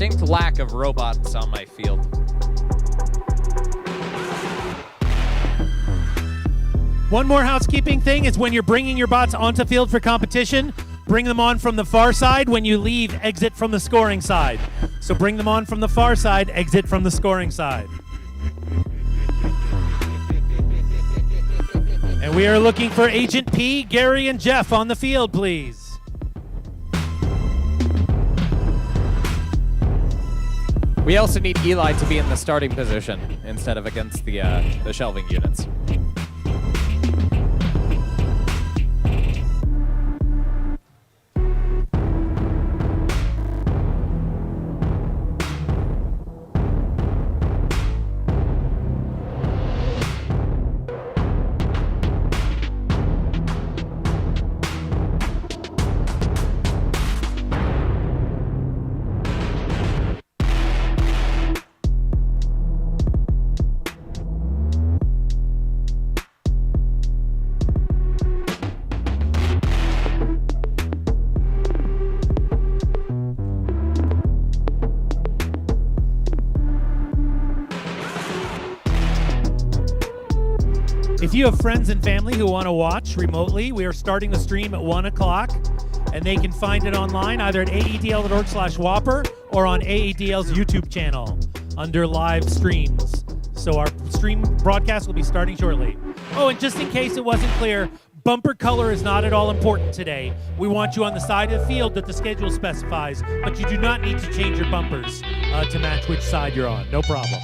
distinct lack of robots on my field. One more housekeeping thing is when you're bringing your bots onto field for competition, bring them on from the far side. When you leave, exit from the scoring side. So bring them on from the far side, exit from the scoring side. And we are looking for Agent P, Gary, and Jeff on the field, please. We also need Eli to be in the starting position instead of against the shelving units. If you have friends and family who want to watch remotely, we are starting the stream at 1 o'clock, and they can find it online either at aedl.org/WAPUR or on AEDL's YouTube channel under live streams. So our stream broadcast will be starting shortly. Oh, and just in case it wasn't clear, bumper color is not at all important today. We want you on the side of the field that the schedule specifies, but you do not need to change your bumpers to match which side you're on. No problem.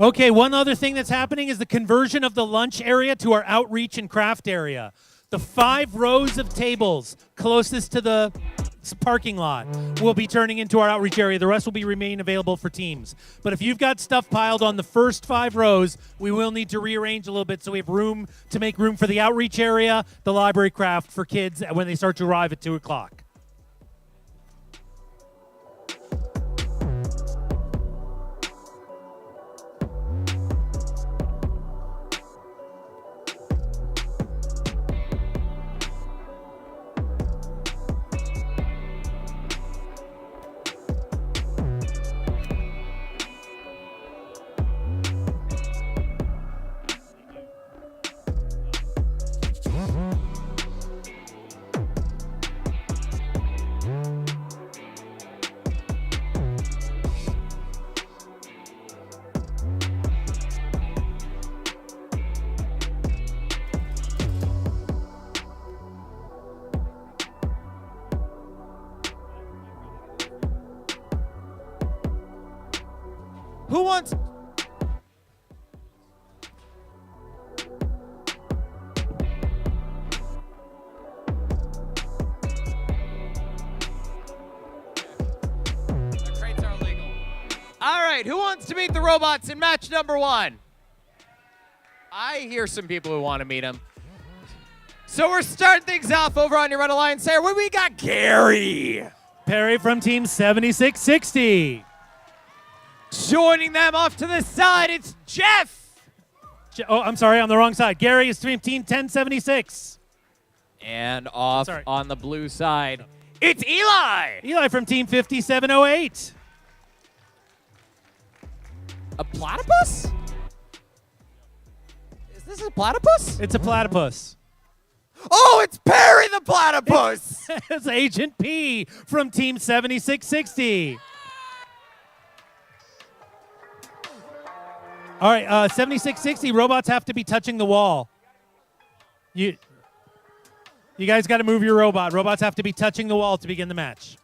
Okay, one other thing that's happening is the conversion of the lunch area to our outreach and craft area. The 5 rows of tables closest to the parking lot will be turning into our outreach area. The rest will remain available for teams. But if you've got stuff piled on the first 5 rows, we will need to rearrange a little bit so we have room to make room for the outreach area, the library craft for kids when they start to arrive at 2 o'clock. right, who wants to meet the robots in match number 1? I hear some people who want to meet them. So we're starting things off over on your Red Alliance here. Where we got Gary. Perry from Team 7660. Joining them off to the side, it's Jeff. Oh, I'm sorry, on the wrong side. Gary is from Team 1076. And off on the blue side, it's Eli. Eli from Team 5708. A platypus? Is this a platypus? It's a platypus. Oh, it's Perry the platypus. It's Agent P from Team 7660. All right, 7660, robots have to be touching the wall. You guys got to move your robot. Robots have to be touching the wall to begin the match.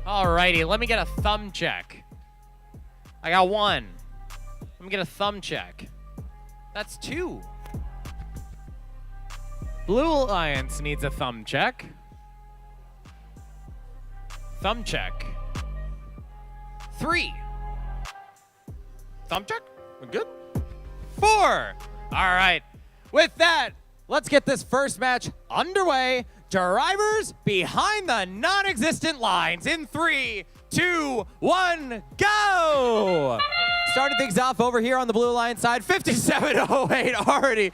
Alrighty, let me get a thumb check. I got 1. Let me get a thumb check. That's 2. Blue Alliance needs a thumb check. Thumb check. 3. Thumb check? We good? 4. All right. With that, let's get this first match underway. Drivers behind the non-existent lines in 3, 2, 1, go! Starting things off over here on the Blue Alliance side. 5708 already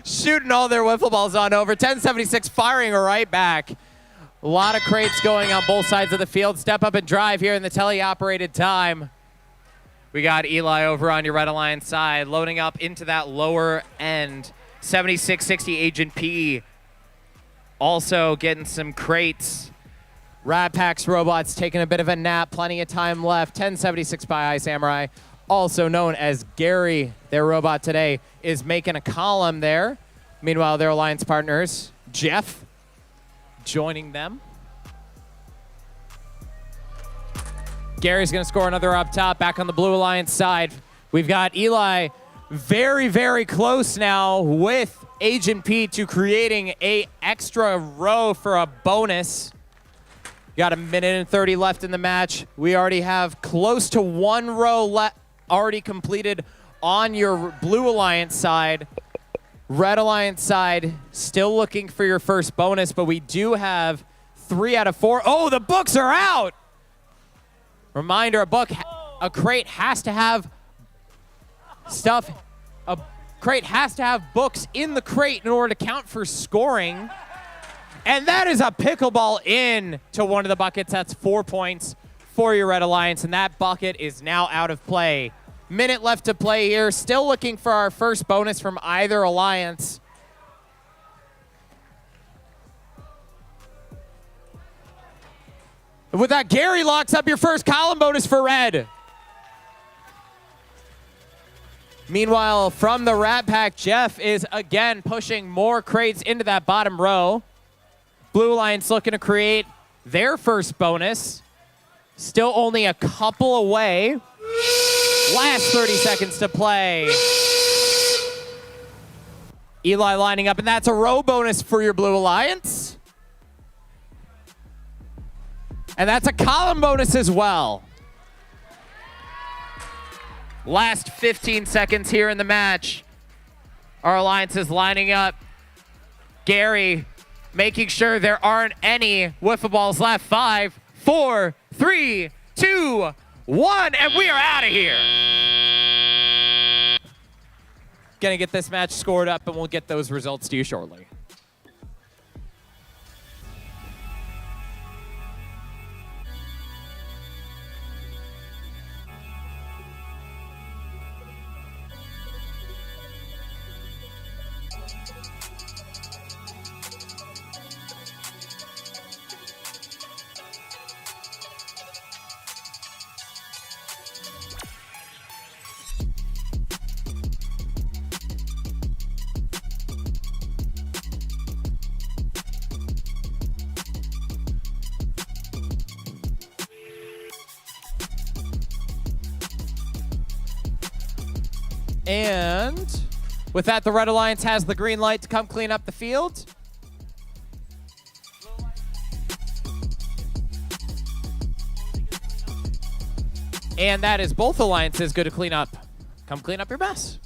shooting all their wiffle balls on over. 1076 firing right back. A lot of crates going on both sides of the field. Step up and drive here in the tele-operated time. We got Eli over on your Red Alliance side, loading up into that lower end. 7660 Agent P also getting some crates. Rad Pack's robots taking a bit of a nap. Plenty of time left. 1076 by Samurai, also known as Gary, their robot today, is making a column there. Meanwhile, their alliance partners, Jeff, joining them. Gary's going to score another up top, back on the Blue Alliance side. We've got Eli very, very close now with Agent P to creating a extra row for a bonus. Got 1:30 left in the match. We already have close to 1 row already completed on your Blue Alliance side. Red Alliance side, still looking for your first bonus, but we do have 3 out of 4. Oh, the books are out. Reminder, a crate has to have stuff. A crate has to have books in the crate in order to count for scoring. And that is a pickleball in to one of the buckets. That's 4 points for your Red Alliance, and that bucket is now out of play. Minute left to play here. Still looking for our first bonus from either alliance. With that, Gary locks up your first column bonus for Red. Meanwhile, from the Rat Pack, Jeff is again pushing more crates into that bottom row. Blue Alliance looking to create their first bonus. Still only a couple away. Last 30 seconds to play. Eli lining up, and that's a row bonus for your Blue Alliance. And that's a column bonus as well. Last 15 seconds here in the match. Our alliance is lining up. Gary making sure there aren't any wiffle balls left. 5, 4, 3, 2, 1, and we are out of here. Gonna get this match scored up, and we'll get those results to you shortly. And with that, the Red Alliance has the green light to come clean up the field. And that is both alliances good to clean up. Come clean up your mess.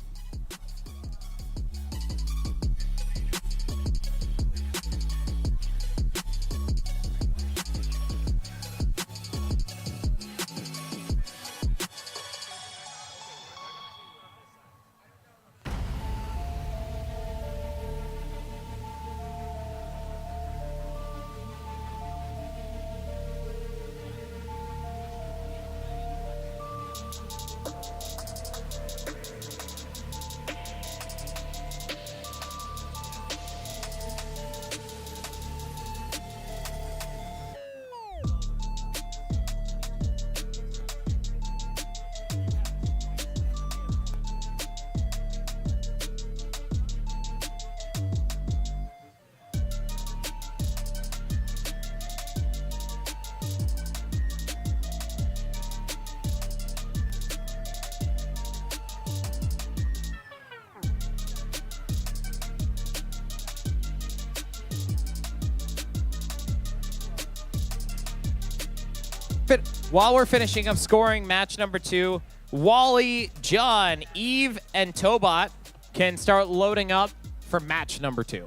While we're finishing up scoring match number 2, Wally, John, Eve, and Tobot can start loading up for match number 2.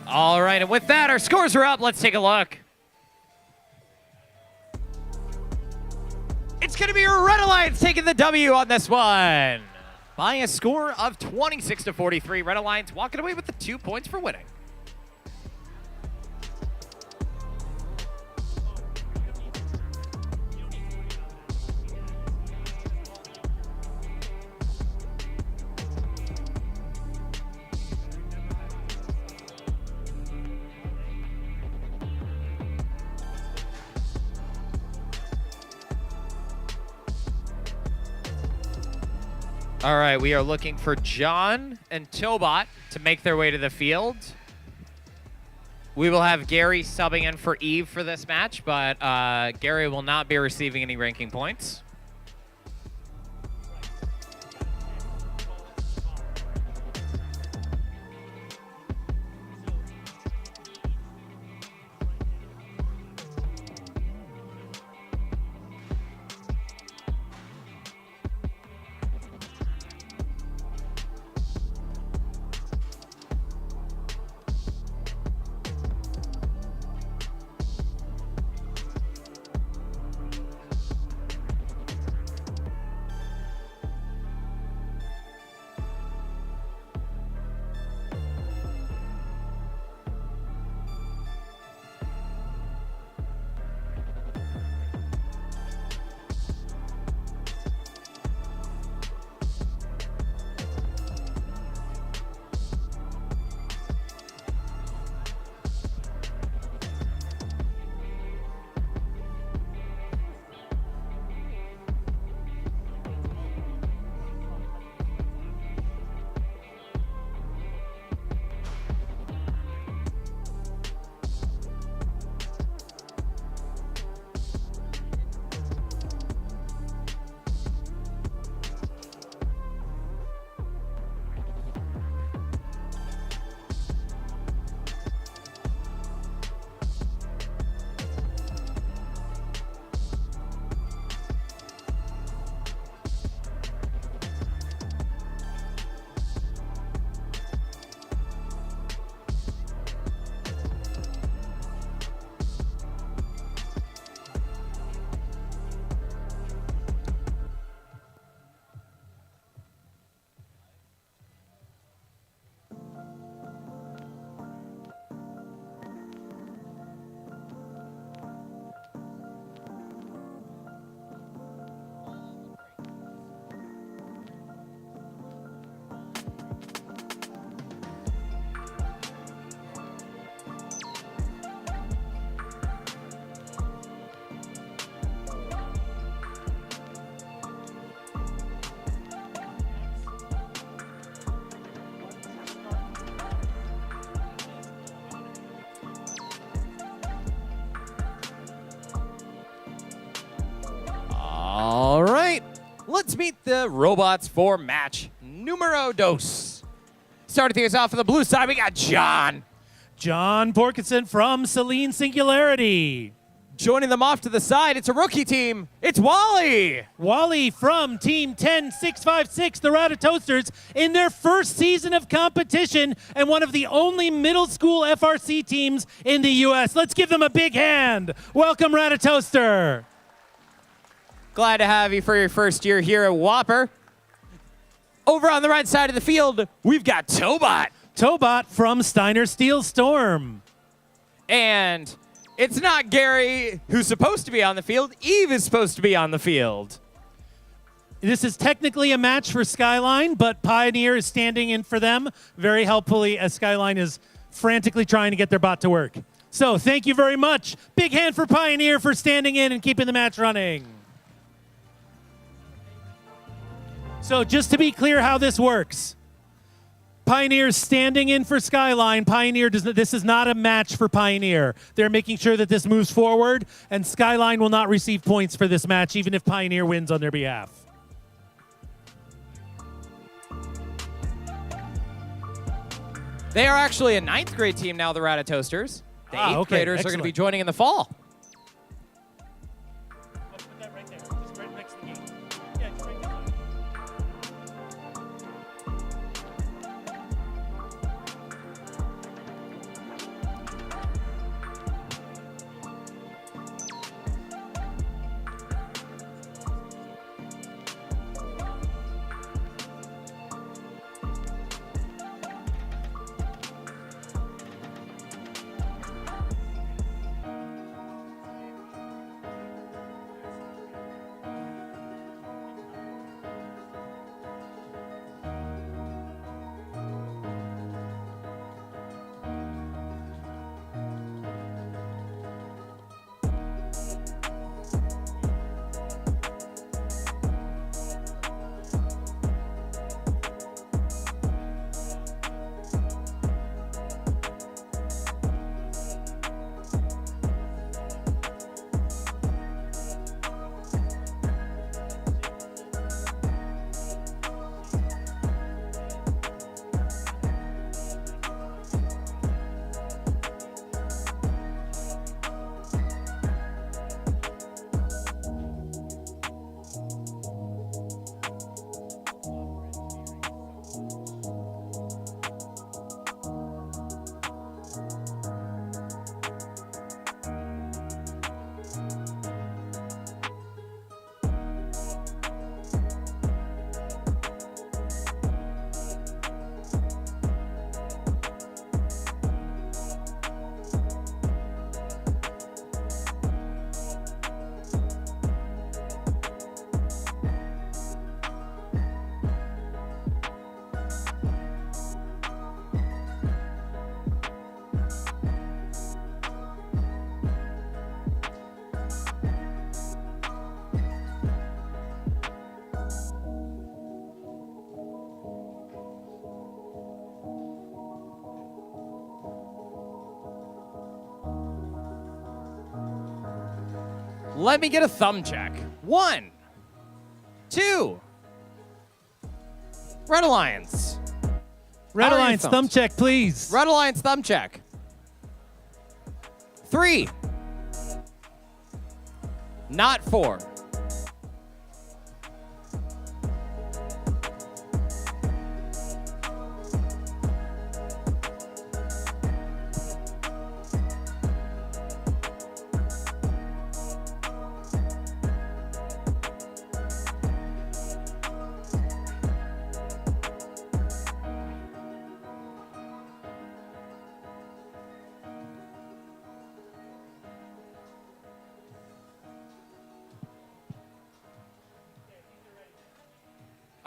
All right, and with that, our scores are up. Let's take a look. It's going to be Red Alliance taking the W on this one. by a score of 26-43. Red Alliance walking away with the 2 points for winning. All right, we are looking for John and Tobot to make their way to the field. We will have Gary subbing in for Eve for this match, but Gary will not be receiving any ranking points. All right, let's meet the robots for match numero dos. Starting things off on the blue side, we got John. John Porkinson from Selene Singularity. Joining them off to the side, it's a rookie team. It's Wally. Wally from Team 10656, the Ratatoasters, in their first season of competition and one of the only middle school FRC teams in the U.S. Let's give them a big hand. Welcome, Ratatoaster. Glad to have you for your first year here at WAPUR. Over on the right side of the field, we've got Tobot. Tobot from Steiner Steel Storm. And it's not Gary who's supposed to be on the field. Eve is supposed to be on the field. This is technically a match for Skyline, but Pioneer is standing in for them very helpfully as Skyline is frantically trying to get their bot to work. So thank you very much. Big hand for Pioneer for standing in and keeping the match running. So just to be clear how this works, Pioneer's standing in for Skyline. This is not a match for Pioneer. They're making sure that this moves forward, and Skyline will not receive points for this match, even if Pioneer wins on their behalf. They are actually a 9th grade team now, the Ratatoasters. The 8th graders are going to be joining in the fall. Put that right there, just right next to the gate. Yeah, just right there. Let me get a thumb check. 1, 2. Red Alliance. Red How are your Alliance, thumbs? thumb check, please. Red Alliance thumb check. 3. Not 4.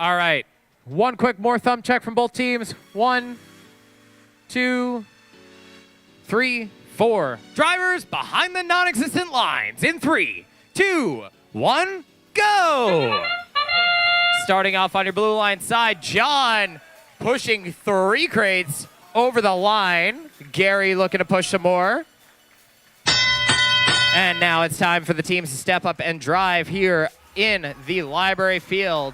All right. One quick more thumb check from both teams. 1, 2, 3, 4. Drivers behind the non-existent lines in 3, 2, 1, go! Starting off on your blue line side, John pushing 3 crates over the line. Gary looking to push some more. And now it's time for the teams to step up and drive here in the library field.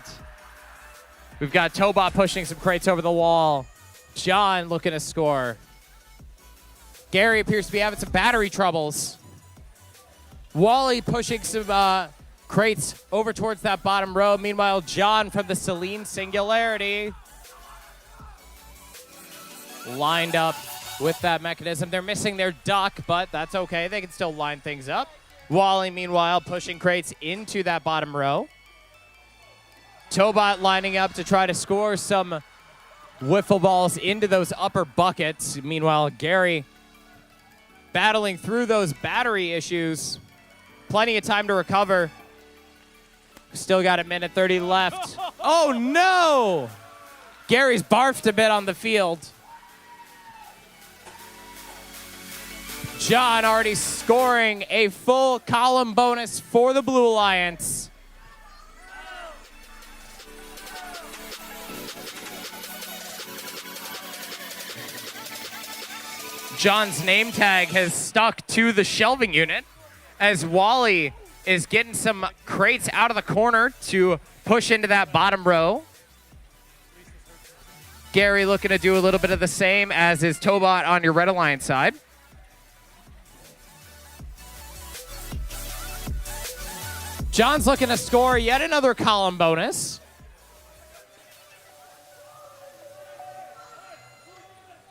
We've got Tobot pushing some crates over the wall. John looking to score. Gary appears to be having some battery troubles. Wally pushing some crates over towards that bottom row. Meanwhile, John from the Celine Singularity lined up with that mechanism. They're missing their duck, but that's okay. They can still line things up. Wally, meanwhile, pushing crates into that bottom row. Tobot lining up to try to score some wiffle balls into those upper buckets. Meanwhile, Gary battling through those battery issues. Plenty of time to recover. Still got a minute 30 left. Oh, no! Gary's barfed a bit on the field. John already scoring a full column bonus for the Blue Alliance. John's name tag has stuck to the shelving unit as Wally is getting some crates out of the corner to push into that bottom row. Gary looking to do a little bit of the same, as is Tobot on your Red Alliance side. John's looking to score yet another column bonus.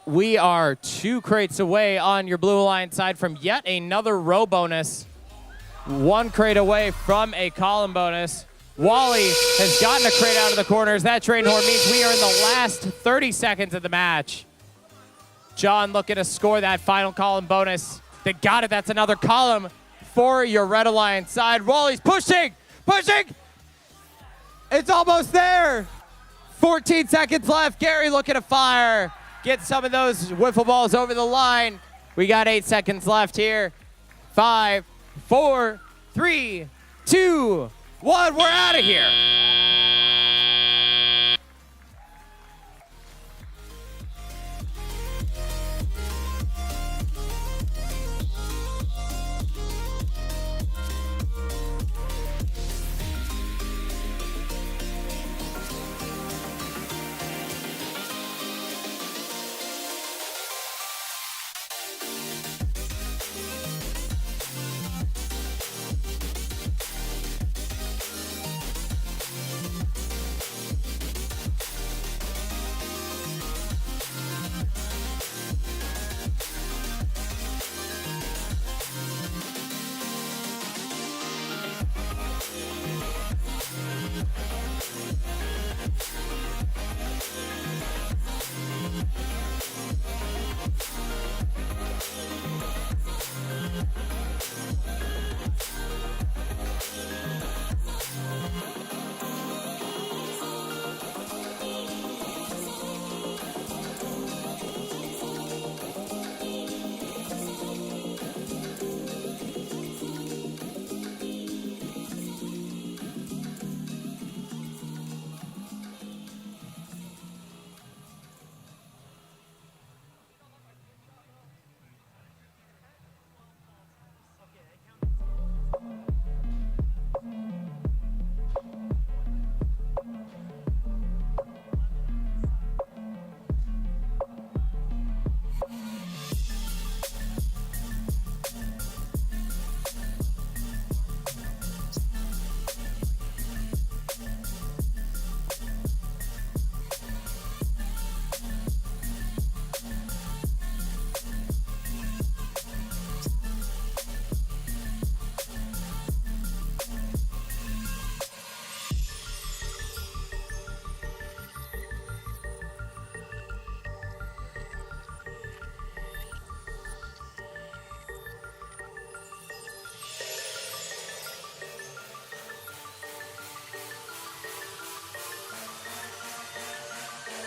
We are 2 crates away on your Blue Alliance side from yet another row bonus. 1 crate away from a column bonus. Wally has gotten a crate out of the corners. That train horn means we are in the last 30 seconds of the match. John looking to score that final column bonus. They got it. That's another column for your Red Alliance side. Wally's pushing. It's almost there. 14 seconds left. Gary looking to fire. Get some of those wiffle balls over the line. We got 8 seconds left here. 5, 4, 3, 2, 1. We're out of here.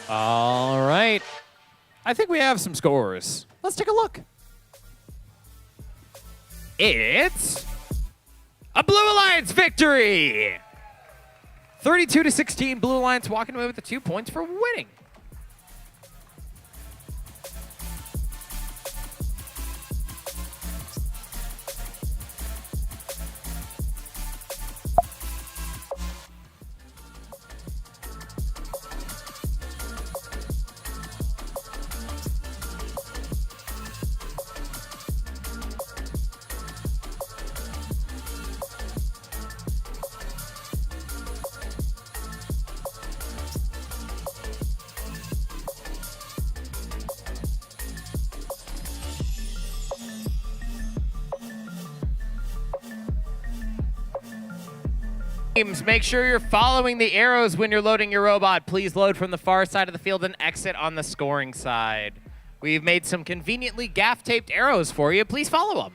All right. I think we have some scores. Let's take a look. It's a Blue Alliance victory. 32-16, Blue Alliance walking away with the 2 points for winning. Make sure you're following the arrows when you're loading your robot. Please load from the far side of the field and exit on the scoring side. We've made some conveniently gaff-taped arrows for you. Please follow them.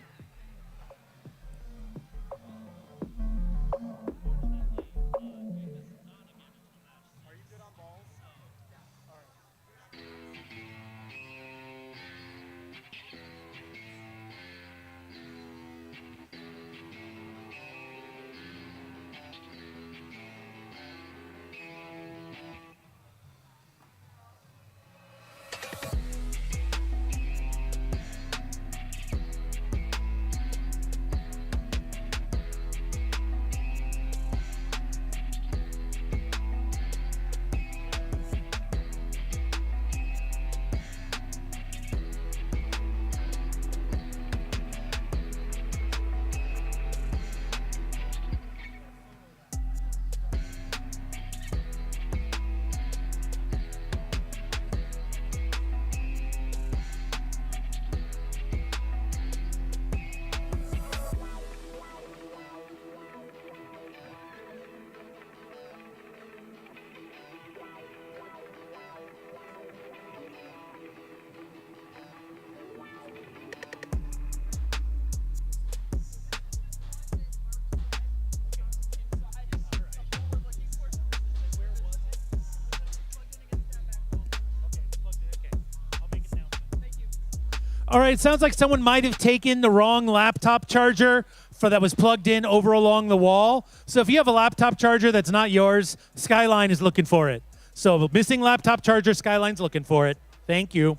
All right, it sounds like someone might have taken the wrong laptop charger that was plugged in over along the wall. So if you have a laptop charger that's not yours, Skyline is looking for it. So missing laptop charger, Skyline's looking for it. Thank you.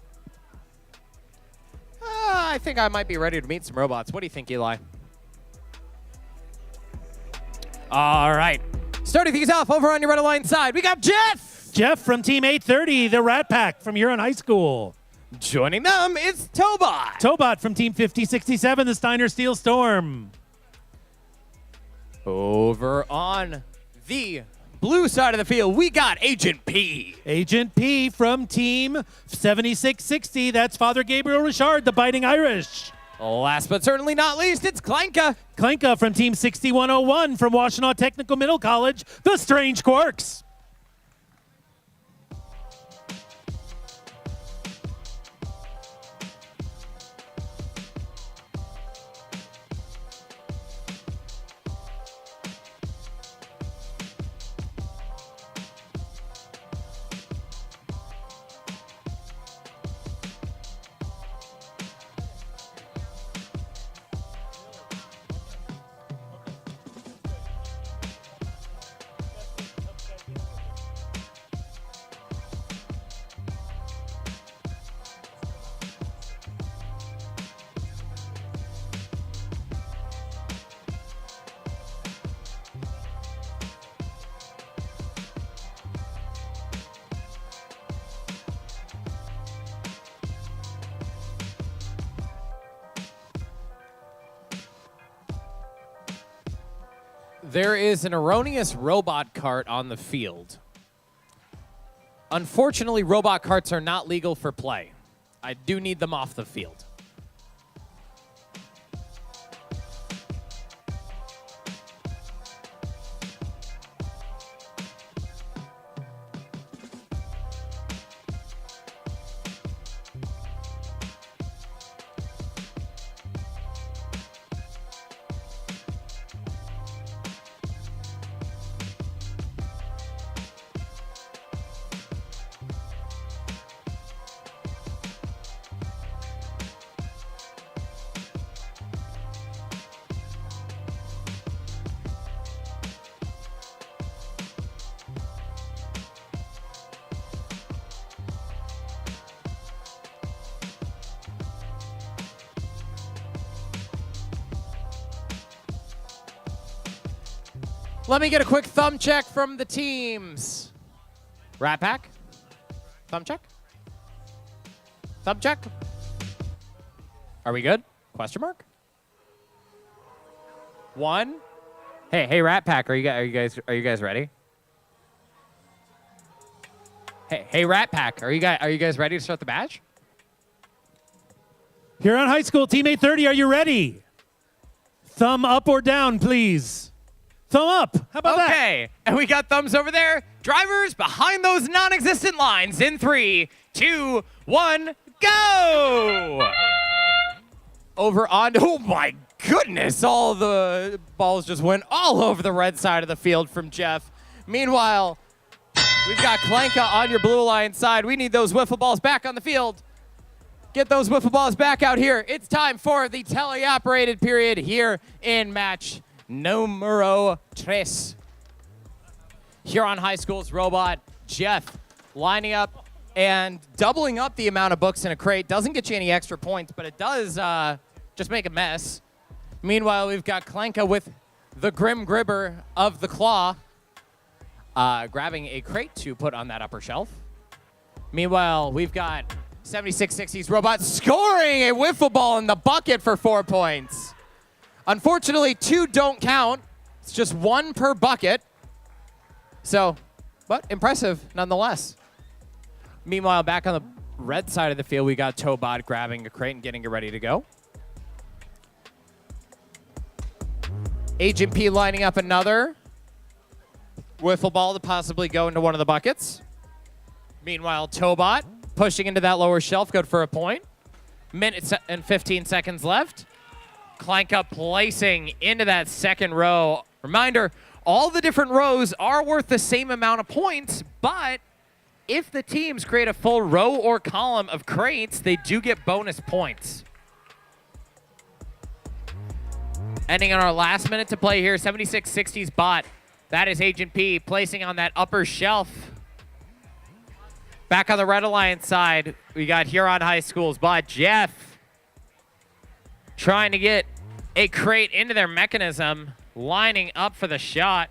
I think I might be ready to meet some robots. What do you think, Eli? All right. Starting things off over on your Red Alliance side, we got Jeff. Jeff from Team 830, the Rat Pack from Huron High School. Joining them is Tobot. Tobot from Team 5067, the Steiner Steel Storm. Over on the blue side of the field, we got Agent P. Agent P from Team 7660, that's Father Gabriel Richard, the Biting Irish. Last but certainly not least, it's Clanka. Clanka from Team 6101 from Washtenaw Technical Middle College, the Strange Quarks. There is an erroneous robot cart on the field. Unfortunately, robot carts are not legal for play. I do need them off the field. Let me get a quick thumb check from the teams. Rat Pack. Thumb check. Thumb check. Are we good? Question mark. 1. Hey, Rat Pack, are you guys ready? Hey, Rat Pack, are you guys ready to start the match? Huron High School, teammate 30, are you ready? Thumb up or down, please. Thumb up. How about that? Okay, and we got thumbs over there. Drivers behind those non-existent lines in 3, 2, 1, go! Over on, oh my goodness, all the balls just went all over the red side of the field from Jeff. Meanwhile, we've got Klenka on your blue line side. We need those wiffle balls back on the field. Get those wiffle balls back out here. It's time for the teleoperated period here in match numero 3. Huron High School's robot, Jeff, lining up and doubling up the amount of books in a crate. Doesn't get you any extra points, but it does just make a mess. Meanwhile, we've got Klenka with the Grim Gribber of the Claw, grabbing a crate to put on that upper shelf. Meanwhile, we've got 7660's robot scoring a wiffle ball in the bucket for 4 points. Unfortunately, 2 don't count. It's just 1 per bucket. So, but impressive nonetheless. Meanwhile, back on the red side of the field, we got Tobot grabbing a crate and getting it ready to go. Agent P lining up another wiffle ball to possibly go into one of the buckets. Meanwhile, Tobot pushing into that lower shelf, good for a point. Minute and 15 seconds left. Klenka placing into that second row. Reminder, all the different rows are worth the same amount of points, but if the teams create a full row or column of crates, they do get bonus points. Ending on our last minute to play here, 7660's bot. That is Agent P placing on that upper shelf. Back on the Red Alliance side, we got Huron High School's bot, Jeff, trying to get a crate into their mechanism, lining up for the shot.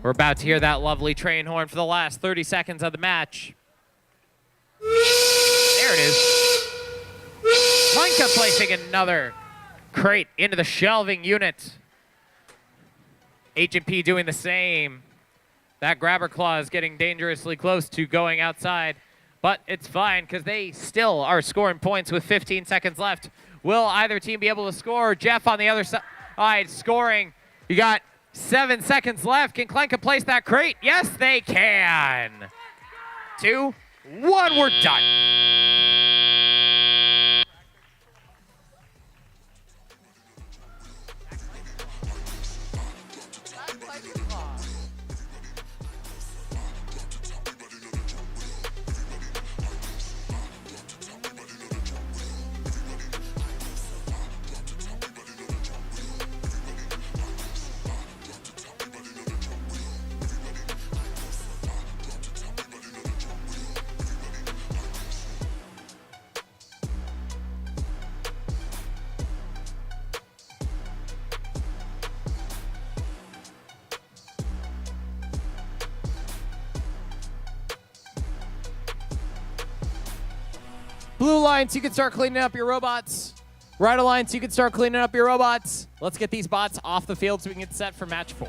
We're about to hear that lovely train horn for the last 30 seconds of the match. There it is. Klenka placing another crate into the shelving unit. Agent P doing the same. That grabber claw is getting dangerously close to going outside, but it's fine because they still are scoring points with 15 seconds left. Will either team be able to score? Jeff on the other side scoring. You got 7 seconds left. Can Klenka place that crate? Yes, they can. 2, 1, we're done. Blue Alliance, you can start cleaning up your robots. Red Alliance, you can start cleaning up your robots. Let's get these bots off the field so we can get set for match 4.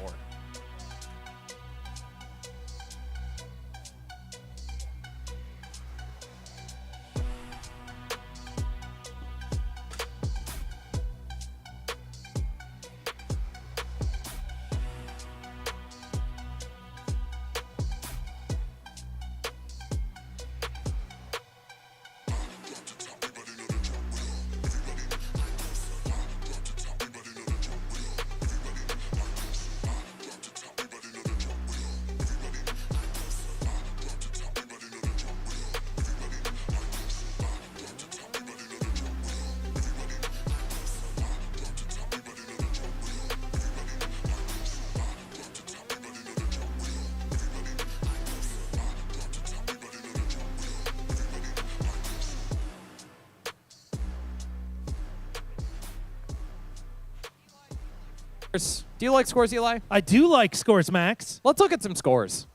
Do you like scores, Eli? I do like scores, Max. Let's look at some scores.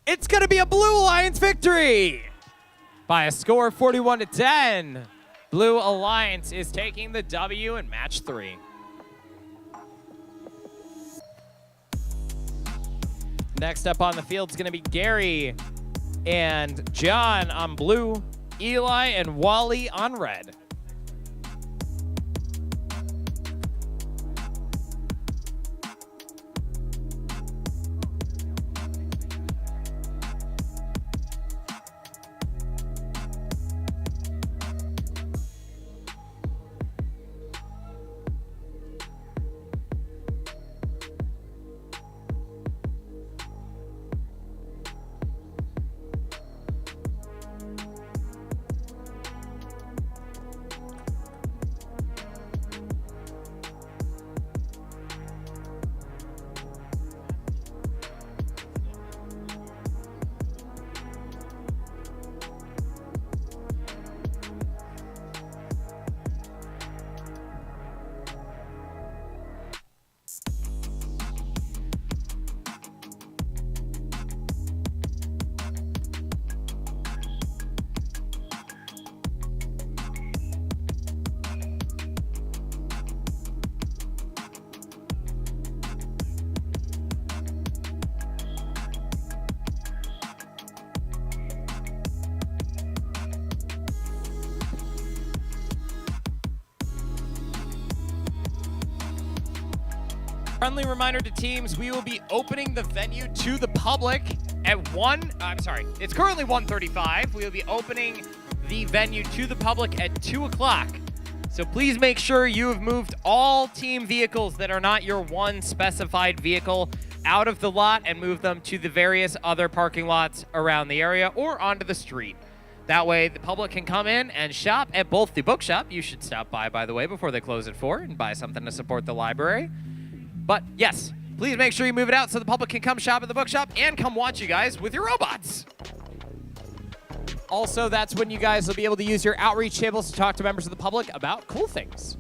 It's going to be a Blue Alliance victory by a score of 41-10. Blue Alliance is taking the W in match 3. Next up on the field is going to be Gary and John on blue, Eli and Wally on red. Friendly reminder to teams, we will be opening the venue to the public at it's currently 1:35. We will be opening the venue to the public at 2 o'clock. So please make sure you have moved all team vehicles that are not your one specified vehicle out of the lot and move them to the various other parking lots around the area or onto the street. That way the public can come in and shop at both the bookshop. You should stop by the way, before they close at 4 and buy something to support the library. But yes, please make sure you move it out so the public can come shop at the bookshop and come watch you guys with your robots. Also, that's when you guys will be able to use your outreach tables to talk to members of the public about cool things.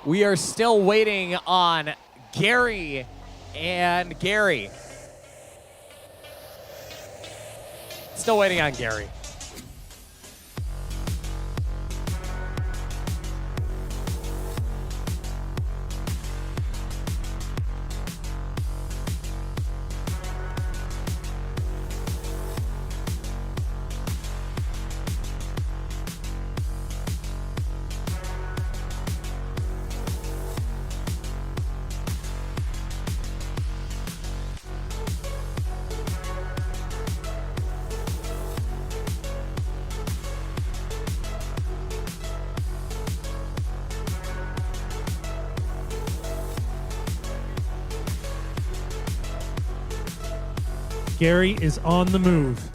We are still waiting on Gary and Gary. Still waiting on Gary. Gary is on the move.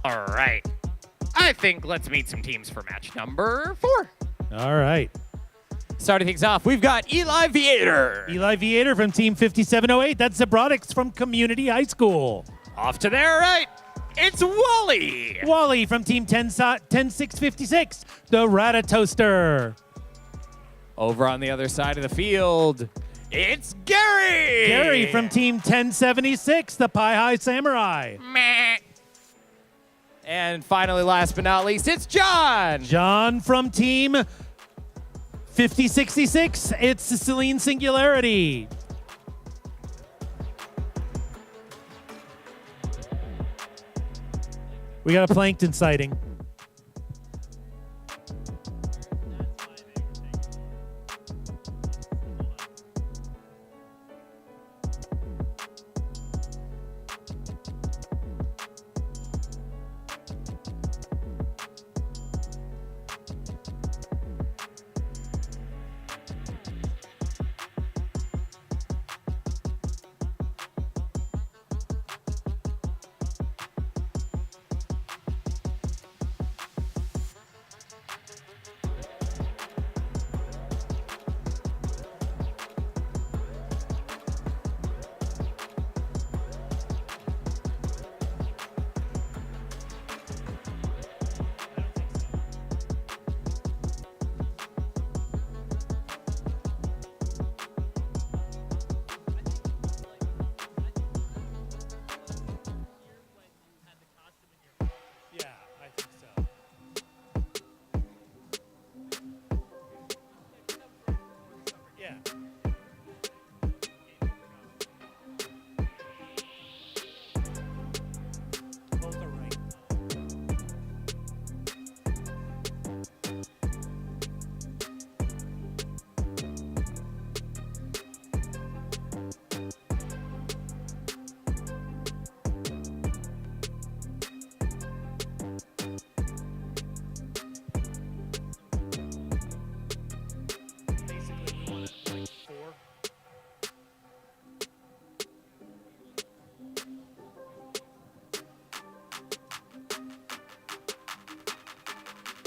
All right. I think let's meet some teams for match number 4. All right. Starting things off, we've got Eli Viator. Eli Viator from Team 5708. That's Robotics from Community High School. Off to their right, it's Wally. Wally from Team 10656. The Ratatoaster. Over on the other side of the field, it's Gary. Gary from Team 1076. The Pie High Samurai. Meh. And finally, last but not least, it's John. John from Team 5066. It's Sicilian Singularity. We got a plankton sighting.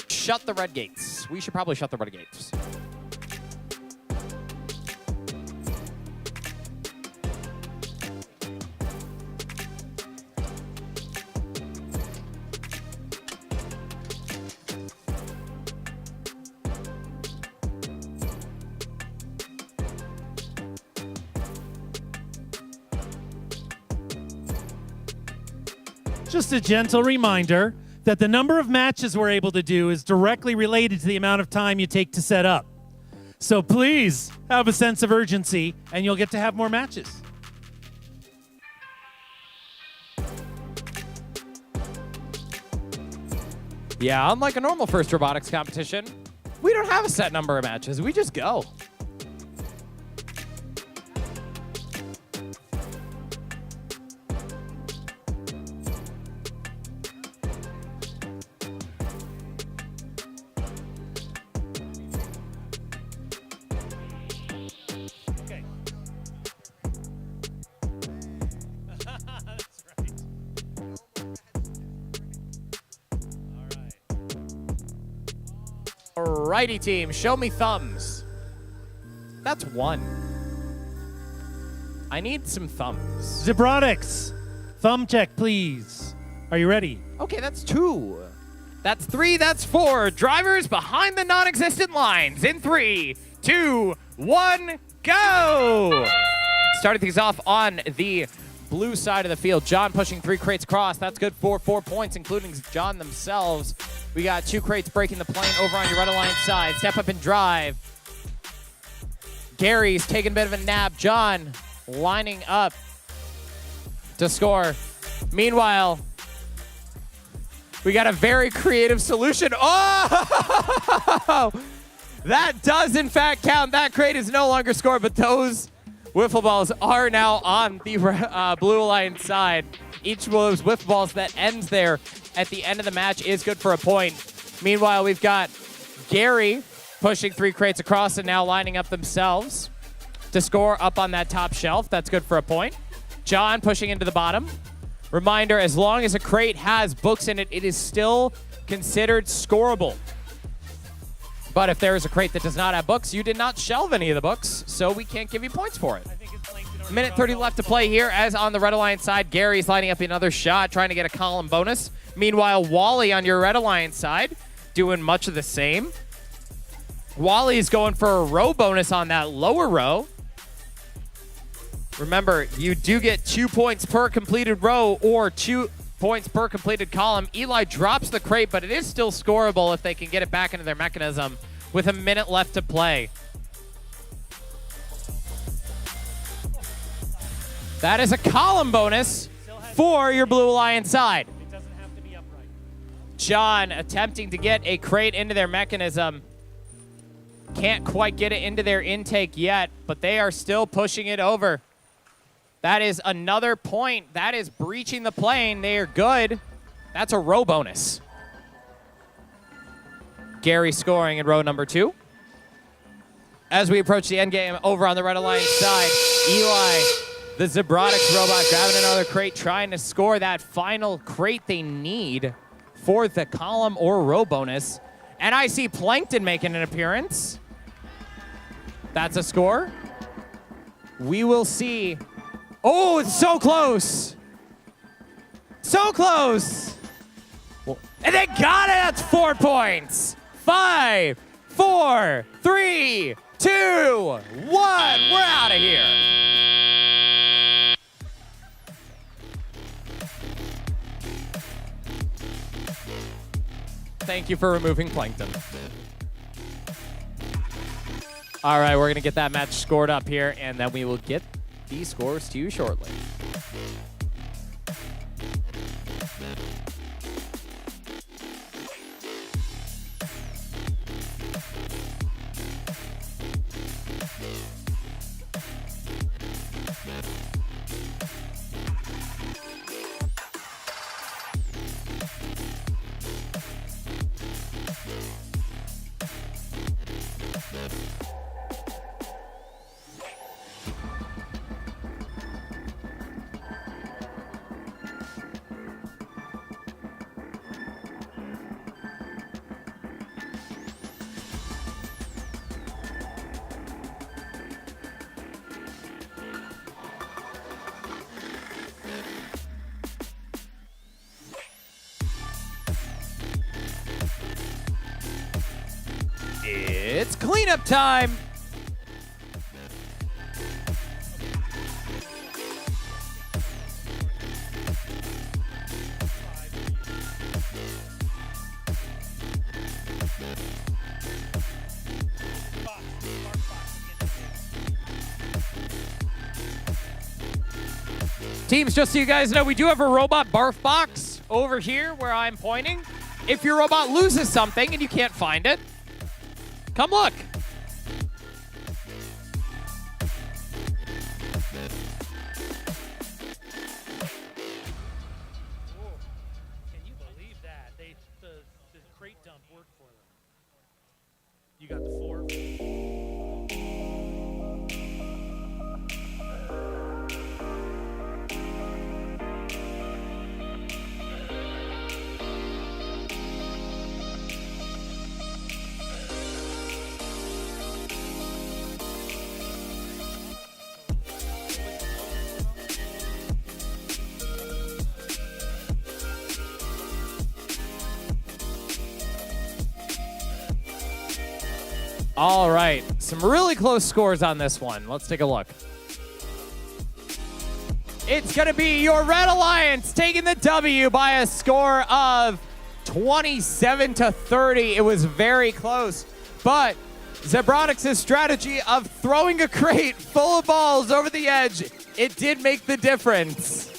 Shut the red gates. We should probably shut the red gates. Just a gentle reminder that the number of matches we're able to do is directly related to the amount of time you take to set up. So please have a sense of urgency, and you'll get to have more matches. Yeah, unlike a normal first robotics competition, we don't have a set number of matches. We just go. Okay. That's right. All right. Alrighty, team. Show me thumbs. That's 1. I need some thumbs. Robotics, thumb check, please. Are you ready? Okay, that's 2. That's 3. That's 4. Drivers behind the non-existent lines in 3, 2, 1, go! Starting things off on the blue side of the field. John pushing 3 crates across. That's good for 4 points, including John themselves. We got 2 crates breaking the plane over on your red alliance side. Step up and drive. Gary's taking a bit of a nap. John lining up to score. Meanwhile, we got a very creative solution. Oh! That does, in fact, count. That crate is no longer scored, but those wiffle balls are now on the blue alliance side. Each of those wiffle balls that ends there at the end of the match is good for a point. Meanwhile, we've got Gary pushing 3 crates across and now lining up themselves to score up on that top shelf. That's good for a point. John pushing into the bottom. Reminder, as long as a crate has books in it, it is still considered scoreable. But if there is a crate that does not have books, you did not shelve any of the books, so we can't give you points for it. Minute 30 left to play here, as on the red alliance side, Gary's lining up another shot, trying to get a column bonus. Meanwhile, Wally on your red alliance side, doing much of the same. Wally's going for a row bonus on that lower row. Remember, you do get 2 points per completed row or 2 points per completed column. Eli drops the crate, but it is still scoreable if they can get it back into their mechanism with a minute left to play. That is a column bonus for your Blue Alliance side. It doesn't have to be upright. John attempting to get a crate into their mechanism. Can't quite get it into their intake yet, but they are still pushing it over. That is another point. That is breaching the plane. They are good. That's a row bonus. Gary scoring in row number 2. As we approach the end game over on the Red Alliance side, Eli, the Robotics robot, grabbing another crate, trying to score that final crate they need for the column or row bonus. And I see Plankton making an appearance. That's a score. We will see. Oh, it's so close. So close. And they got it. That's 4 points. 5, 4, 3, 2, 1. We're out of here. Thank you for removing Plankton. All right, we're going to get that match scored up here, and then we will get these scores to you shortly. It's cleanup time. Teams, just so you guys know, we do have a robot barf box over here where I'm pointing. if your robot loses something and you can't find it, come look. Can you believe that? The crate dump worked for them. You got the 4. All right, some really close scores on this one. Let's take a look. It's going to be your Red Alliance taking the W by a score of 27-30. It was very close, but Robotics' strategy of throwing a crate full of balls over the edge, it did make the difference.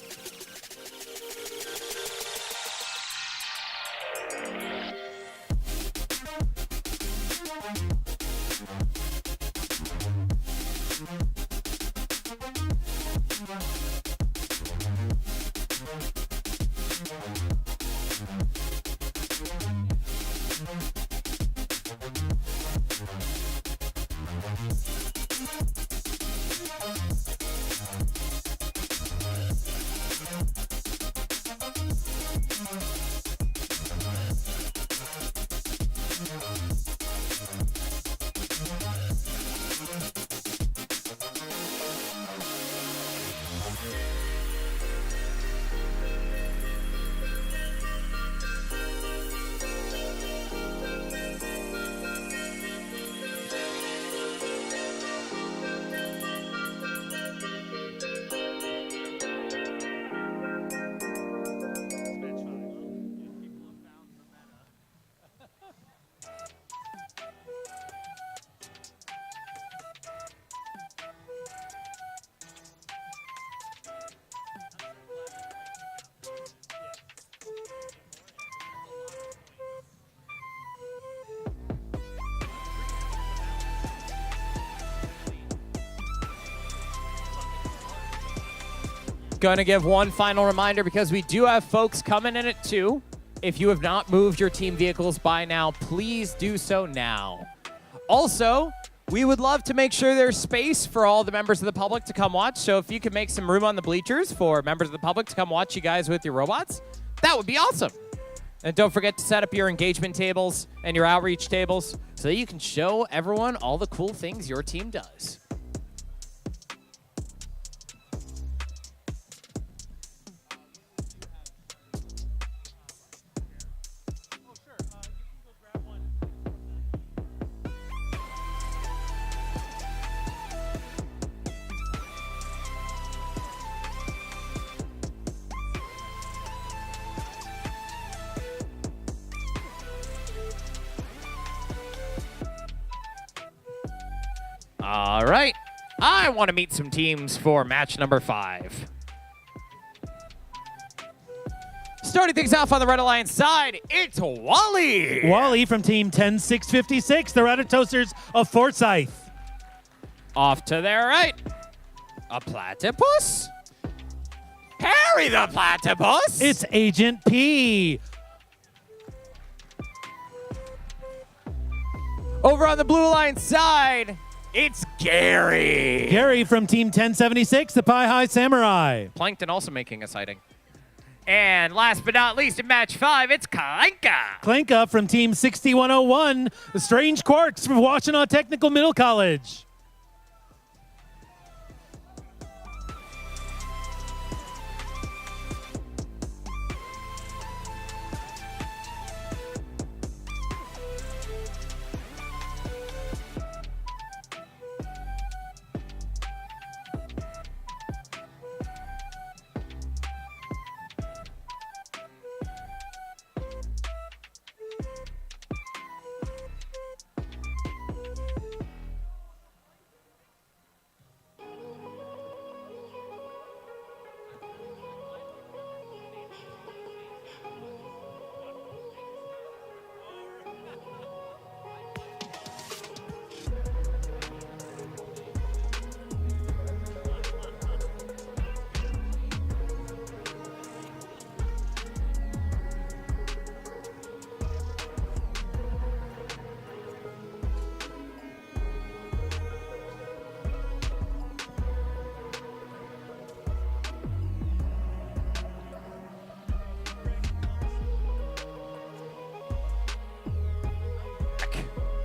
Gonna give one final reminder because we do have folks coming in at 2. If you have not moved your team vehicles by now, please do so now. Also, we would love to make sure there's space for all the members of the public to come watch. So if you could make some room on the bleachers for members of the public to come watch you guys with your robots, that would be awesome. And don't forget to set up your engagement tables and your outreach tables so that you can show everyone all the cool things your team does. All right, I want to meet some teams for match number 5. Starting things off on the Red Alliance side, it's Wally. Wally from Team 10656, the Ratatosters of Forsyth. Off to their right, a platypus. Harry the platypus. It's Agent P. Over on the Blue Alliance side, it's Gary. Gary from Team 1076, the Pie High Samurai. Plankton also making a sighting. And last but not least in match 5, it's Klanka. Klanka from Team 6101, the Strange Quarks from Washtenaw Technical Middle College.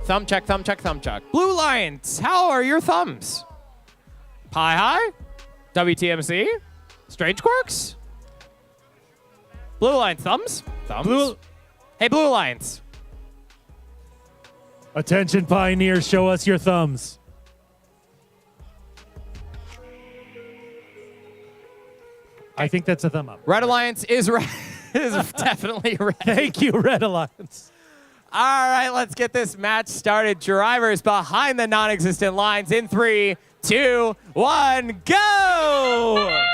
Thumb check, thumb check, thumb check. Blue Lions, how are your thumbs? Pie High? WTMC? Strange Quirks? Blue Lions, thumbs? Thumbs? Hey, Blue Lions. Attention, Pioneers, show us your thumbs. I think that's a thumb up. Red Alliance is definitely red. Thank you, Red Alliance. All right, let's get this match started. Drivers behind the non-existent lines in 3, 2, 1, go!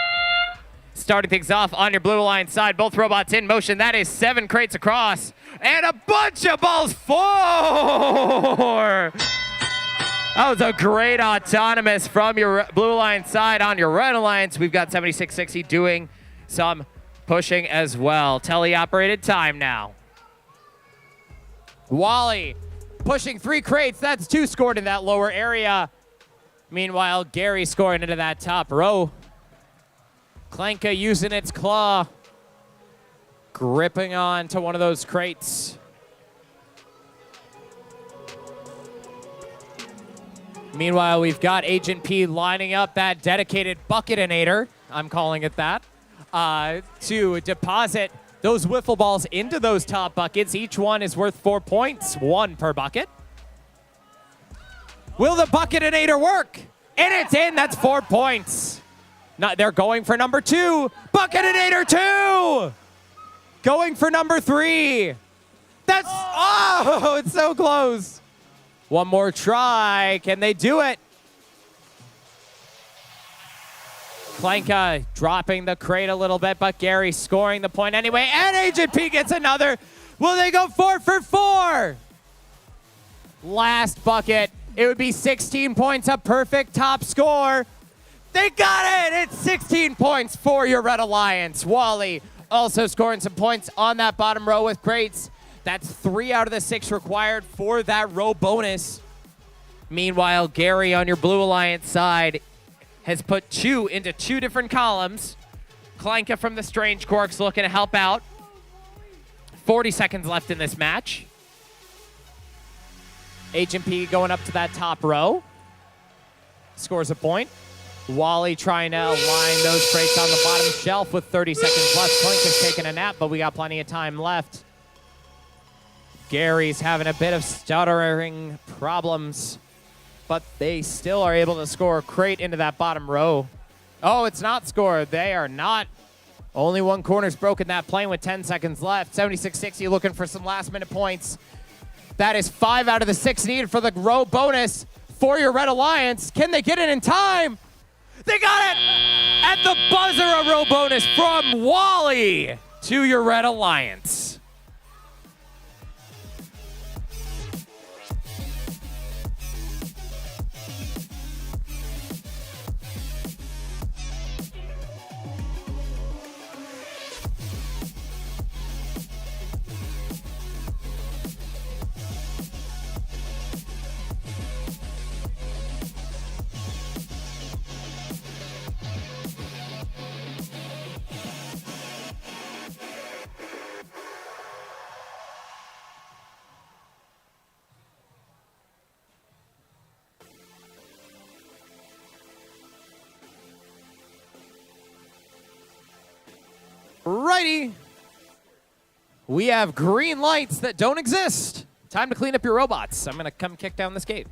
Starting things off on your Blue Alliance side, both robots in motion. That is 7 crates across and a bunch of balls 4. That was a great autonomous from your Blue Alliance side. On your Red Alliance, we've got 7660 doing some pushing as well. Teleoperated time now. Wally pushing 3 crates. That's 2 scored in that lower area. Meanwhile, Gary scoring into that top row. Klenka using its claw, gripping on to one of those crates. Meanwhile, we've got Agent P lining up that dedicated bucketinator, I'm calling it that, to deposit those wiffle balls into those top buckets. Each one is worth 4 points, 1 per bucket. Will the bucketinator work? And it's in, that's 4 points. They're going for number 2. Bucketinator 2! Going for number 3. That's, oh, it's so close. One more try. Can they do it? Klenka dropping the crate a little bit, but Gary scoring the point anyway. And Agent P gets another. Will they go 4 for 4? Last bucket. It would be 16 points, a perfect top score. They got it! It's 16 points for your Red Alliance. Wally also scoring some points on that bottom row with crates. That's 3 out of the 6 required for that row bonus. Meanwhile, Gary on your Blue Alliance side has put 2 into 2 different columns. Klenka from the Strange Quirks looking to help out. 40 seconds left in this match. Agent P going up to that top row. Scores a point. Wally trying to align those crates on the bottom shelf with 30 seconds left. Klenka's taking a nap, but we got plenty of time left. Gary's having a bit of stuttering problems, but they still are able to score a crate into that bottom row. Oh, it's not scored. They are not. Only one corner's broken that plane with 10 seconds left. 7660 looking for some last-minute points. That is 5 out of the 6 needed for the row bonus for your Red Alliance. Can they get it in time? They got it! At the buzzer, a row bonus from Wally to your Red Alliance. Righty. We have green lights that don't exist. Time to clean up your robots. I'm going to come kick down this gate.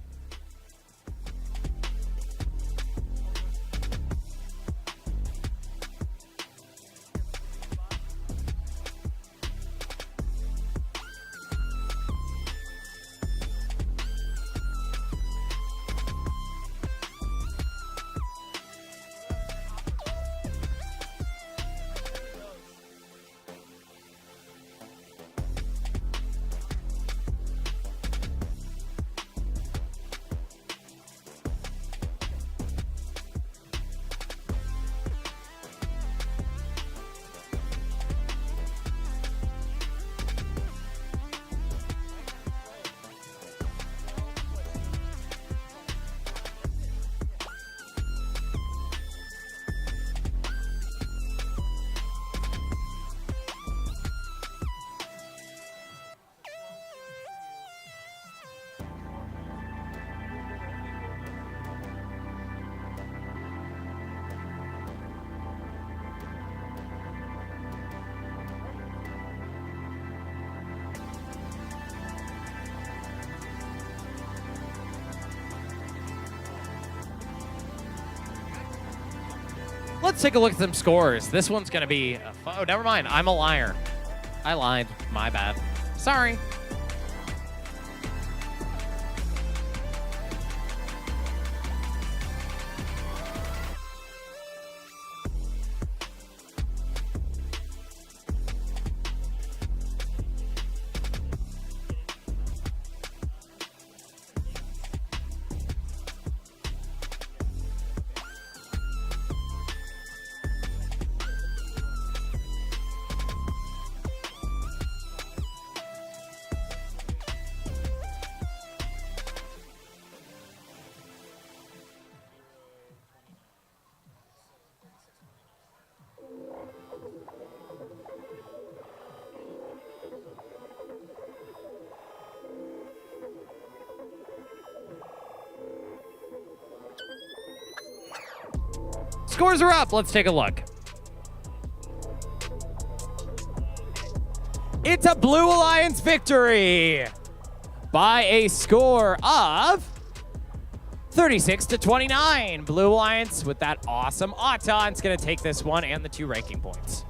let's take a look at some scores. This one's going to be... oh, never mind. I'm a liar. I lied. My bad. Sorry. Scores are up. Let's take a look. It's a Blue Alliance victory by a score of 36-29. Blue Alliance with that awesome Auton's going to take this one and the 2 ranking points.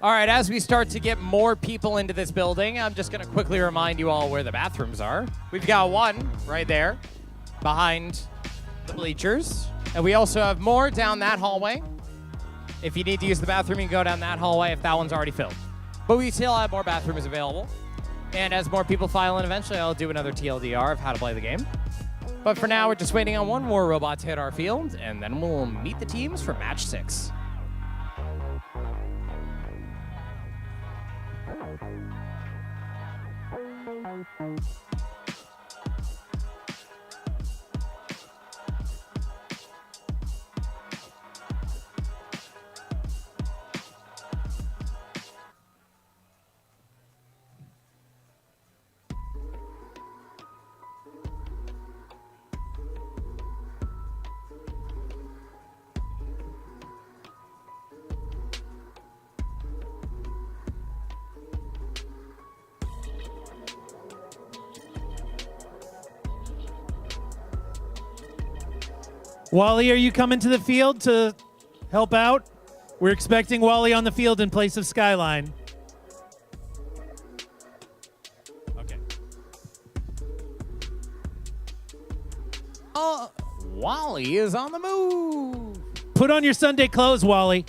All right, as we start to get more people into this building, I'm just going to quickly remind you all where the bathrooms are. We've got one right there behind the bleachers. And we also have more down that hallway. If you need to use the bathroom, you can go down that hallway if that one's already filled. But we still have more bathrooms available. And as more people file in, eventually I'll do another TLDR of how to play the game. But for now, we're just waiting on one more robot to hit our field, and then we'll meet the teams for match 6. Wally, are you coming to the field to help out? We're expecting Wally on the field in place of Skyline. Okay. Wally is on the move. Put on your Sunday clothes, Wally.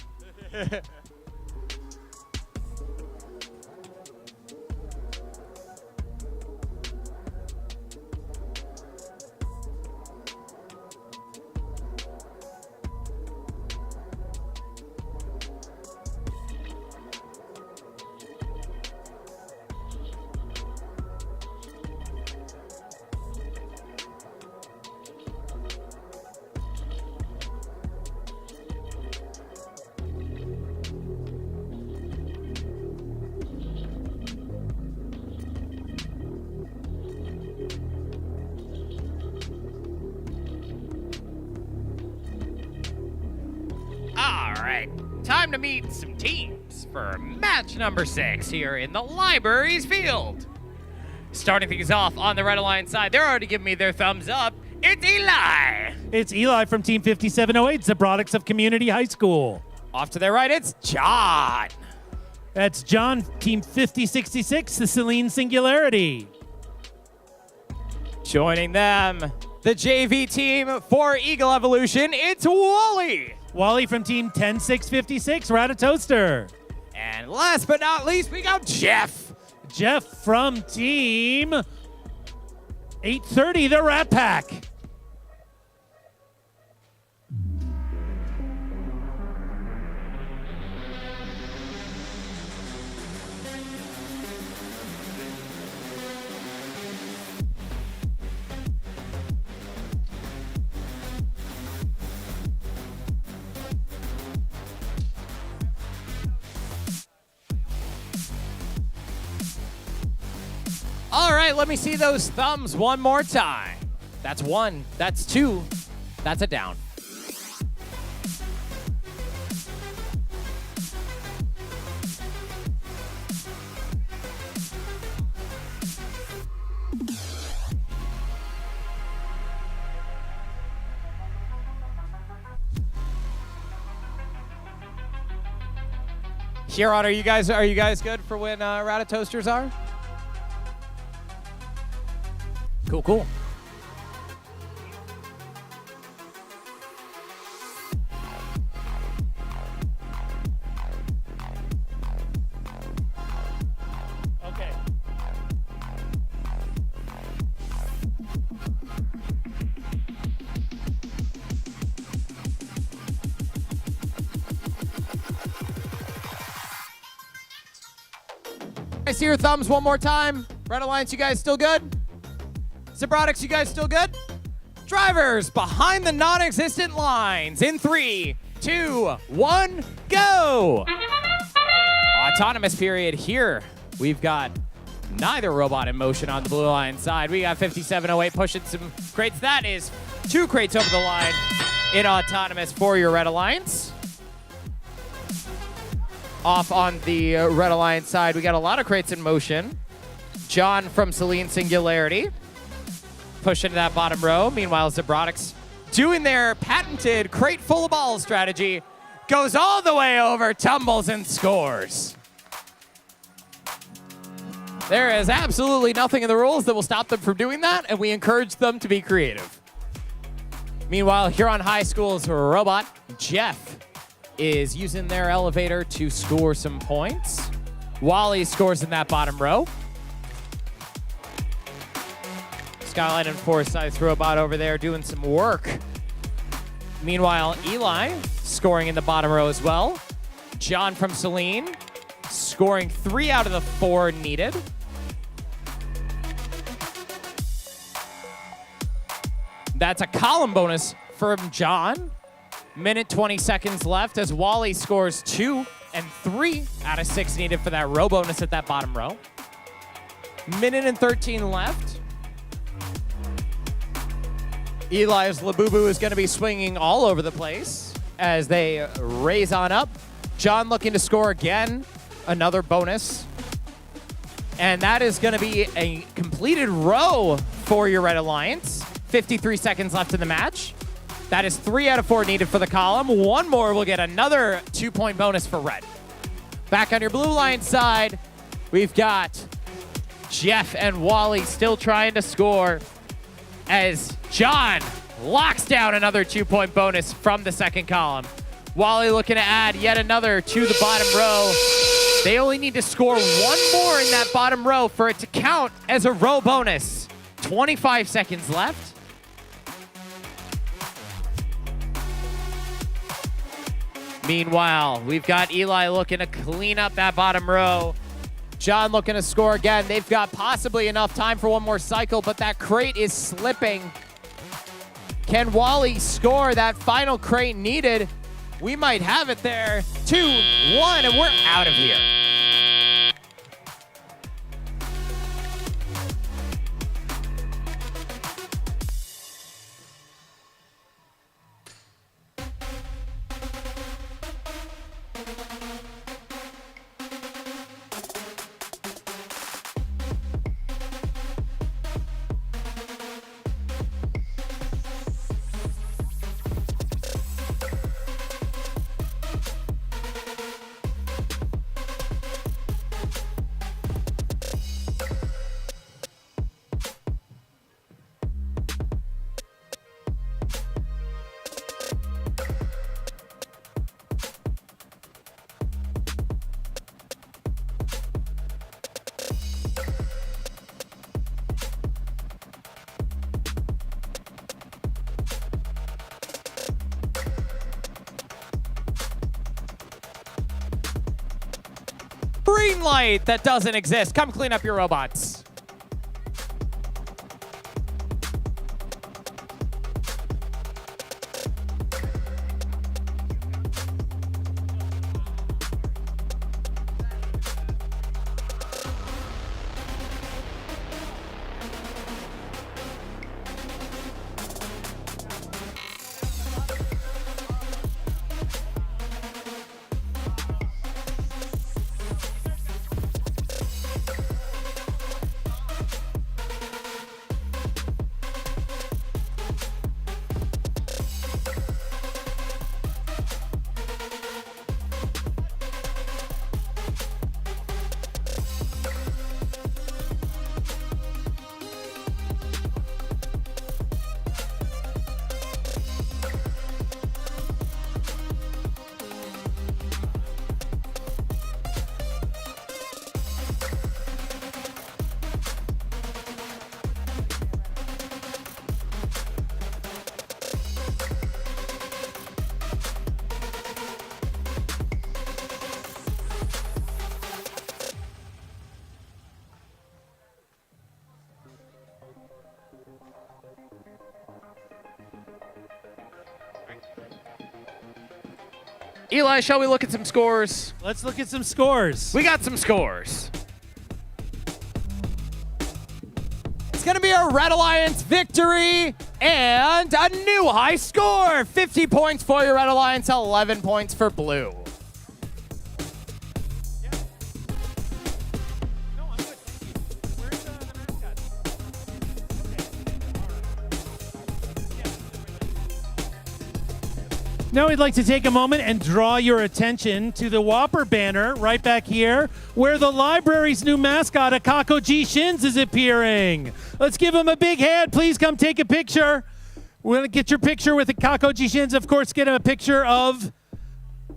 All right, time to meet some teams for match number 6 here in the Libraries Field. Starting things off on the Red Alliance side, they're already giving me their thumbs up. It's Eli. It's Eli from Team 5708, Robotics of Community High School. Off to their right, it's John. That's John, Team 5066, the Celine Singularity. Joining them, the JV team for Eagle Evolution, it's Wally. Wally from Team 10656, Ratatoaster. And last but not least, we got Jeff. Jeff from Team 830, the Rat Pack. All right, let me see those thumbs one more time. That's 1, that's 2, that's a down. Huron, are you guys good for when Ratatoasters are? Cool, cool. Okay. I see your thumbs one more time. Red Alliance, you guys still good? Robotics, you guys still good? Drivers behind the non-existent lines in 3, 2, 1, go! Autonomous period here. We've got neither robot in motion on the blue line side. We got 5708 pushing some crates. That is 2 crates over the line in autonomous for your Red Alliance. Off on the Red Alliance side, we got a lot of crates in motion. John from Celine Singularity pushing that bottom row. Meanwhile, Robotics doing their patented crate full of balls strategy, goes all the way over, tumbles, and scores. There is absolutely nothing in the rules that will stop them from doing that, and we encourage them to be creative. Meanwhile, Huron High School's robot, Jeff, is using their elevator to score some points. Wally scores in that bottom row. Skyline and Forsyth's robot over there doing some work. Meanwhile, Eli scoring in the bottom row as well. John from Celine scoring 3 out of the 4 needed. That's a column bonus from John. Minute 20 seconds left as Wally scores 2 and 3 out of 6 needed for that row bonus at that bottom row. Minute and 13 left. Eli's Labubu is going to be swinging all over the place as they raise on up. John looking to score again, another bonus. And that is going to be a completed row for your Red Alliance. 53 seconds left in the match. That is 3 out of 4 needed for the column. One more will get another 2-point bonus for red. Back on your Blue Alliance side, we've got Jeff and Wally still trying to score as John locks down another 2-point bonus from the second column. Wally looking to add yet another to the bottom row. They only need to score one more in that bottom row for it to count as a row bonus. 25 seconds left. Meanwhile, we've got Eli looking to clean up that bottom row. John looking to score again. They've got possibly enough time for one more cycle, but that crate is slipping. Can Wally score that final crate needed? We might have it there. 2-1, and we're out of here. Green light that doesn't exist. Come clean up your robots. Eli, shall we look at some scores? Let's look at some scores. We got some scores. It's going to be a Red Alliance victory and a new high score. 50 points for your Red Alliance, 11 points for Blue. Now we'd like to take a moment and draw your attention to the WAPUR banner right back here where the library's new mascot, Akako G. Shins, is appearing. Let's give him a big hand. Please come take a picture. We're going to get your picture with Akako G. Shins. Of course, get a picture of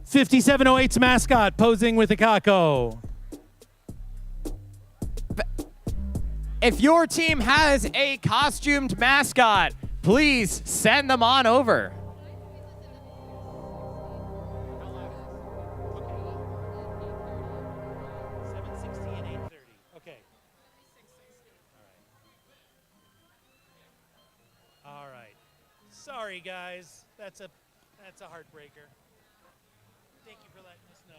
5708's mascot posing with Akako. If your team has a costumed mascot, please send them on over. Sorry, guys. That's a heartbreaker. Thank you for letting us know.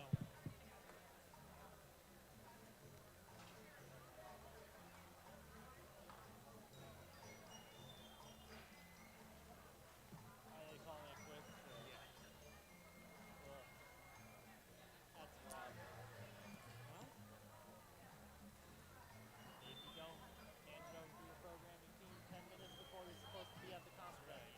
Are they calling it quits? Yeah. Ugh. That's rough. Well, if you don't hand it over to your programming team 10 minutes before you're supposed to be at the concert. Right.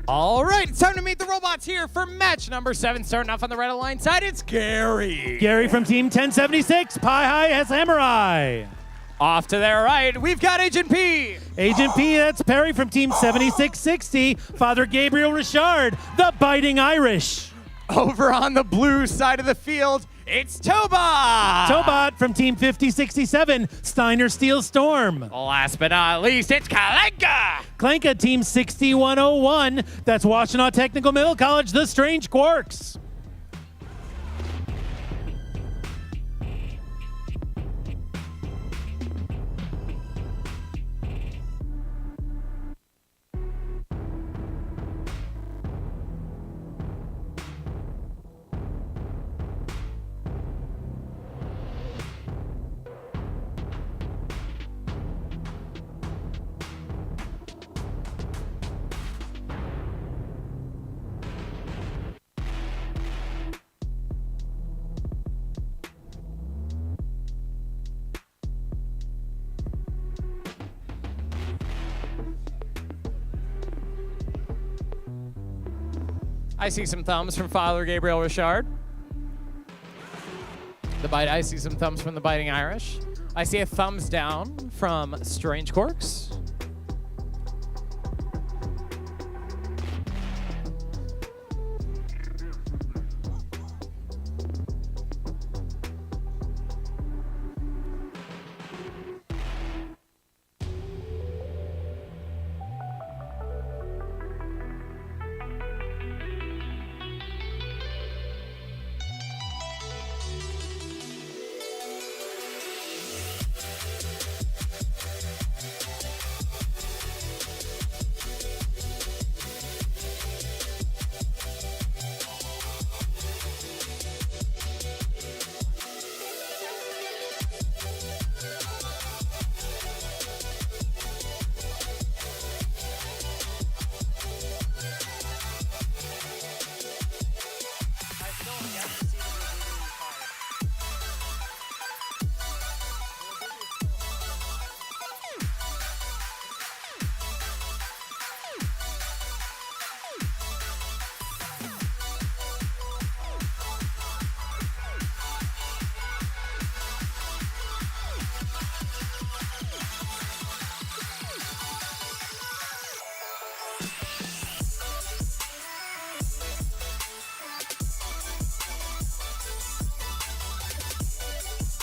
All right, it's time to meet the robots here for match number 7. Starting off on the red line side, it's Gary. Gary from Team 1076, Pie High has Samurai. Off to their right, we've got Agent P. Agent P, that's Perry from Team 7660, Father Gabriel Richard, the Biting Irish. Over on the blue side of the field, it's Tobot. Tobot from Team 5067, Steiner Steel Storm. Last but not least, it's Kalenka. Klenka, Team 6101, that's Washtenaw Technical Middle College, the Strange Quarks. I see some thumbs from Father Gabriel Richard. I see some thumbs from the Biting Irish. I see a thumbs down from Strange Quarks.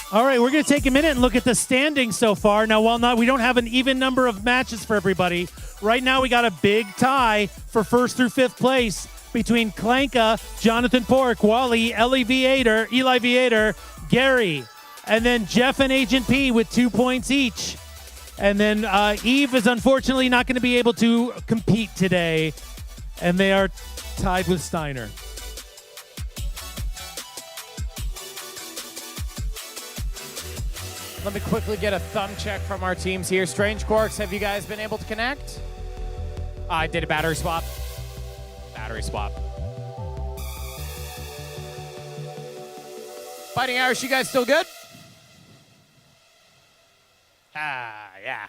All right, we're going to take a minute and look at the standings so far. Now, while we don't have an even number of matches for everybody, right now we got a big tie for first through fifth place between Klanka, Jonathan Pork, Wally, Eli Viator, Gary, and then Jeff and Agent P with 2 points each. And then Eve is unfortunately not going to be able to compete today, and they are tied with Steiner. Let me quickly get a thumb check from our teams here. Strange Quarks, have you guys been able to connect? I did a battery swap. Fighting Irish, you guys still good? Yeah.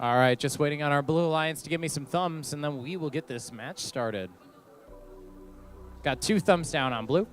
All right, just waiting on our Blue Alliance to give me some thumbs, and then we will get this match started. Got 2 thumbs down on Blue.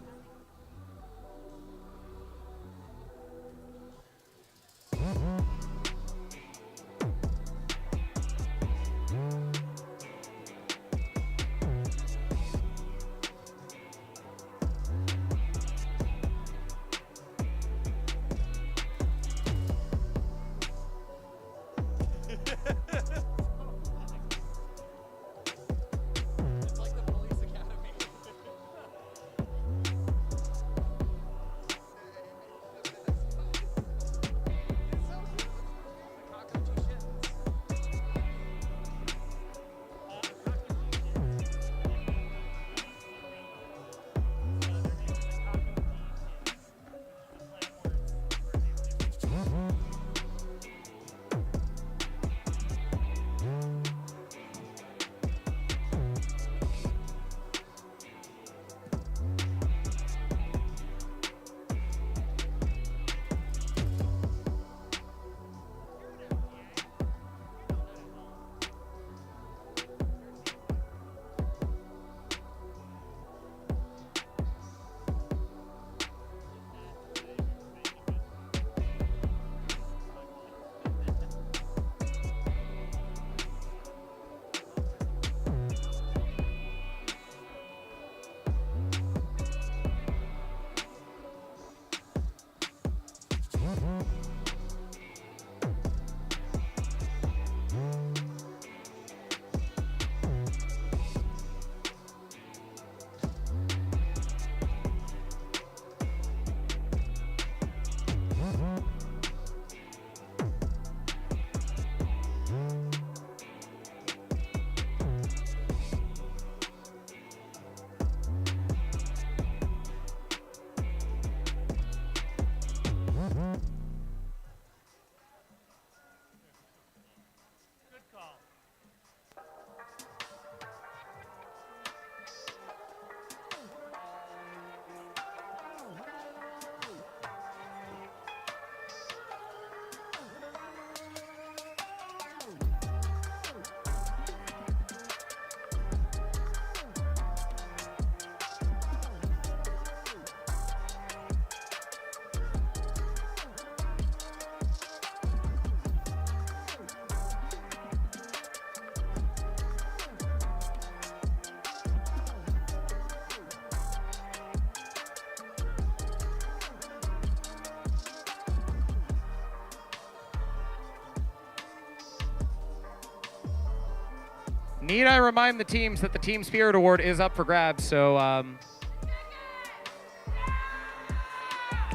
Need I remind the teams that the Team Spirit Award is up for grabs, so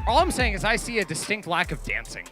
all I'm saying is I see a distinct lack of dancing.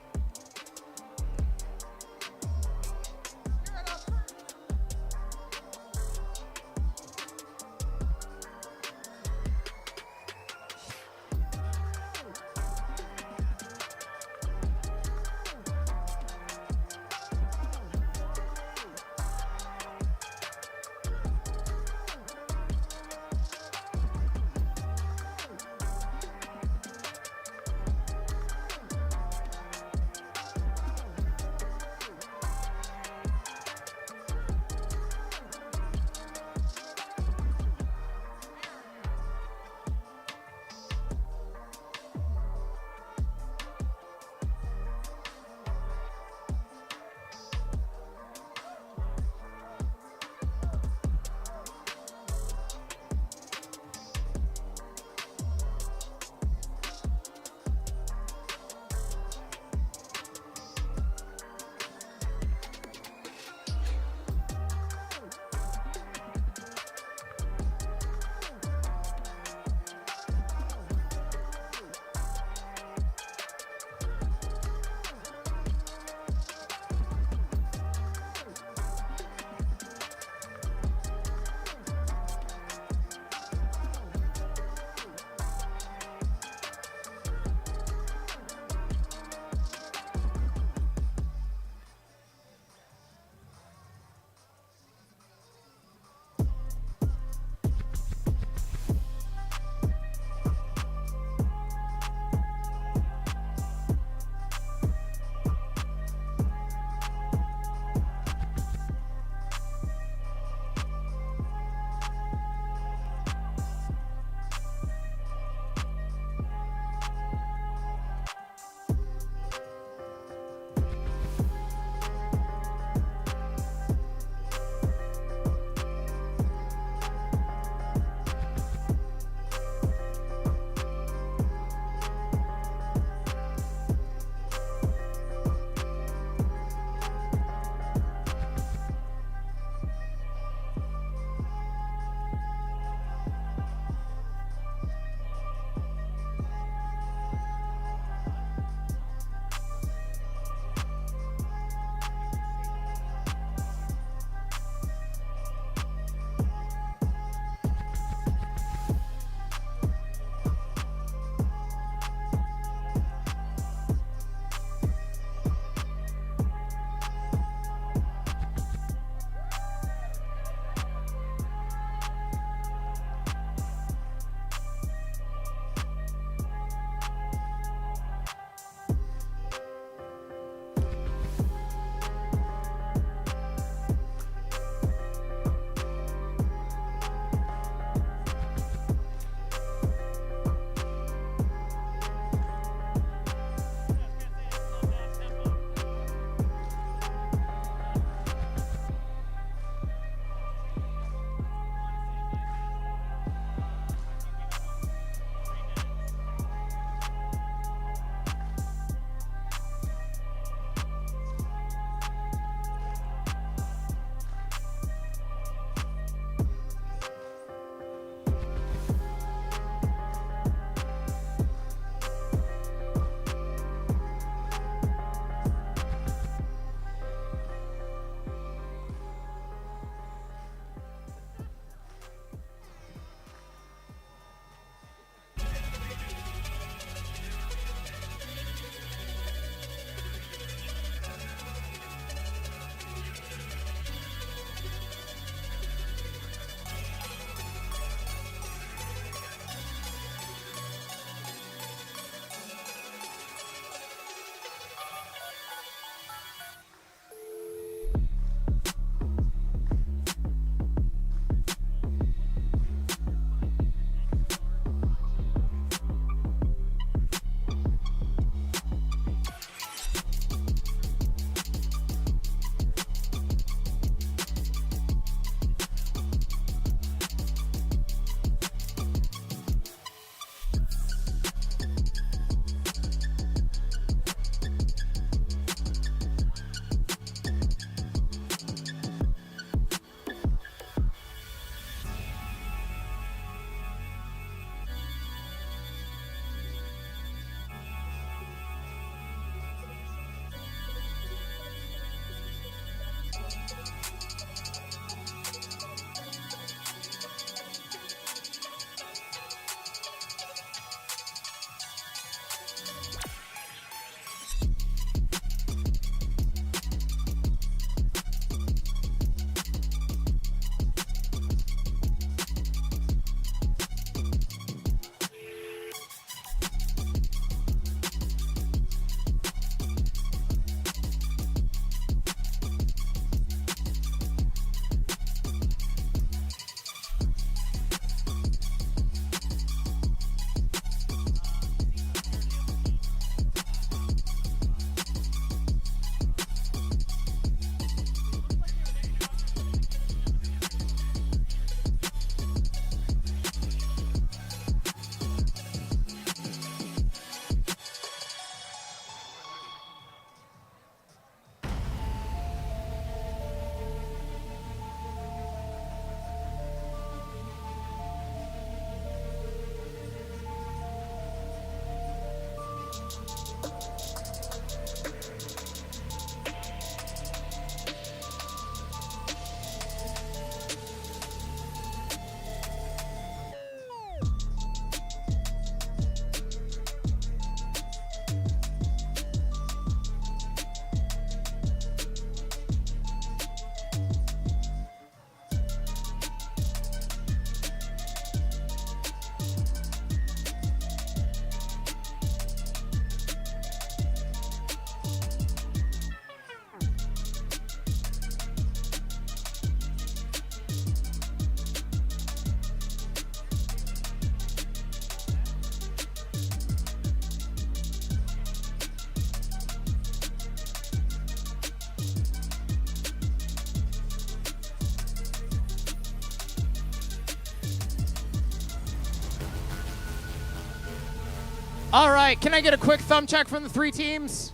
All right, can I get a quick thumb check from the 3 teams?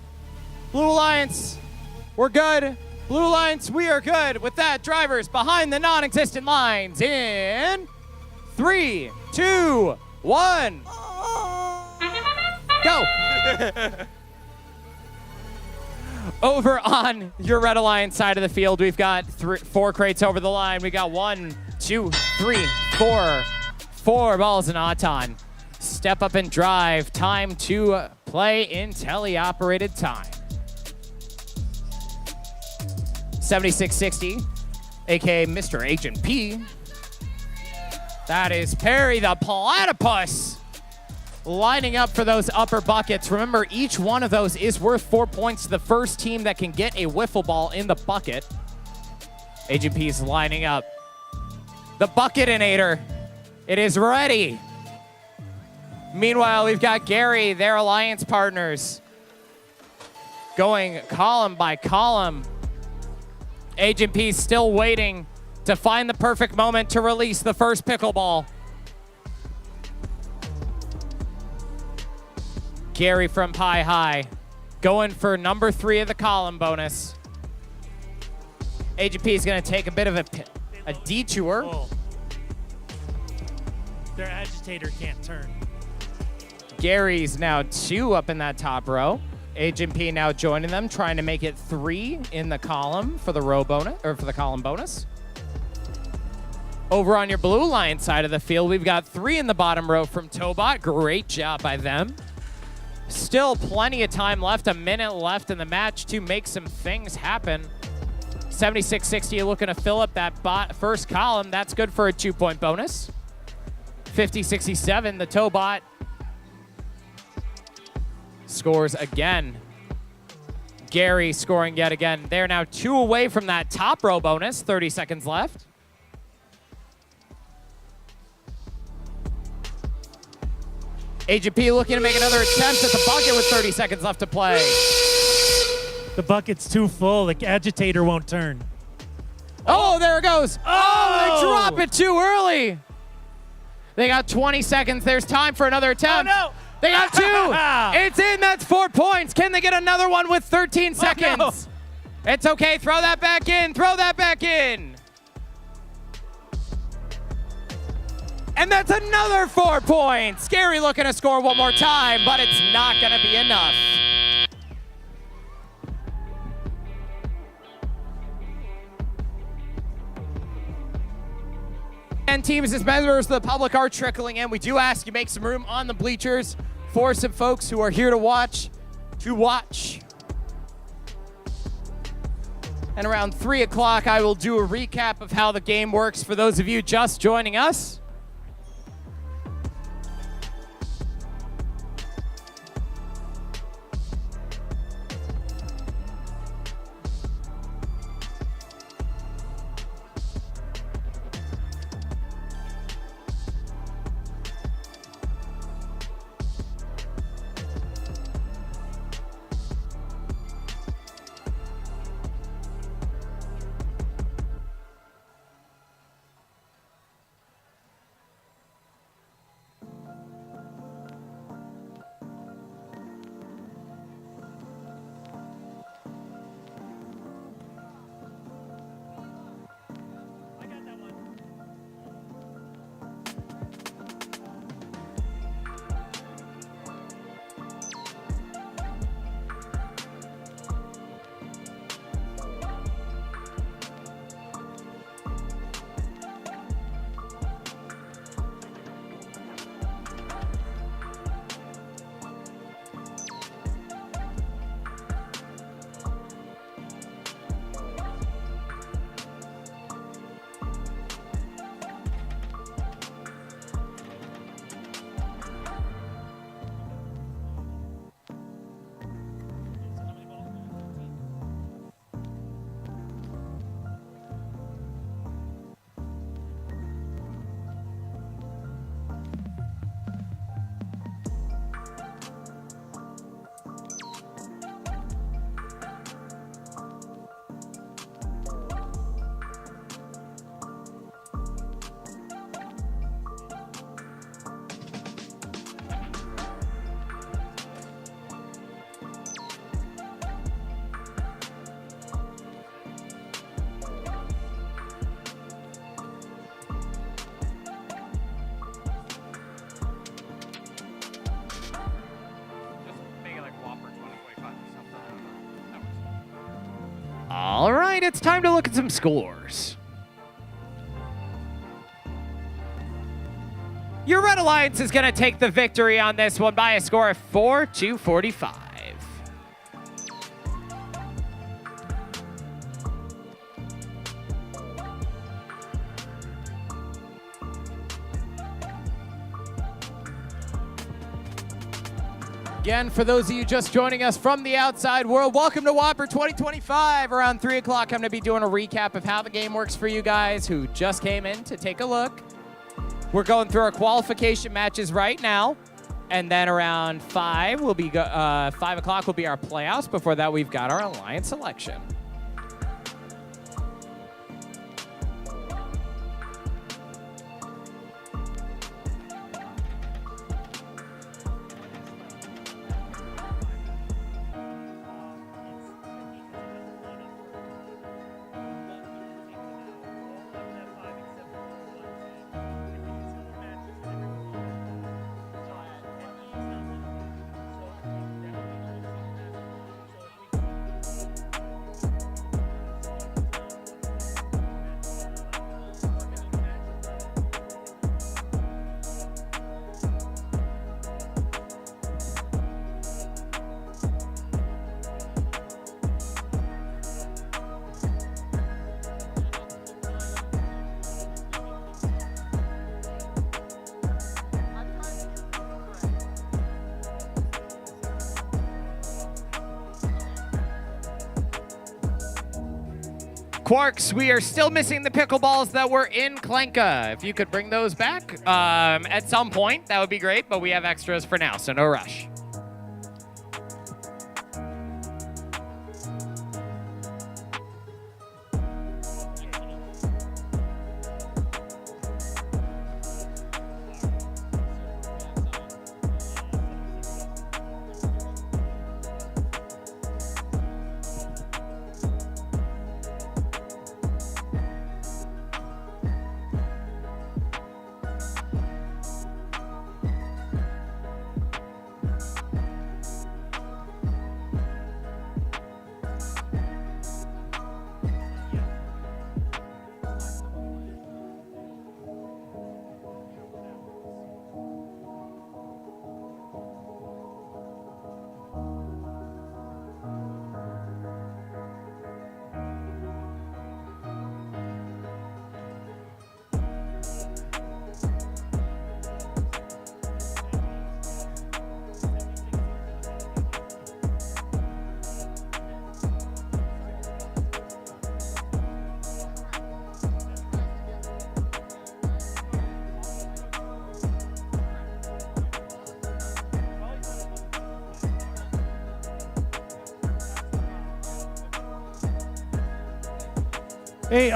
Blue Alliance, we're good. Blue Alliance, we are good. With that, drivers behind the non-existent lines in 3, 2, 1. Go. Over on your Red Alliance side of the field, we've got 4 crates over the line. We got 1, 2, 3, 4. 4 balls in Auton. Step up and drive. Time to play in tele-operated time. 7660, aka Mr. Agent P. That is Perry the Platypus lining up for those upper buckets. Remember, each one of those is worth 4 points to the first team that can get a wiffle ball in the bucket. Agent P is lining up. The Bucketinator, it is ready. Meanwhile, we've got Gary, their alliance partners, going column by column. Agent P still waiting to find the perfect moment to release the first pickleball. Gary from Pie High going for number 3 of the column bonus. Agent P is going to take a bit of a detour. Oh. Their agitator can't turn. Gary's now 2 up in that top row. Agent P now joining them, trying to make it 3 in the column for the row bonus, or for the column bonus. Over on your Blue Line side of the field, we've got 3 in the bottom row from Tobot. Great job by them. Still plenty of time left, a minute left in the match to make some things happen. 7660 looking to fill up that first column. That's good for a 2-point bonus. 5067, the Tobot scores again. Gary scoring yet again. They're now 2 away from that top row bonus. 30 seconds left. Agent P looking to make another attempt at the bucket with 30 seconds left to play. The bucket's too full. The agitator won't turn. Oh, there it goes. Oh, they Oh! drop it too early. They got 20 seconds. There's time for another attempt. Oh, no. They got 2. It's in. That's 4 points. Can they get another one with 13 seconds? no. It's okay. Throw that back in. Throw that back in. And that's another 4 points. Scary looking to score one more time, but it's not going to be enough. And teams, as members of the public are trickling in, we do ask you make some room on the bleachers for some folks who are here to watch. And around 3 o'clock, I will do a recap of how the game works for those of you just joining us. right, it's time to look at some scores. Your Red Alliance is going to take the victory on this one by a score of 4-45. Again, for those of you just joining us from the outside world, welcome to WAPUR 2025. Around 3 o'clock, I'm going to be doing a recap of how the game works for you guys who just came in to take a look. We're going through our qualification matches right now, and then around 5 o'clock will be our playoffs. Before that, we've got our alliance selection. Quarks, we are still missing the pickleballs that were in Klenka. If you could bring those back at some point, that would be great, but we have extras for now, so no rush. Hey,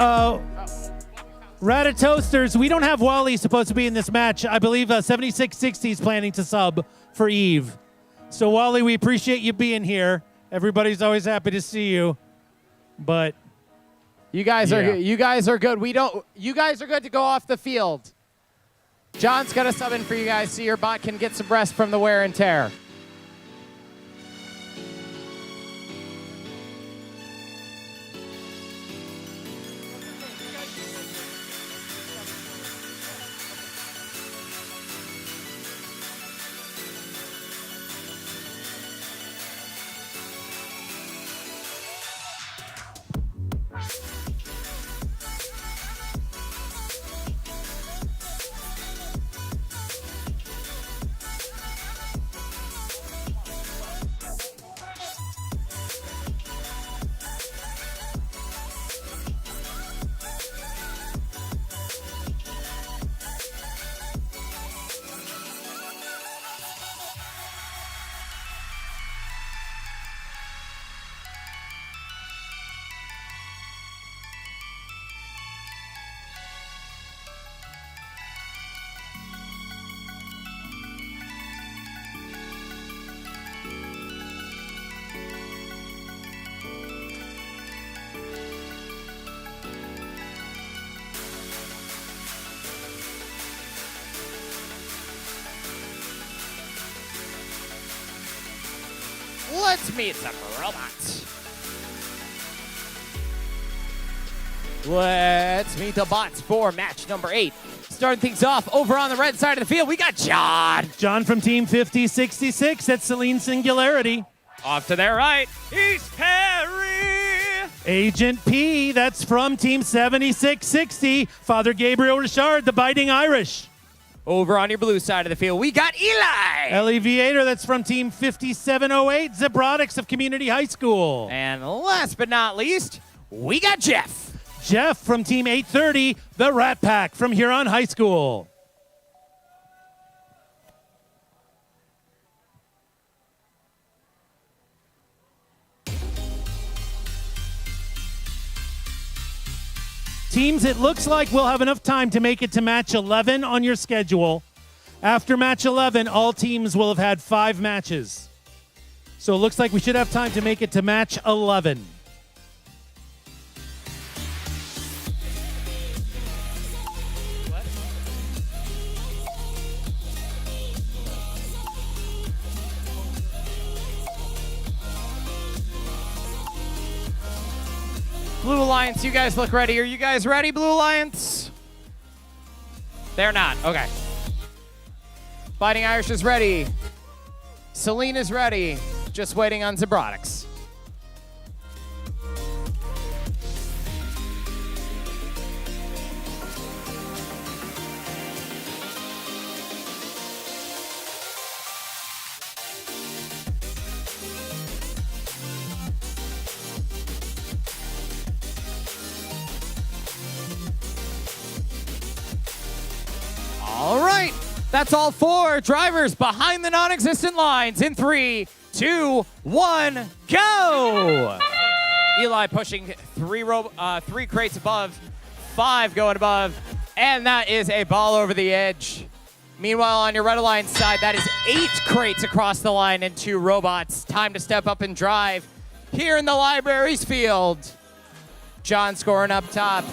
Ratatoasters, we don't have Wally supposed to be in this match. I believe 7660 is planning to sub for Eve. So, Wally, we appreciate you being here. Everybody's always happy to see you. But you guys are good. You guys are good. You guys are good to go off the field. John's got a sub in for you guys so your bot can get some rest from the wear and tear. Let's meet some robots. Let's meet the bots for match number 8. Starting things off over on the red side of the field, we got John. John from Team 5066 at Celine Singularity. Off to their right, he's Perry. Agent P, that's from Team 7660. Father Gabriel Richard, the Biting Irish. Over on your blue side of the field, we got Eli. Alleviator, that's from Team 5708, Robotics of Community High School. And last but not least, we got Jeff. Jeff from Team 830, the Rat Pack from Huron High School. Teams, it looks like we'll have enough time to make it to match 11 on your schedule. After match 11, all teams will have had 5 matches. So it looks like we should have time to make it to match 11. Blue Alliance, you guys look ready. Are you guys ready, Blue Alliance? They're not. Okay. Fighting Irish is ready. Celine is ready. Just waiting on Robotics. All right, that's all 4 drivers behind the non-existent lines in 3, 2, 1, go! Eli pushing 3 crates above, 5 going above, and that is a ball over the edge. Meanwhile, on your red alliance side, that is 8 crates across the line and 2 robots. Time to step up and drive here in the libraries field. John scoring up top.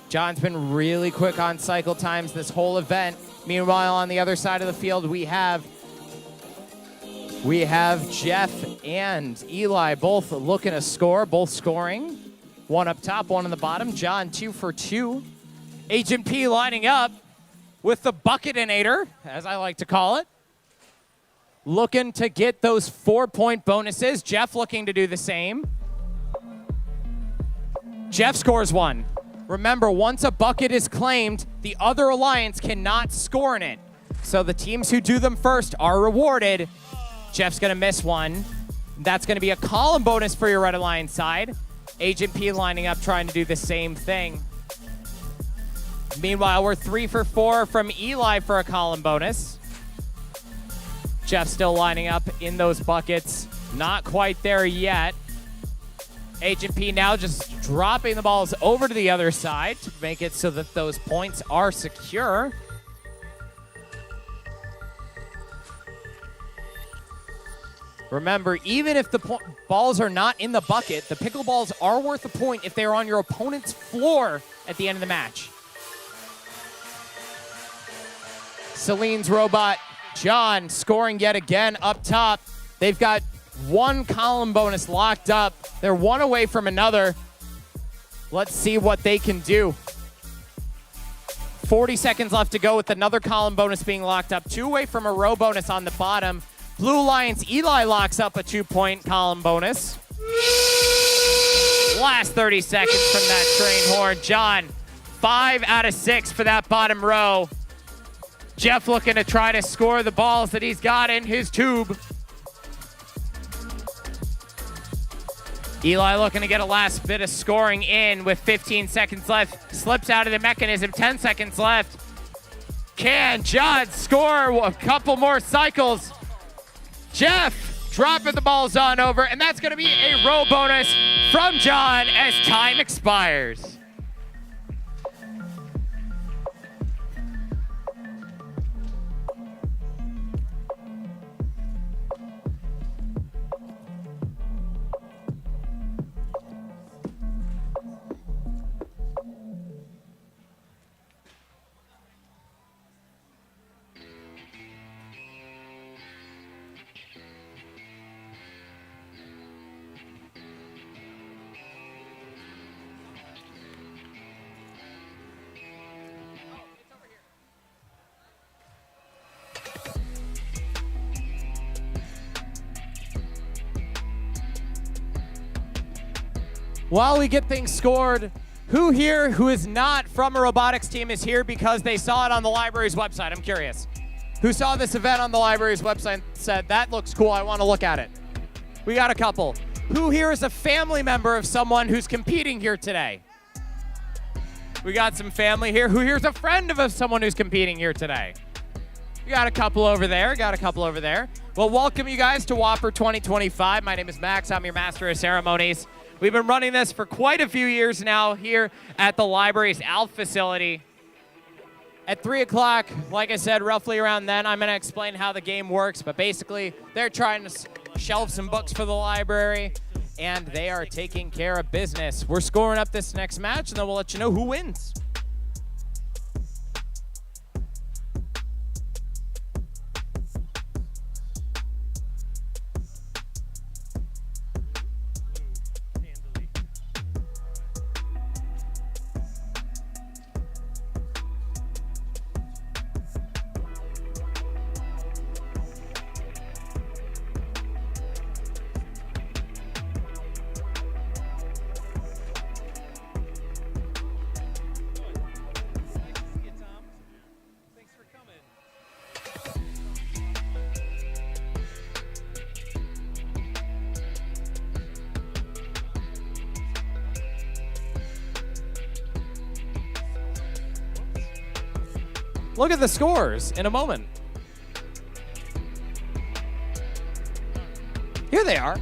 John's been really quick on cycle times this whole event. Meanwhile, on the other side of the field, we have Jeff and Eli both looking to score, both scoring. One up top, one on the bottom. John 2 for 2. Agent P lining up with the Bucketinator, as I like to call it. Looking to get those 4-point bonuses. Jeff looking to do the same. Jeff scores 1. Remember, once a bucket is claimed, the other alliance cannot score in it. So the teams who do them first are rewarded. Jeff's going to miss 1. That's going to be a column bonus for your red alliance side. Agent P lining up, trying to do the same thing. Meanwhile, we're 3 for 4 from Eli for a column bonus. Jeff still lining up in those buckets. Not quite there yet. Agent P now just dropping the balls over to the other side to make it so that those points are secure. Remember, even if the balls are not in the bucket, the pickleballs are worth a point if they're on your opponent's floor at the end of the match. Celine's robot, John, scoring yet again up top. They've got 1 column bonus locked up. They're 1 away from another. Let's see what they can do. 40 seconds left to go with another column bonus being locked up. 2 away from a row bonus on the bottom. Blue Alliance, Eli locks up a 2-point column bonus. Last 30 seconds from that train horn. John, 5 out of 6 for that bottom row. Jeff looking to try to score the balls that he's got in his tube. Eli looking to get a last bit of scoring in with 15 seconds left. Slips out of the mechanism, 10 seconds left. Can John score a couple more cycles? Jeff dropping the balls on over, and that's going to be a row bonus from John as time expires. while we get things scored, who here who is not from a robotics team is here because they saw it on the library's website? I'm curious. Who saw this event on the library's website and said, that looks cool, I want to look at it? We got a couple. Who here is a family member of someone who's competing here today? We got some family here. Who here is a friend of someone who's competing here today? We got a couple over there, Well, welcome you guys to WAPUR 2025. My name is Max, I'm your Master of Ceremonies. We've been running this for quite a few years now here at the library's ALF facility. At 3 o'clock, like I said, roughly around then, I'm going to explain how the game works. But basically, they're trying to shelve some books for the library, and they are taking care of business. We're scoring up this next match, and then we'll let you know who wins. Look at the scores in a moment. Here they are.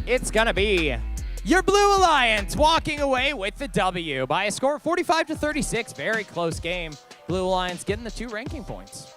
It's gonna be your Blue Alliance walking away with the W by a score of 45-36. Very close game. Blue Alliance getting the 2 ranking points.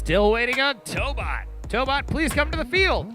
Still waiting on Tobot. Tobot, please come to the field.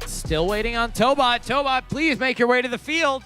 Still waiting on Tobot. Tobot, please make your way to the field.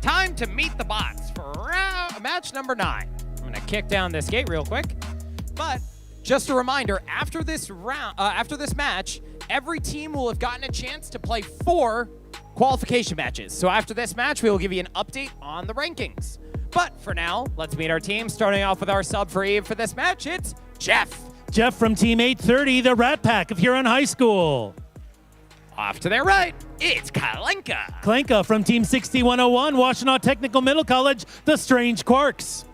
Time to meet the bots for match number 9. I'm gonna kick down this gate real quick, but just a reminder: after this match, every team will have gotten a chance to play 4 qualification matches. So after this match, we will give you an update on the rankings. But for now, let's meet our team. Starting off with our sub for Eve for this match, it's Jeff. Jeff from Team 830, the Rat Pack of Huron High School. Off to their right, it's Kalenka. Kalenka from Team 6101, Washtenaw Technical Middle College, the Strange Quarks.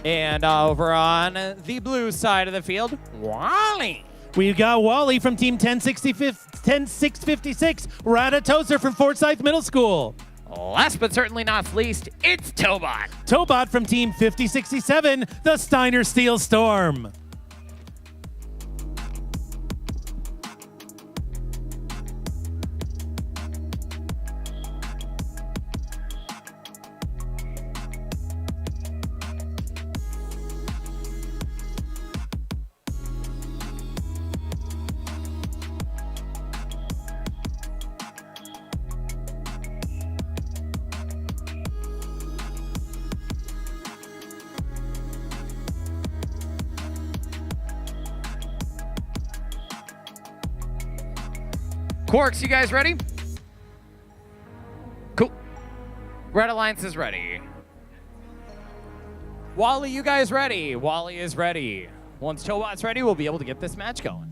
And over on the blue side of the field, Wally. We've got Wally from Team 1065 10-6-56. Rada Tozer from Forsyth Middle School. Last but certainly not least, it's Tobot. Tobot from Team 5067, the Steiner Steel Storm. Quarks, you guys ready? Cool. Red Alliance is ready. Wally, you guys ready? Wally is ready. Once Tobot's ready, we'll be able to get this match going.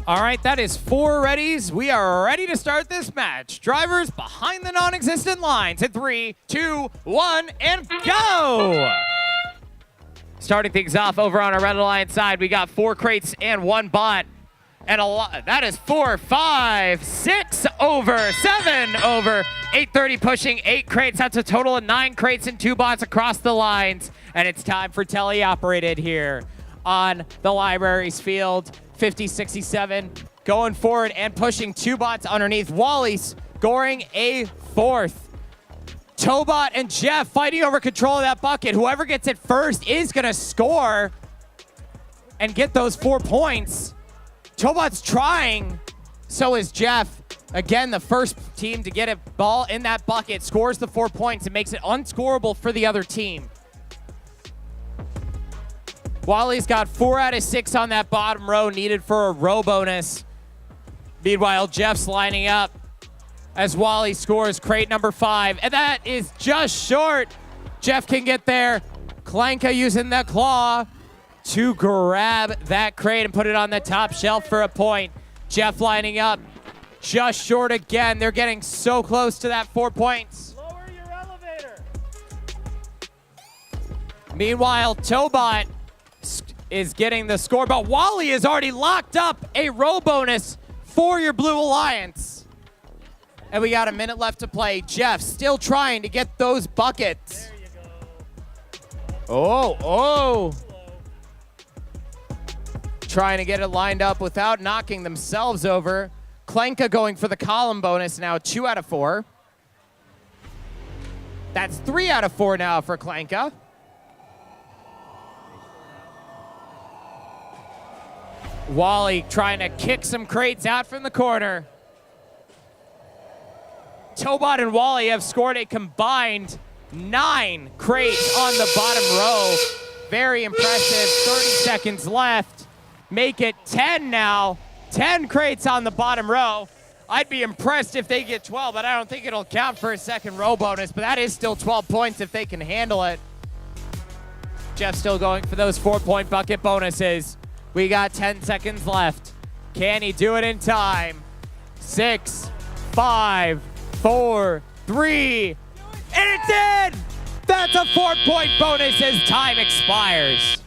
All right, that is 4 readies. We are ready to start this match. Drivers behind the non-existent lines in 3, 2, 1, and go! Starting things off over on our Red Alliance side, we got 4 crates and 1 bot. And that is 4, 5, 6 over, 7 over, 830 pushing 8 crates. That's a total of 9 crates and 2 bots across the lines. And it's time for teleoperated here on the library's field. 50-67 going forward and pushing 2 bots underneath. Wally scoring a 4th. Tobot and Jeff fighting over control of that bucket. Whoever gets it first is going to score and get those 4 points. Tobot's trying, so is Jeff. Again, the first team to get a ball in that bucket scores the 4 points and makes it unscorable for the other team. Wally's got 4 out of 6 on that bottom row needed for a row bonus. Meanwhile, Jeff's lining up as Wally scores crate number 5, and that is just short. Jeff can get there. Klanka using the claw to grab that crate and put it on the top shelf for a point. Jeff lining up just short again. They're getting so close to that 4 points. Lower your elevator. Meanwhile, Tobot is getting the score, but Wally has already locked up a row bonus for your Blue Alliance. And we got a minute left to play. Jeff still trying to get those buckets. There you go. Oh. Trying to get it lined up without knocking themselves over. Klanka going for the column bonus now, 2 out of 4. That's 3 out of 4 now for Klanka. Wally trying to kick some crates out from the corner. Tobot and Wally have scored a combined 9 crates on the bottom row. Very impressive. 30 seconds left. Make it 10 now. 10 crates on the bottom row. I'd be impressed if they get 12, but I don't think it'll count for a second row bonus, but that is still 12 points if they can handle it. Jeff still going for those 4-point bucket bonuses. We got 10 seconds left. Can he do it in time? 6, 5, 4, 3, and it's in! That's a 4-point bonus as time expires.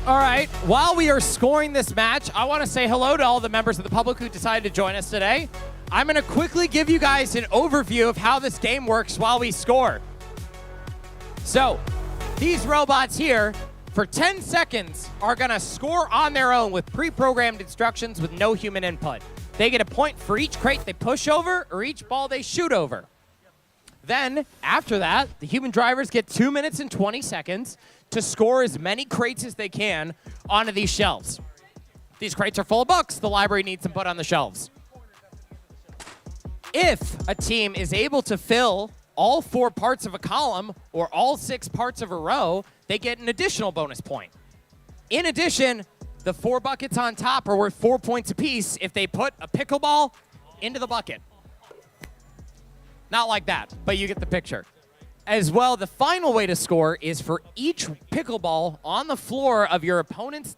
All right, while we are scoring this match, I want to say hello to all the members of the public who decided to join us today. I'm going to quickly give you guys an overview of how this game works while we score. So, these robots here, for 10 seconds, are going to score on their own with pre-programmed instructions with no human input. They get a point for each crate they push over or each ball they shoot over. Then, after that, the human drivers get 2 minutes and 20 seconds to score as many crates as they can onto these shelves. These crates are full of books the library needs them put on the shelves. If a team is able to fill all 4 parts of a column or all 6 parts of a row, they get an additional bonus point. In addition, the 4 buckets on top are worth 4 points apiece if they put a pickleball into the bucket. Not like that, but you get the picture. As well, the final way to score is for each pickleball on the floor of your opponent's,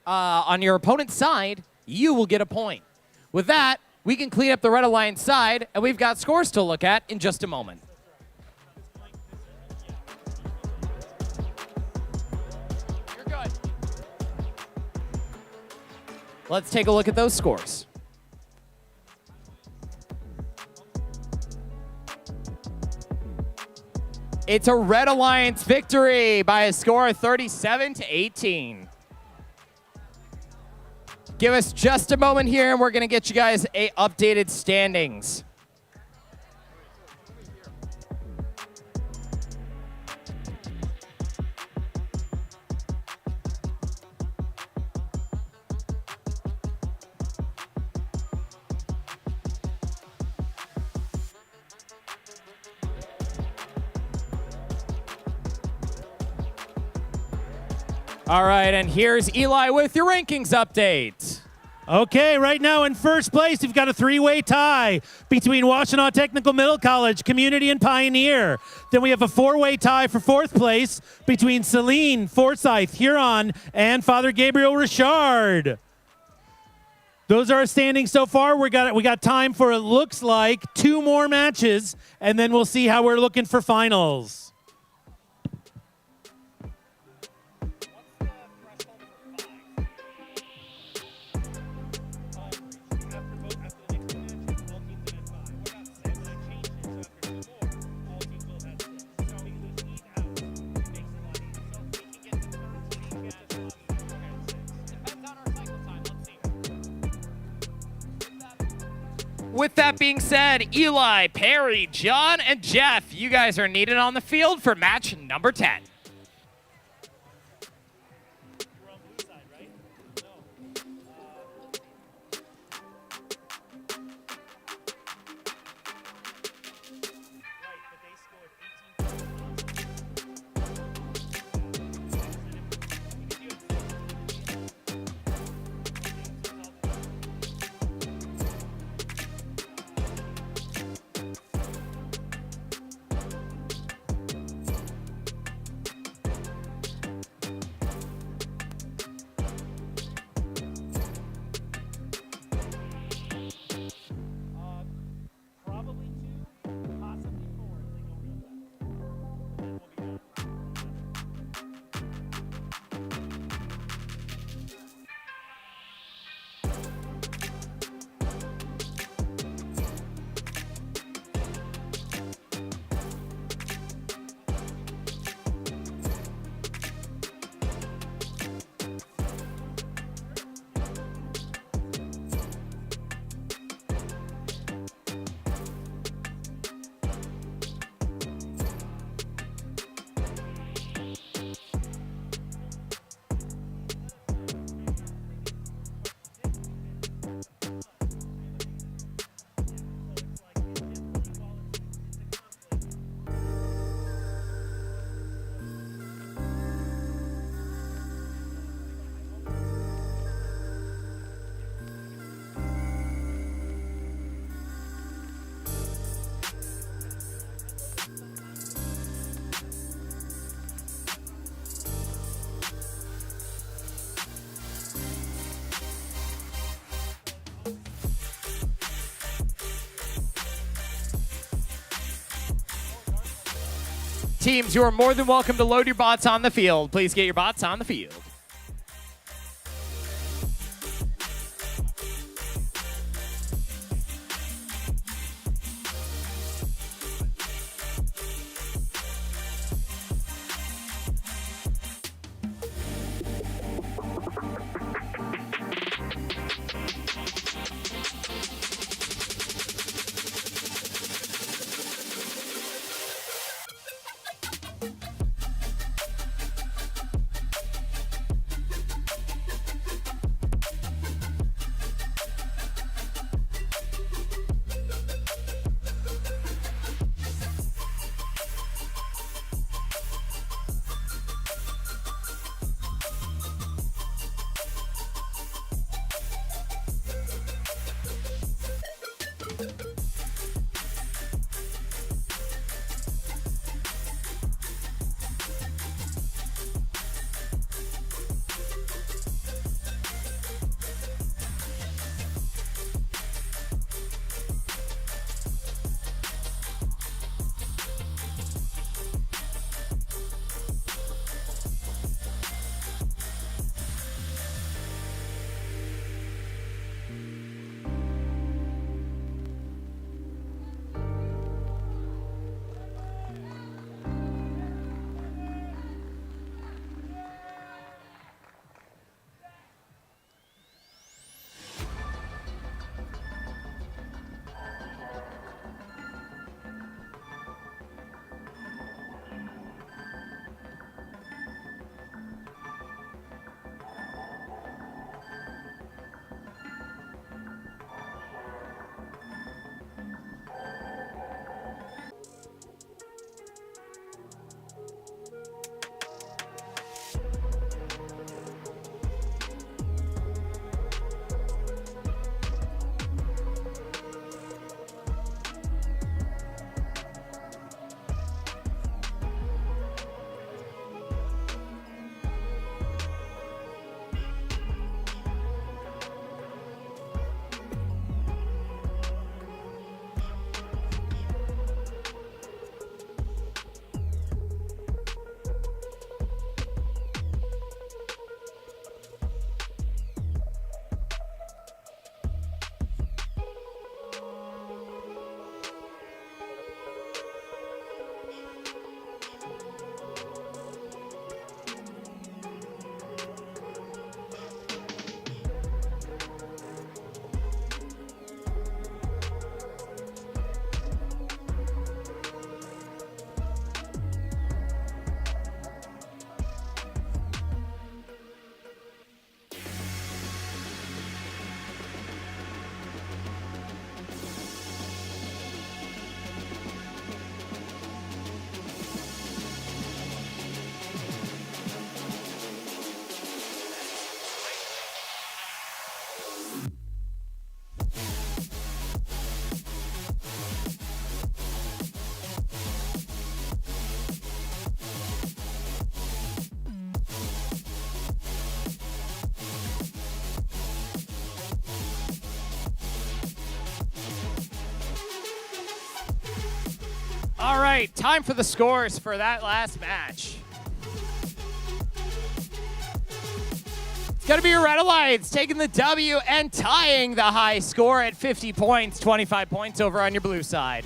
on your opponent's side, you will get a point. With that, we can clean up the Red Alliance side, and we've got scores to look at in just a moment. You're good. Let's take a look at those scores. It's a Red Alliance victory by a score of 37-18. Give us just a moment here, and we're going to get you guys updated standings. All right, and here's Eli with your rankings update. Okay, right now in first place, we've got a 3-way tie between Washtenaw Technical Middle College, Community, and Pioneer. Then we have a 4-way tie for fourth place between Celine, Forsyth, Huron, and Father Gabriel Richard. Those are our standings so far. We got time for, it looks like, 2 more matches, and then we'll see how we're looking for finals. With that being said, Eli, Perry, John, and Jeff, you guys are needed on the field for match number 10. Teams, you are more than welcome to load your bots on the field. Please get your bots on the field. All right, time for the scores for that last match. It's going to be your Red Alliance taking the W and tying the high score at 50 points, 25 points over on your blue side.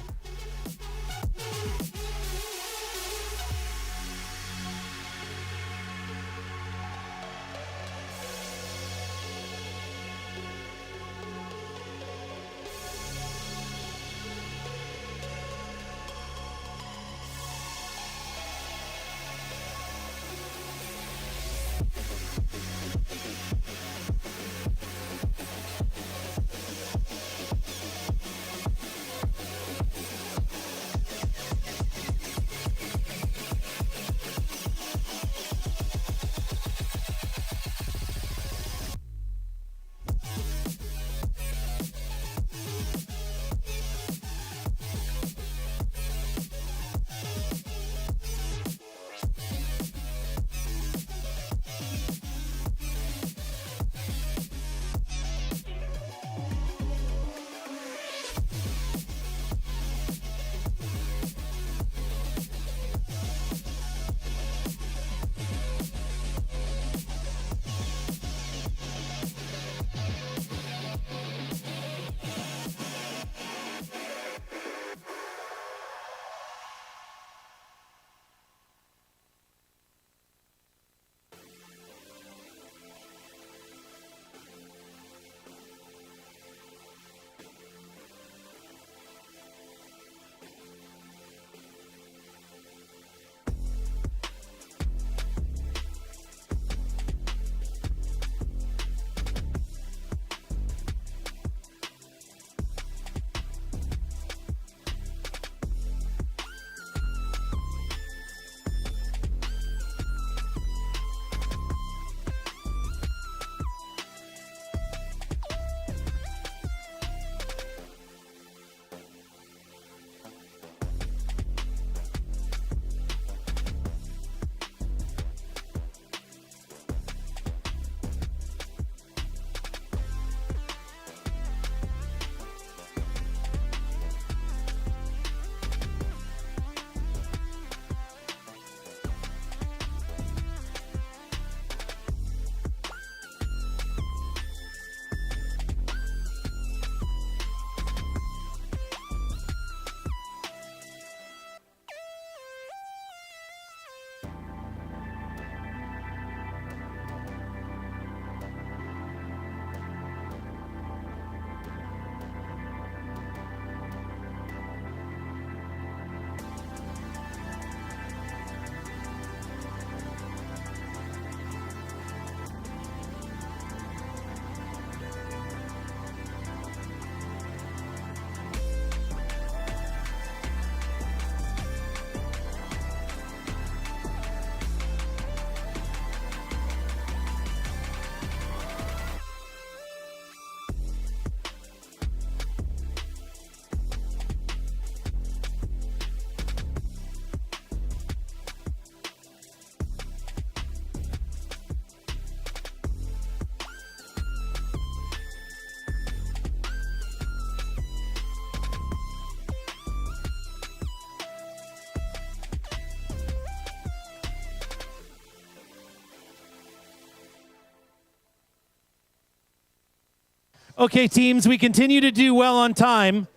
Okay, teams, we continue to do well on time,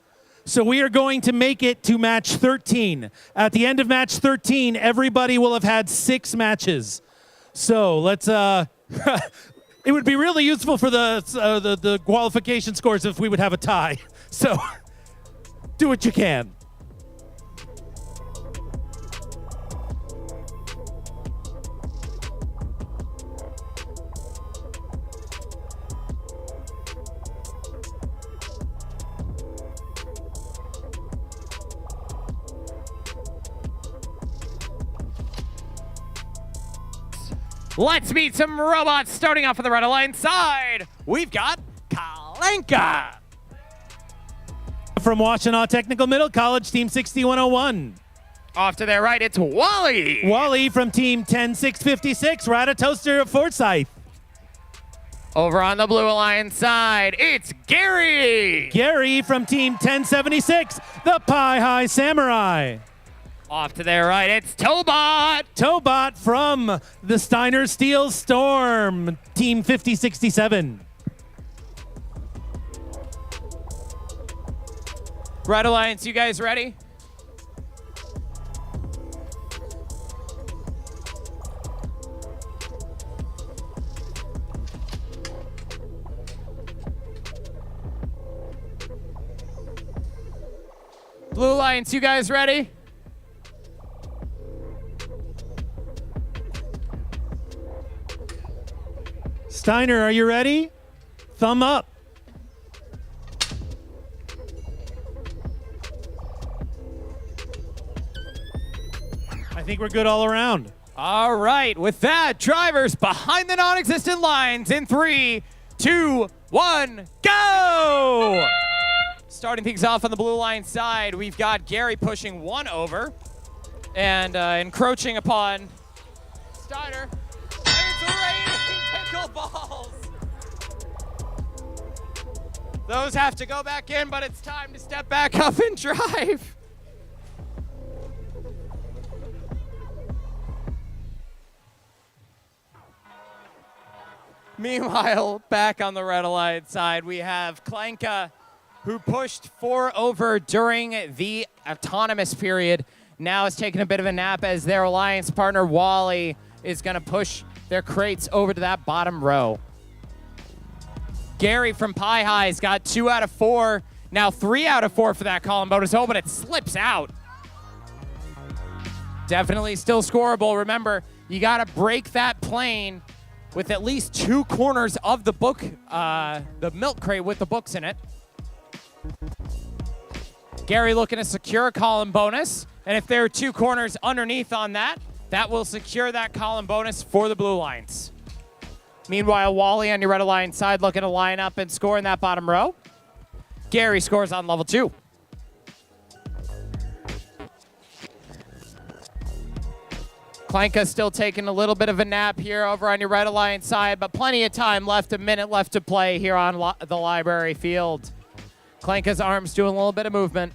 so we are going to make it to match 13. At the end of match 13, everybody will have had 6 matches. So let's, it would be really useful for the qualification scores if we would have a tie. So do what you can. Let's meet some robots. Starting off on the Red Alliance side, we've got Kalenka. From Washtenaw Technical Middle College, Team 6101. Off to their right, it's Wally. Wally from Team 10656, Ratatoaster of Forsyth. Over on the Blue Alliance side, it's Gary. Gary from Team 1076, the Pie High Samurai. Off to their right, it's Tobot. Tobot from the Steiner Steel Storm, Team 5067. Red Alliance, you guys ready? Blue Alliance, you guys ready? Steiner, are you ready? Thumb up. I think we're good all around. All right, with that, drivers behind the non-existent lines in 3, 2, 1, go! Starting things off on the Blue Alliance side, we've got Gary pushing 1 over and encroaching upon Steiner. It's raining pickleballs! Those have to go back in, but it's time to step back up and drive. Meanwhile, back on the Red Alliance side, we have Klanka, who pushed 4 over during the autonomous period. Now is taking a bit of a nap as their alliance partner, Wally, is going to push their crates over to that bottom row. Gary from Pie High's got 2 out of 4. Now 3 out of 4 for that column bonus. Oh, but it slips out. Definitely still scoreable. Remember, you got to break that plane with at least 2 corners of the book, the milk crate with the books in it. Gary looking to secure a column bonus. And if there are 2 corners underneath on that, that will secure that column bonus for the Blue Alliance. Meanwhile, Wally on your Red Alliance side looking to line up and score in that bottom row. Gary scores on level 2. Klanka still taking a little bit of a nap here over on your Red Alliance side, but plenty of time left, a minute left to play here on the library field. Klanka's arms doing a little bit of movement.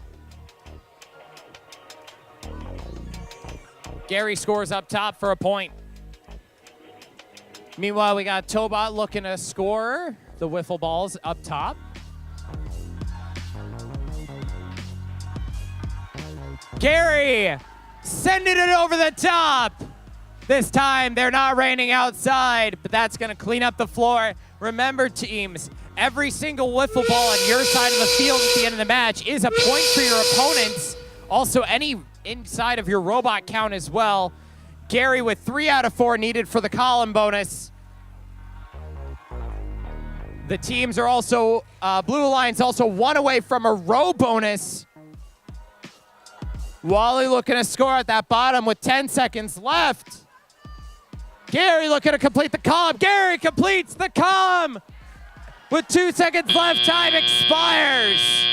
Gary scores up top for a point. Meanwhile, we got Tobot looking to score the wiffle balls up top. Gary sending it over the top. This time, they're not raining outside, but that's going to clean up the floor. Remember, teams, every single wiffle ball on your side of the field at the end of the match is a point for your opponents. Also, any inside of your robot count as well. Gary with 3 out of 4 needed for the column bonus. The teams are also, Blue Alliance also 1 away from a row bonus. Wally looking to score at that bottom with 10 seconds left. Gary looking to complete the column. Gary completes the column with 2 seconds left. Time expires.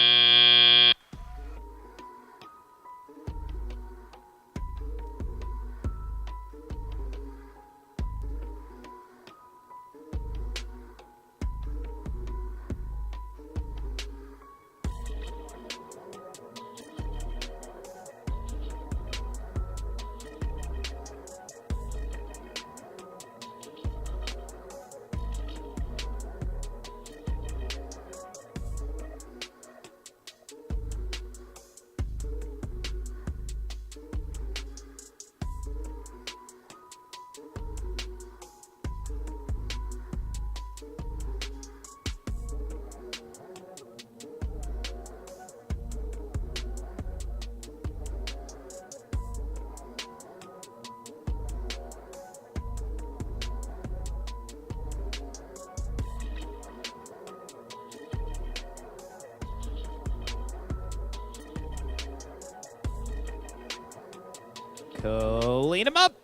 Clean him up.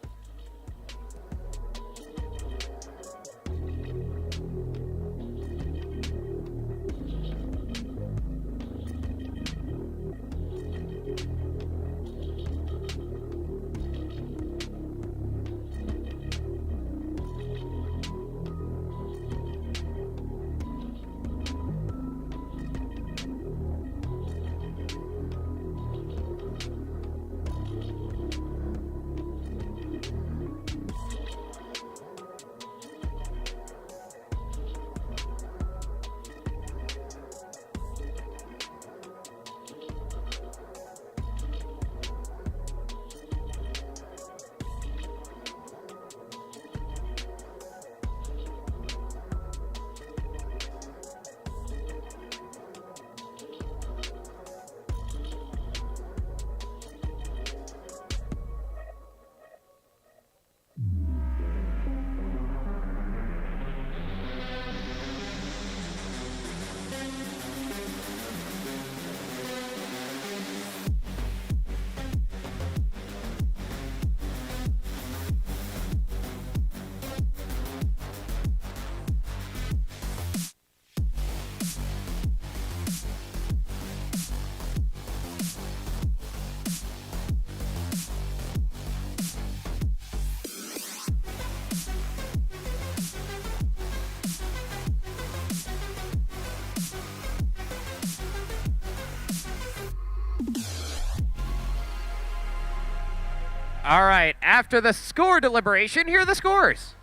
All right, after the score deliberation, here are the scores.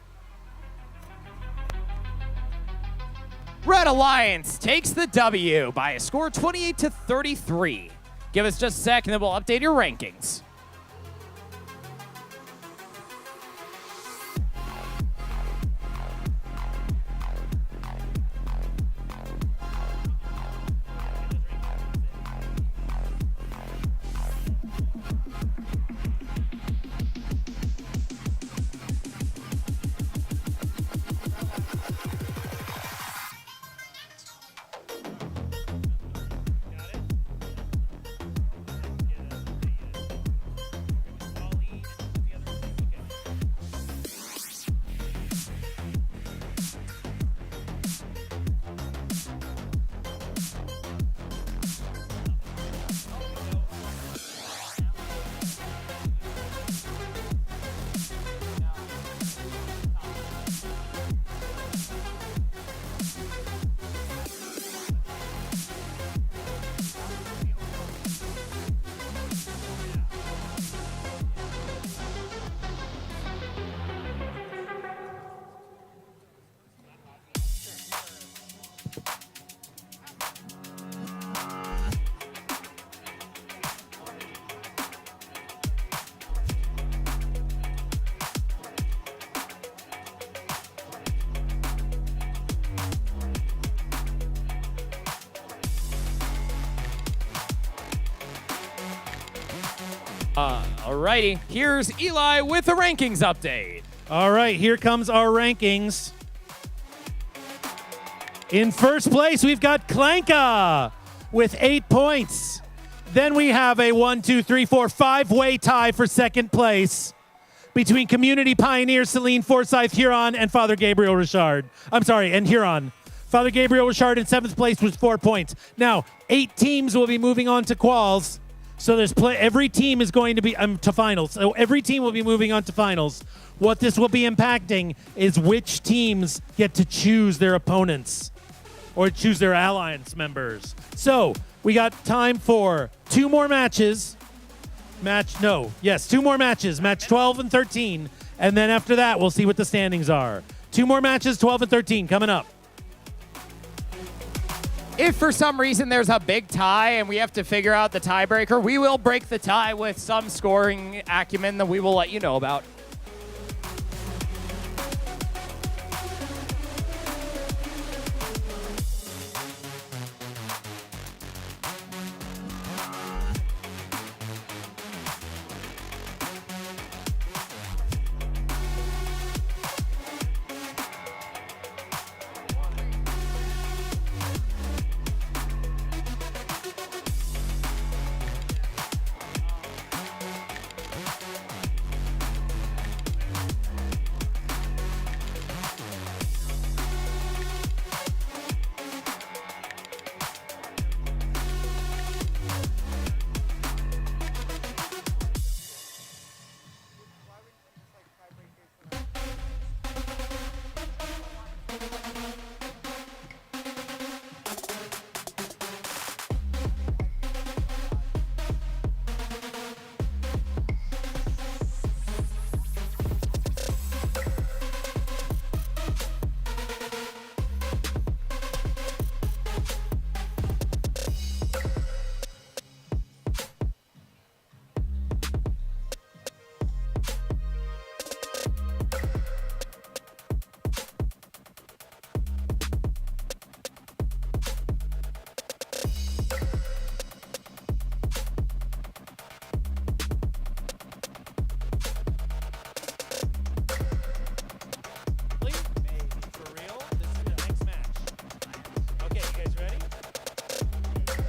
Red Alliance takes the W by a score 28-33. Give us just a sec and then we'll update your rankings. Alrighty, here's Eli with the rankings update. All right, here comes our rankings. In first place, we've got Clanka with 8 points. Then we have a 5-way tie for second place between Community Pioneer, Celine Forsyth, Huron, and Father Gabriel Richard. And Huron. Father Gabriel Richard in seventh place was 4 points. Now, 8 teams will be moving on to quals. So every team is going to be to finals. So every team will be moving on to finals. What this will be impacting is which teams get to choose their opponents or choose their alliance members. So we got time for 2 more matches. 2 more matches. Match 12 and 13. And then after that, we'll see what the standings are. 2 more matches, 12 and 13 coming up. If for some reason there's a big tie and we have to figure out the tiebreaker, we will break the tie with some scoring acumen that we will let you know about.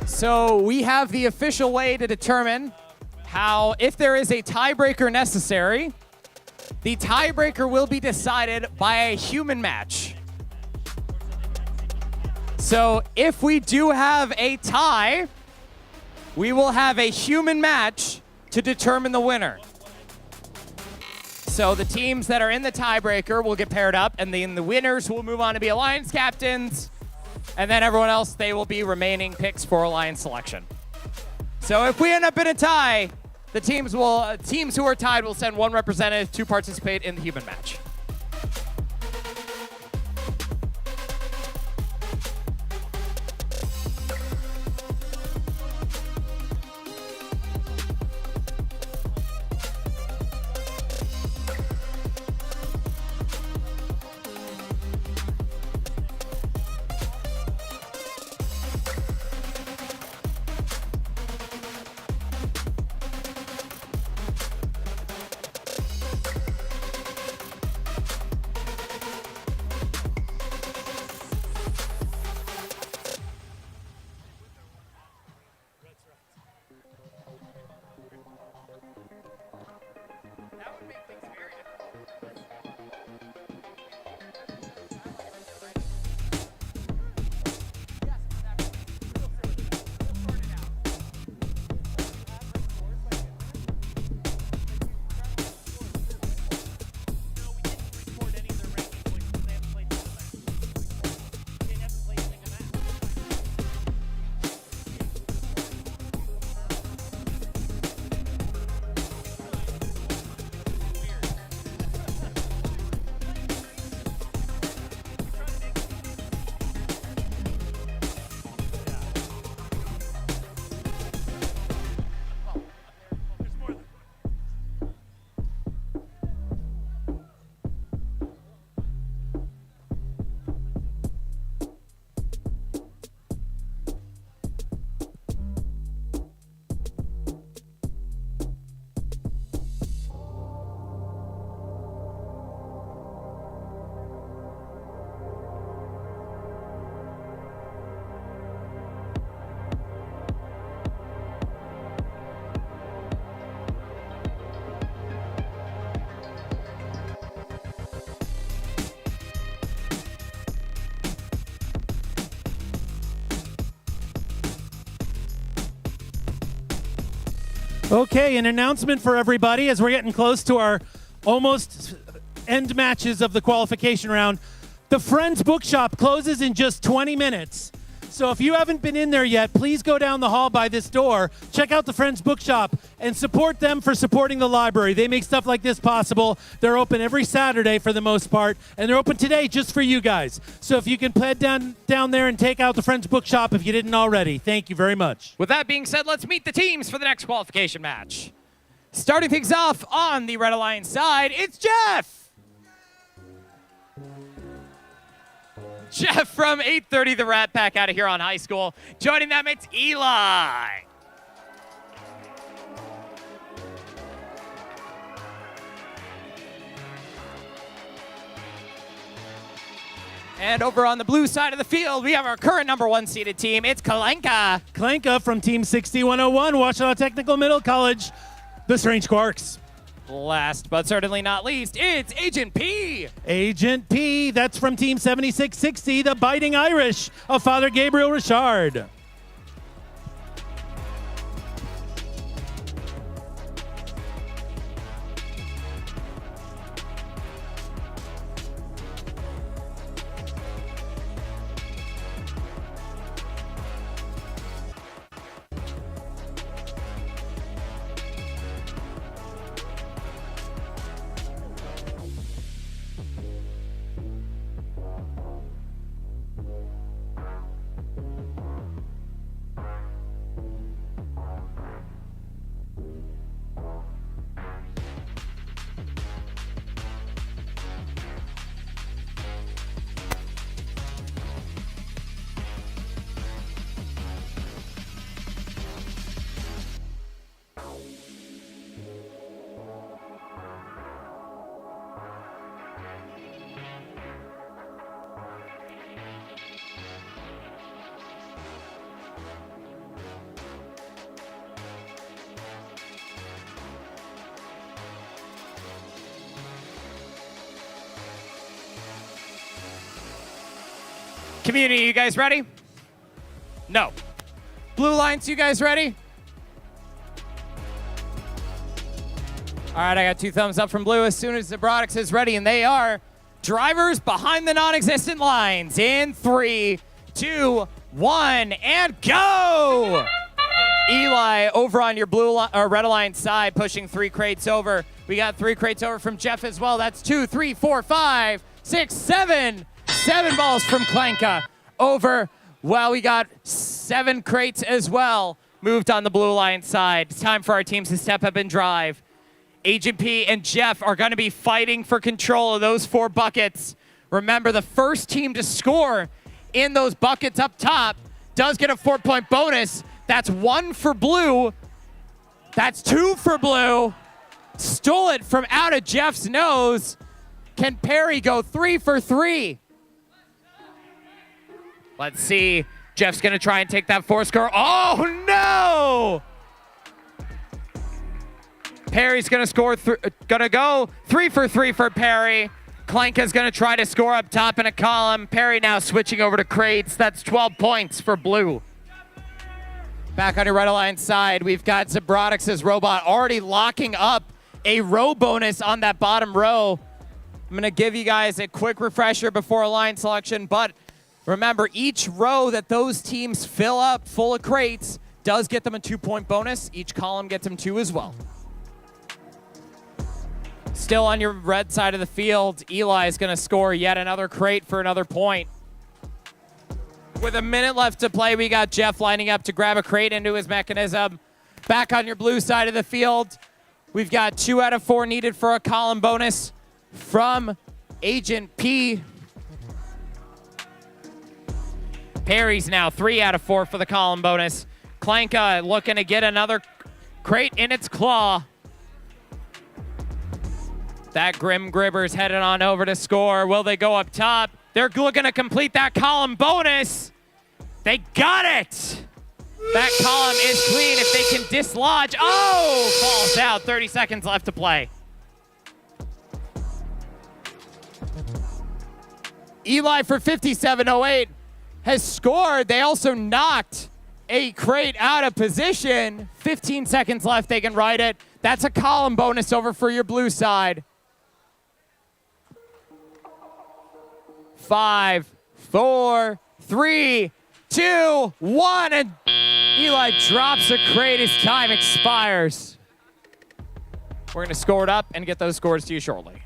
So we have the official way to determine how, if there is a tiebreaker necessary, the tiebreaker will be decided by a human match. So if we do have a tie, we will have a human match to determine the winner. So the teams that are in the tiebreaker will get paired up, and then the winners will move on to be alliance captains, and then everyone else, they will be remaining picks for alliance selection. So if we end up in a tie, The teams who are tied will send one representative to participate in the human match. Okay, an announcement for everybody as we're getting close to our almost end matches of the qualification round. The Friends Bookshop closes in just 20 minutes. So if you haven't been in there yet, please go down the hall by this door, check out the Friends Bookshop, and support them for supporting the library. They make stuff like this possible. They're open every Saturday for the most part, and they're open today just for you guys. So if you can head down there and take out the Friends Bookshop if you didn't already. Thank you very much. With that being said, let's meet the teams for the next qualification match. Starting things off on the Red Alliance side, it's Jeff! Jeff from 830 The Rat Pack out of here on high school. Joining them, it's Eli. And over on the blue side of the field, we have our current #1 seeded team. It's Kalenka. Kalenka from Team 6101, Washtenaw Technical Middle College, the Strange Quarks. Last but certainly not least, it's Agent P. Agent P, that's from Team 7660, the Biting Irish of Father Gabriel Richard. Community, you guys ready? No. Blue Lions, you guys ready? All right, I got 2 thumbs up from blue as soon as Robotics is ready, and they are drivers behind the non-existent lines in 3, 2, 1, and go! Eli over on your Red Alliance side, pushing 3 crates over. We got 3 crates over from Jeff as well. That's 2, 3, 4, 5, 6, 7. 7 balls from Klanka over. Well, we got 7 crates as well moved on the Blue Alliance side. It's time for our teams to step up and drive. Agent P and Jeff are going to be fighting for control of those 4 buckets. Remember, the first team to score in those buckets up top does get a 4-point bonus. That's 1 for blue. That's 2 for blue. Stole it from out of Jeff's nose. Can Perry go 3 for 3? Let's see. Jeff's going to try and take that 4 score. Oh, no! Perry's going to score. Going to go 3 for 3 for Perry. Klanka's going to try to score up top in a column. Perry now switching over to crates. That's 12 points for blue. Back on your Red Alliance side, we've got Robotics' robot already locking up a row bonus on that bottom row. I'm going to give you guys a quick refresher before a line selection, but remember, each row that those teams fill up full of crates does get them a 2-point bonus. Each column gets them 2 as well. Still on your red side of the field, Eli is going to score yet another crate for another point. With a minute left to play, we got Jeff lining up to grab a crate into his mechanism. Back on your blue side of the field, we've got 2 out of 4 needed for a column bonus from Agent P. Perry's now 3 out of 4 for the column bonus. Klanka looking to get another crate in its claw. That Grim Gribber's headed on over to score. Will they go up top? They're looking to complete that column bonus. They got it. That column is clean if they can dislodge. Oh, falls out. 30 seconds left to play. Eli for 5708 has scored. They also knocked a crate out of position. 15 seconds left. They can ride it. That's a column bonus over for your blue side. 5, 4, 3, 2, 1, and Eli drops a crate as time expires. We're going to score it up and get those scores to you shortly.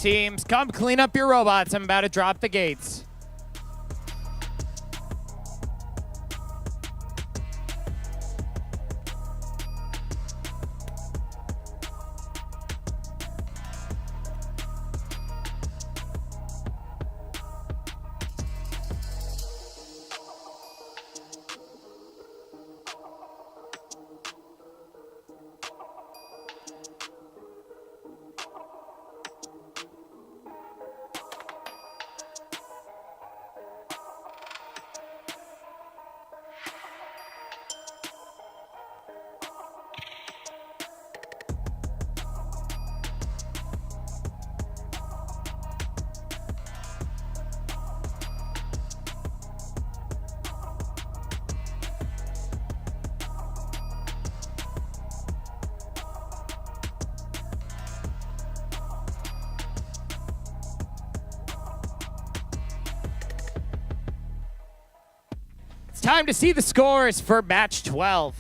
Teams, come clean up your robots. I'm about to drop the gates. Time to see the scores for match 12.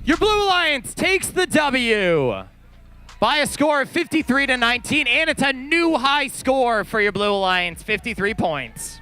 Your Blue Alliance takes the W by a score of 53-19, and it's a new high score for your Blue Alliance, 53 points.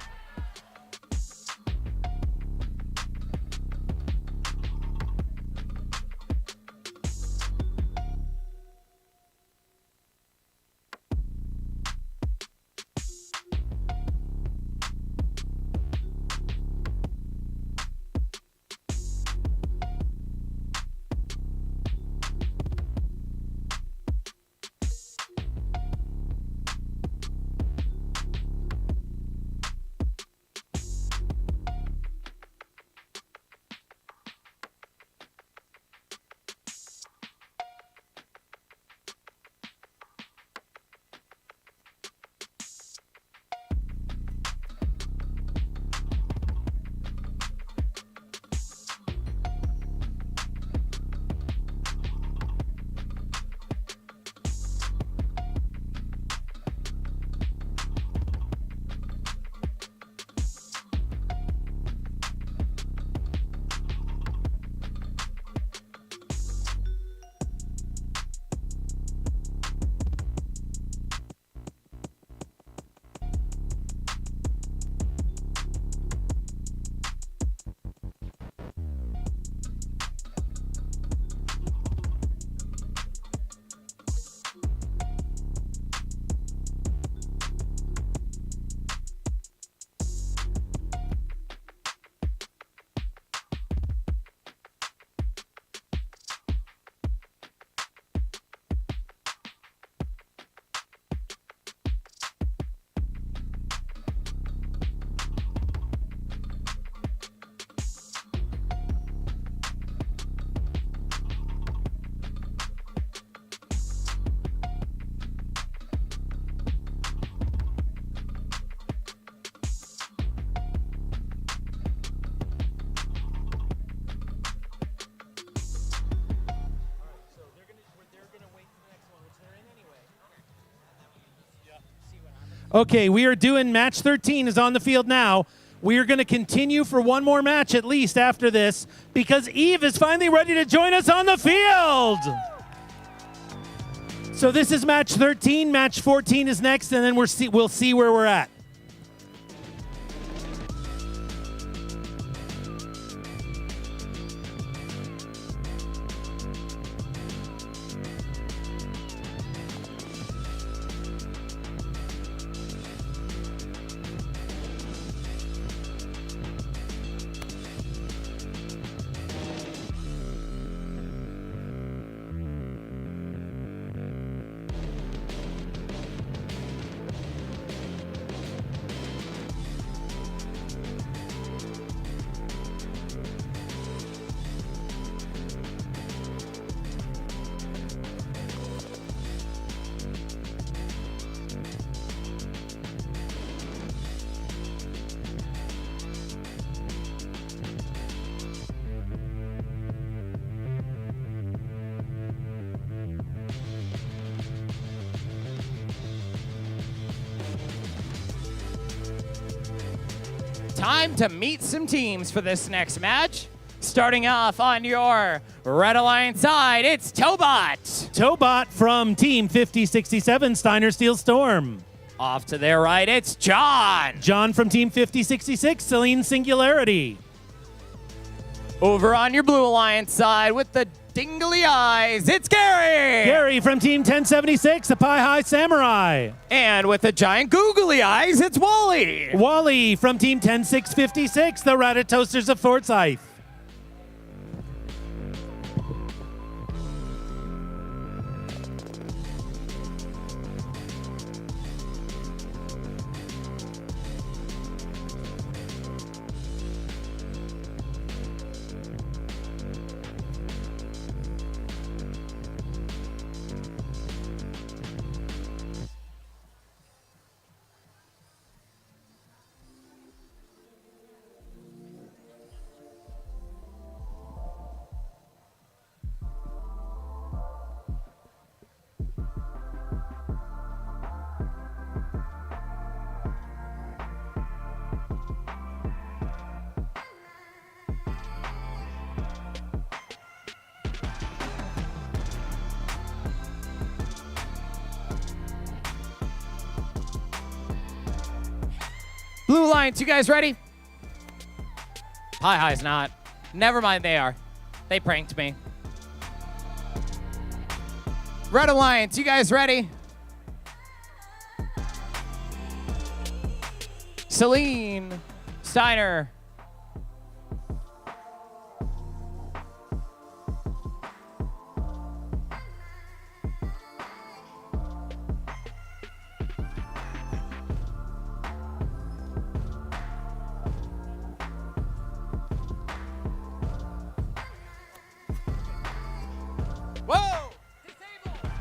Okay, we are doing match 13 is on the field now. We are going to continue for one more match at least after this because Eve is finally ready to join us on the field. So this is match 13. Match 14 is next, and then we'll see where we're at. Time to meet some teams for this next match. Starting off on your Red Alliance side, it's Tobot. Tobot from Team 5067, Steiner Steel Storm. Off to their right, it's John. John from Team 5066, Celine Singularity. Over on your Blue Alliance side with the dingly eyes, it's Gary. Gary from Team 1076, the Pie High Samurai. And with the giant googly eyes, it's Wally. Wally from Team 10656, the Ratatosters of Forsyth. Blue Alliance, you guys ready? Pie High's not. Never mind, they are. They pranked me. Red Alliance, you guys ready? Celine, Steiner. Whoa! Disable!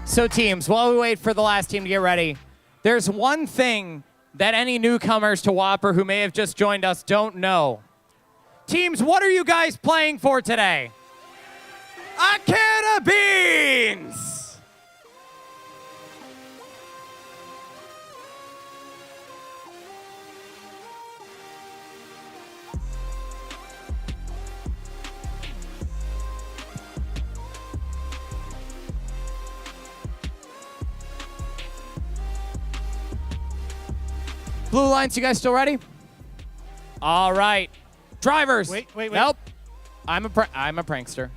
So teams, while we wait for the last team to get ready, there's one thing that any newcomers to WAPUR who may have just joined us don't know. Teams, what are you guys playing for today? A can of beans! Blue lines, you guys still ready? All right. Drivers. Wait. Nope. I'm a prankster.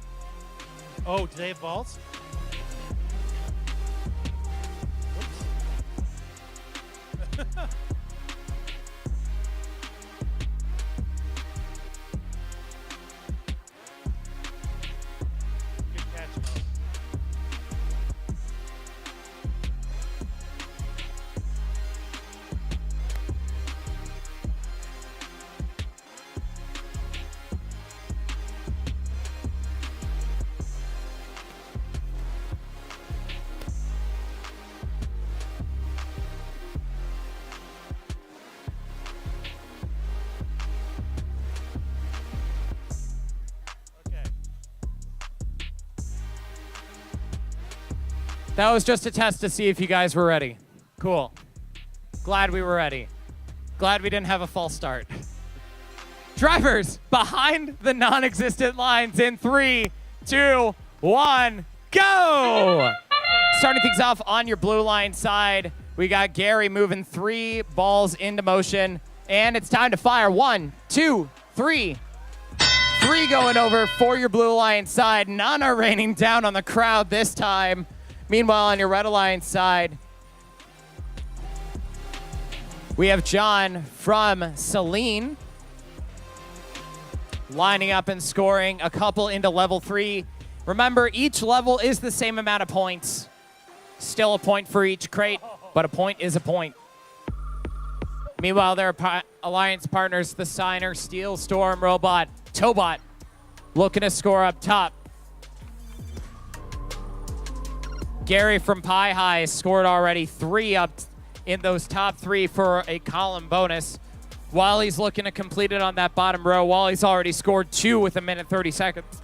Oh, do they have balls? Whoops. Good catch, Mo. That was just a test to see if you guys were ready. Cool. Glad we were ready. Glad we didn't have a false start. Drivers, behind the non-existent lines in 3, 2, 1, go! Starting things off on your blue line side, we got Gary moving 3 balls into motion, and it's time to fire. 1, 2, 3. 3 going over for your blue line side. None are raining down on the crowd this time. Meanwhile, on your red alliance side, we have John from Celine lining up and scoring a couple into level 3. Remember, each level is the same amount of points. Still a point for each crate, but a point is a point. Meanwhile, their alliance partners, the Signer, Steel, Storm, Robot, Tobot, looking to score up top. Gary from Pie High scored already 3 up in those top 3 for a column bonus. Wally's looking to complete it on that bottom row. Wally's already scored 2 with 1:30 seconds.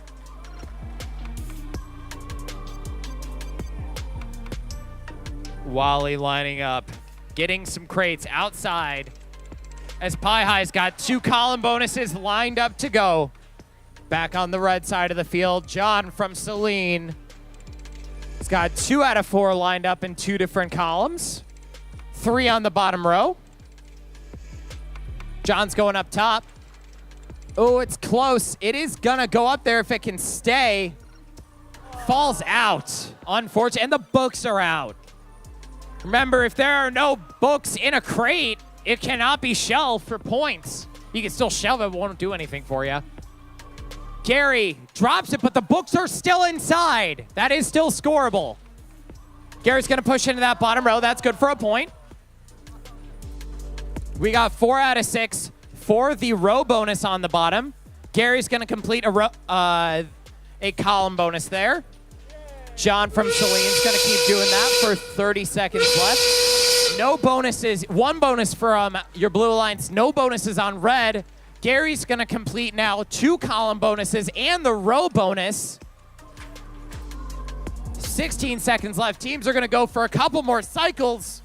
Wally lining up, getting some crates outside as Pie High's got 2 column bonuses lined up to go. Back on the red side of the field, John from Celine. He's got 2 out of 4 lined up in 2 different columns. 3 on the bottom row. John's going up top. Oh, it's close. It is gonna go up there if it can stay. Falls out, unfortunately, and the books are out. Remember, if there are no books in a crate, it cannot be shelved for points. You can still shelve it, but it won't do anything for you. Gary drops it, but the books are still inside. That is still scoreable. Gary's gonna push into that bottom row. That's good for a point. We got 4 out of 6 for the row bonus on the bottom. Gary's gonna complete a column bonus there. John from Celine's gonna keep doing that for 30 seconds left. No bonuses, 1 bonus from your blue alliance, no bonuses on red. Gary's gonna complete now 2 column bonuses and the row bonus. 16 seconds left. Teams are gonna go for a couple more cycles.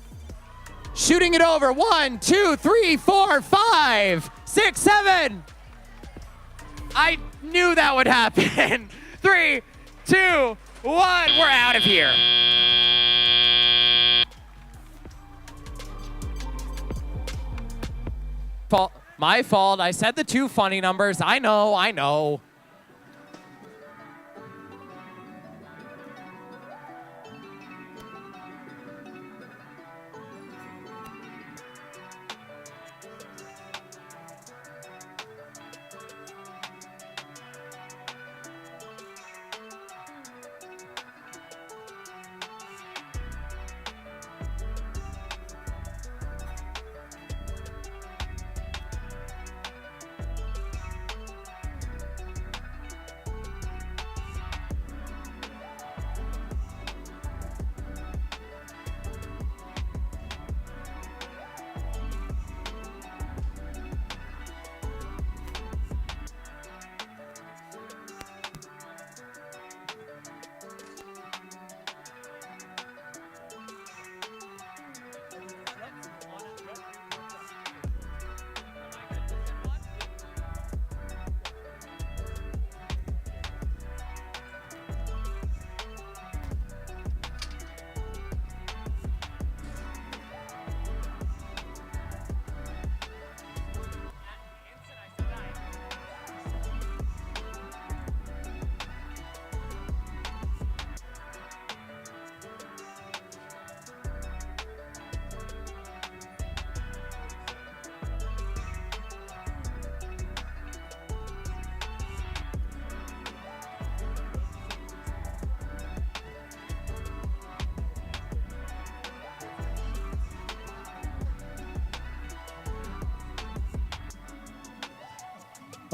Shooting it over. 1, 2, 3, 4, 5, 6, 7. I knew that would happen. 3, 2, 1. We're out of here. My fault. I said the 2 funny numbers. I know.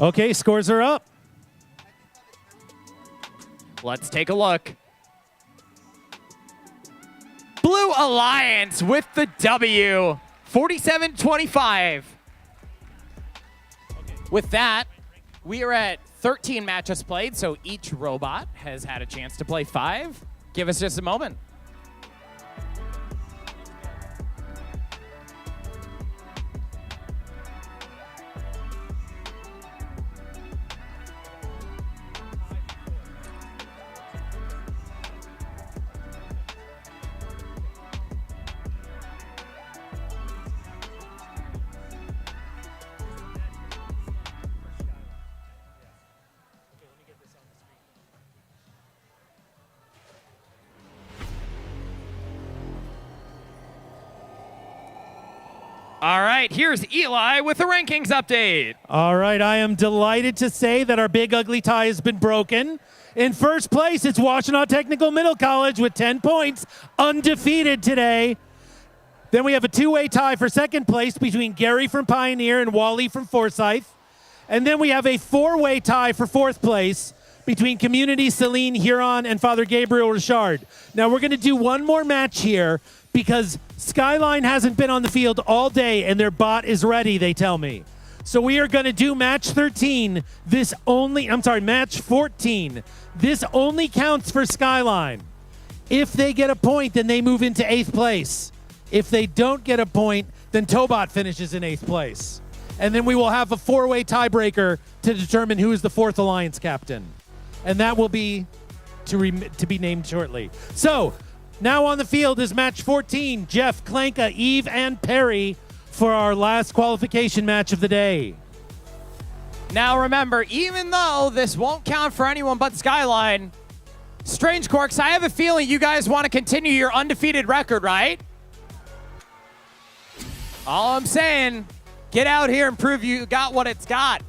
Okay, scores are up. Let's take a look. Blue Alliance with the W, 47-25. With that, we are at 13 matches played, so each robot has had a chance to play 5. Give us just a moment. All right, here's Eli with the rankings update. All right, I am delighted to say that our big ugly tie has been broken. In first place, it's Washtenaw Technical Middle College with 10 points, undefeated today. Then we have a two-way tie for second place between Gary from Pioneer and Wally from Forsyth. And then we have a four-way tie for fourth place between Community, Celine, Huron, and Father Gabriel Richard. Now, we're going to do one more match here because Skyline hasn't been on the field all day and their bot is ready, they tell me. So we are going to do match 13. Match 14. This only counts for Skyline. If they get a point, then they move into 8th place. If they don't get a point, then Tobot finishes in 8th place. And then we will have a four-way tiebreaker to determine who is the 4th Alliance captain. And that will be to be named shortly. So, now on the field is match 14, Jeff, Klanka, Eve, and Perry for our last qualification match of the day. Now remember, even though this won't count for anyone but Skyline, Strange Corks, I have a feeling you guys want to continue your undefeated record, right? All I'm saying, get out here and prove you got what it's got.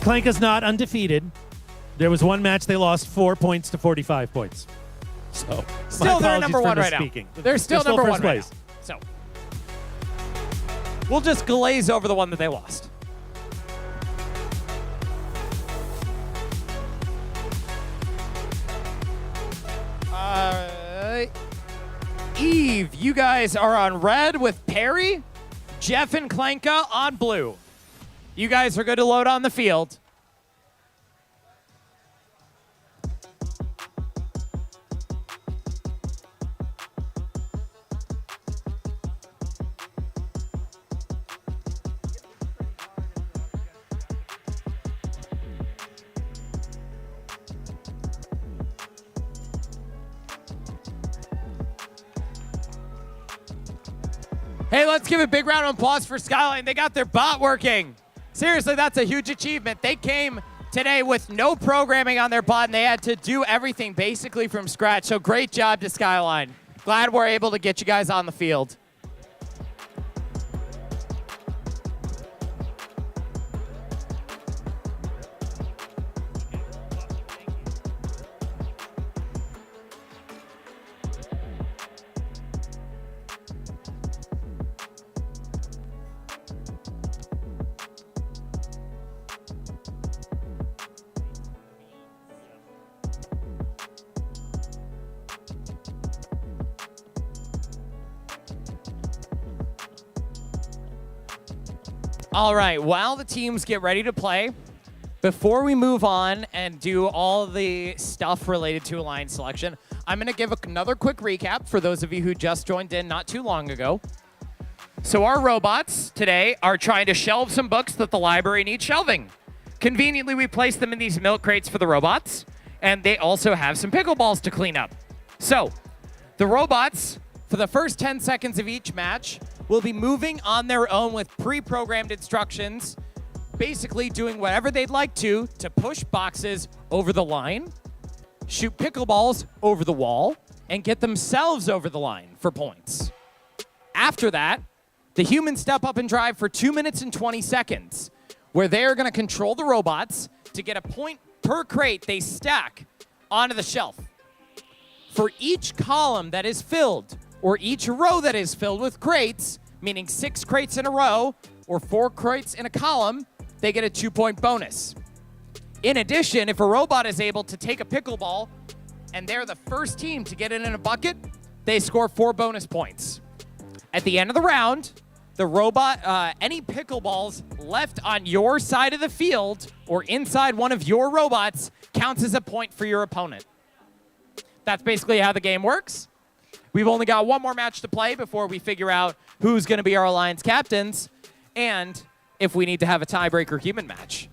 Klanka's not undefeated. There was one match they lost 4 points to 45 points. So still they're number one right now. They're still number one right now. So we'll just glaze over the one that they lost. Eve, you guys are on red with Perry. Jeff and Klanka on blue. You guys are good to load on the field. Hey, let's give a big round of applause for Skyline. They got their bot working. Seriously, that's a huge achievement. They came today with no programming on their bot, and they had to do everything basically from scratch. So great job to Skyline. Glad we're able to get you guys on the field. All right, while the teams get ready to play, before we move on and do all the stuff related to Alliance selection, I'm going to give another quick recap for those of you who just joined in not too long ago. So our robots today are trying to shelve some books that the library needs shelving. Conveniently, we place them in these milk crates for the robots, and they also have some pickleballs to clean up. So the robots, for the first 10 seconds of each match, will be moving on their own with pre-programmed instructions, basically doing whatever they'd like to push boxes over the line, shoot pickleballs over the wall, and get themselves over the line for points. After that, the humans step up and drive for 2 minutes and 20 seconds. where they are going to control the robots to get a point per crate they stack onto the shelf. For each column that is filled, or each row that is filled with crates, meaning 6 crates in a row or 4 crates in a column, they get a 2-point bonus. In addition, if a robot is able to take a pickleball and they're the first team to get it in a bucket, they score 4 bonus points. At the end of the round, the robot, any pickleballs left on your side of the field or inside one of your robots counts as a point for your opponent. That's basically how the game works. We've only got one more match to play before we figure out who's going to be our alliance captains and if we need to have a tiebreaker human match.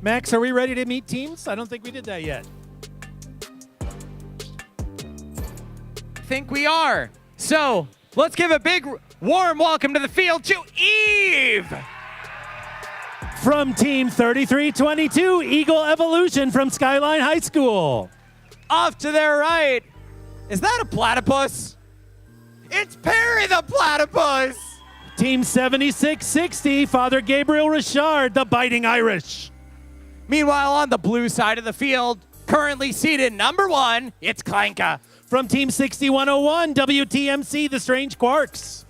Max, are we ready to meet teams? I don't think we did that yet. I think we are. So let's give a big warm welcome to the field to Eve. From Team 3322, Eagle Evolution from Skyline High School. Off to their right. Is that a platypus? It's Perry the platypus. Team 7660, Father Gabriel Richard, the Biting Irish. Meanwhile, on the blue side of the field, currently seated number 1, it's Klanka. From Team 6101, WTMC, the Strange Quarks.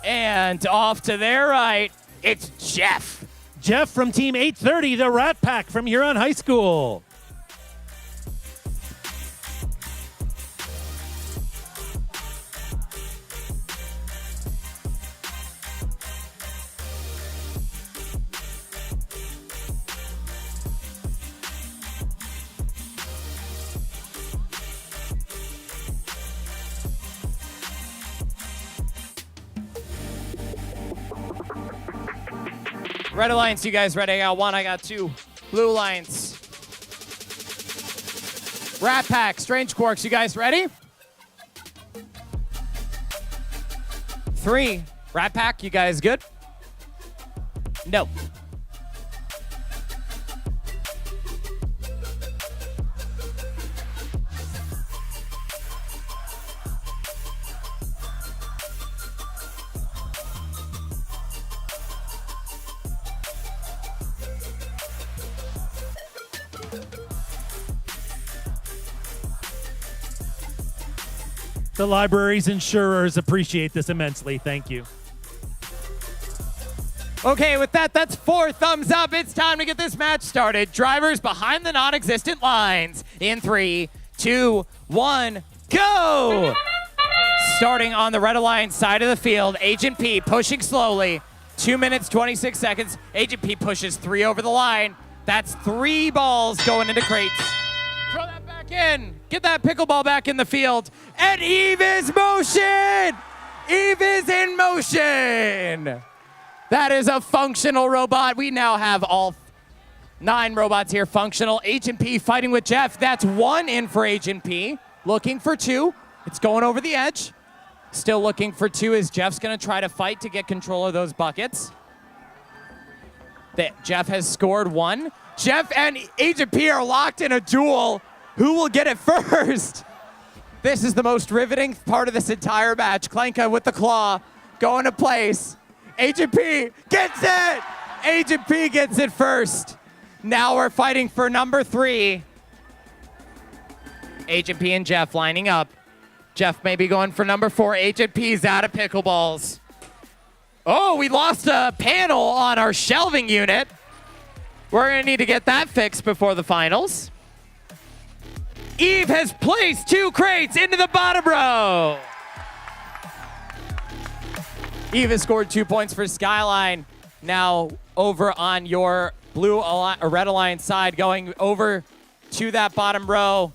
And off to their right, it's Jeff. Jeff from Team 830, the Rat Pack from Huron High School. Red Alliance, you guys ready? I got 1, I got 2. Blue Alliance. Rat Pack, Strange Quarks, you guys ready? 3. Rat Pack, you guys good? No. The library's insurers appreciate this immensely. Thank you. Okay, with that, that's 4 thumbs up. It's time to get this match started. Drivers behind the non-existent lines in 3, 2, 1, go! Starting on the Red Alliance side of the field, Agent P pushing slowly. 2 minutes, 26 seconds. Agent P pushes 3 over the line. That's 3 balls going into crates. Throw that back in. Get that pickleball back in the field. And Eve is motion! Eve is in motion! That is a functional robot. We now have all 9 robots here functional. Agent P fighting with Jeff. That's 1 in for Agent P. Looking for 2. It's going over the edge. Still looking for 2 as Jeff's going to try to fight to get control of those buckets. Jeff has scored 1. Jeff and Agent P are locked in a duel. Who will get it first? This is the most riveting part of this entire match. Klanka with the claw going to place. Agent P gets it! Agent P gets it first. Now we're fighting for number 3. Agent P and Jeff lining up. Jeff may be going for number 4. Agent P's out of pickleballs. Oh, we lost a panel on our shelving unit. We're going to need to get that fixed before the finals. Eve has placed 2 crates into the bottom row. Eve has scored 2 points for Skyline. Now over on your Red Alliance side, going over to that bottom row.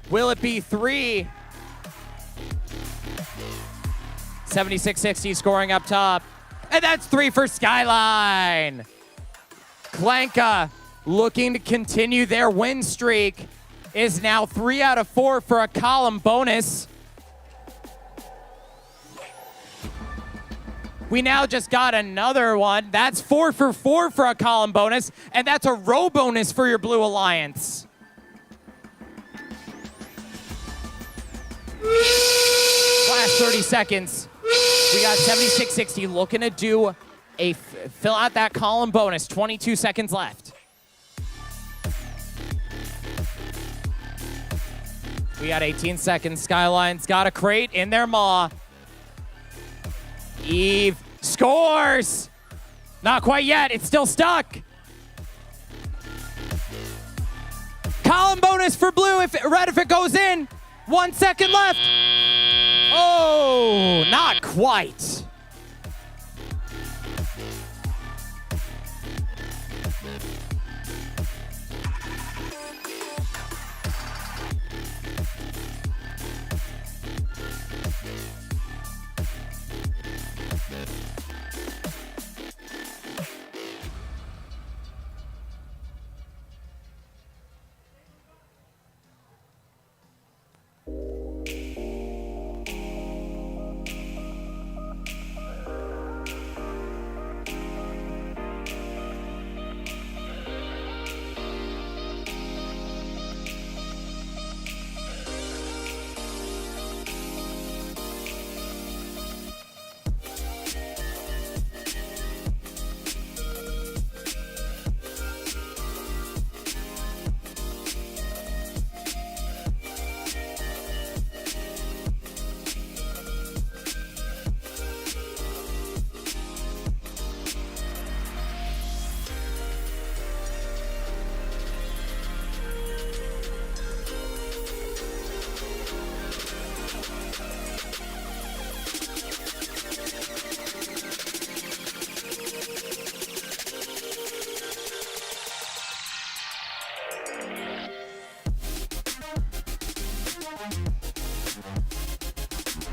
Will it be 3? 76-60 scoring up top. And that's 3 for Skyline. Klanka looking to continue their win streak is now 3 out of 4 for a column bonus. We now just got another one. That's 4 for 4 for a column bonus, and that's a row bonus for your Blue Alliance. Last 30 seconds. We got 76-60 looking to do a fill out that column bonus. 22 seconds left. We got 18 seconds. Skyline's got a crate in their maw. Eve scores. Not quite yet. It's still stuck. Column bonus for blue. Red if it goes in. 1 second left. Oh, not quite.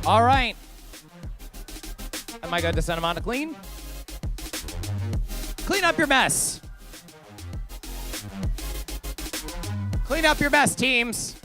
All right. Am I good to send him on to clean? Clean up your mess. Clean up your mess, teams.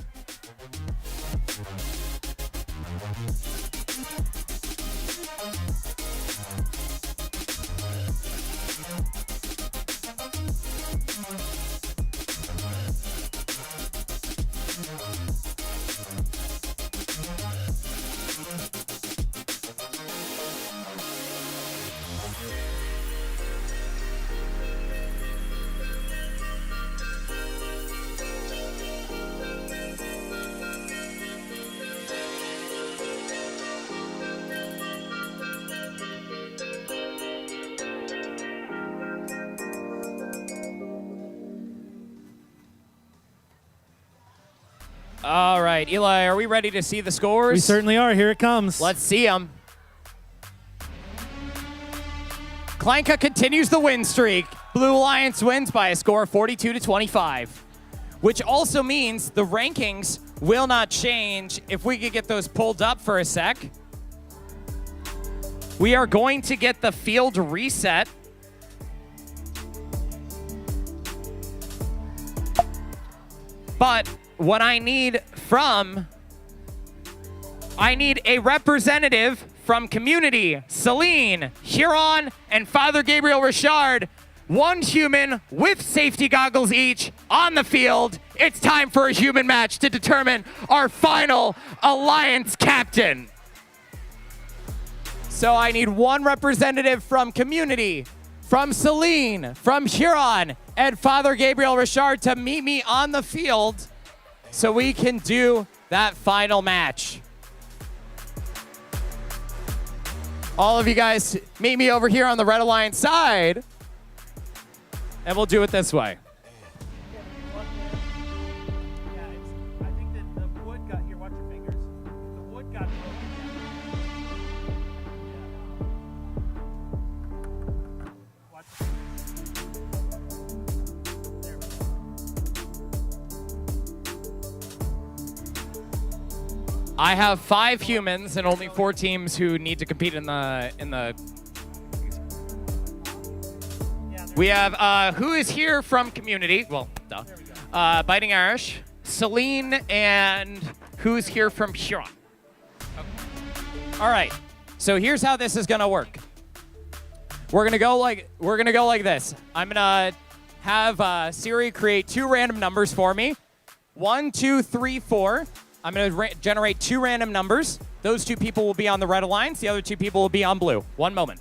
All right, Eli, are we ready to see the scores? We certainly are. Here it comes. Let's see them. Klanka continues the win streak. Blue Alliance wins by a score of 42-25, which also means the rankings will not change. If we could get those pulled up for a sec. We are going to get the field reset. But what I need a representative from community, Celine, Huron, and Father Gabriel Richard. One human with safety goggles each on the field. It's time for a human match to determine our final Alliance captain. So I need one representative from community, from Celine, from Huron, and Father Gabriel Richard to meet me on the field so we can do that final match. All of you guys meet me over here on the Red Alliance side, and we'll do it this way. I I have 5 humans and only 4 teams who need to compete in the. We have who is here from community? Well, duh. Biting Irish, Celine, and who's here from Huron? Okay. All right. So here's how this is gonna work. We're gonna go like this. I'm gonna have Siri create 2 random numbers for me. 1, 2, 3, 4. I'm going to generate 2 random numbers. Those 2 people will be on the red alliance. The other 2 people will be on blue. 1 moment.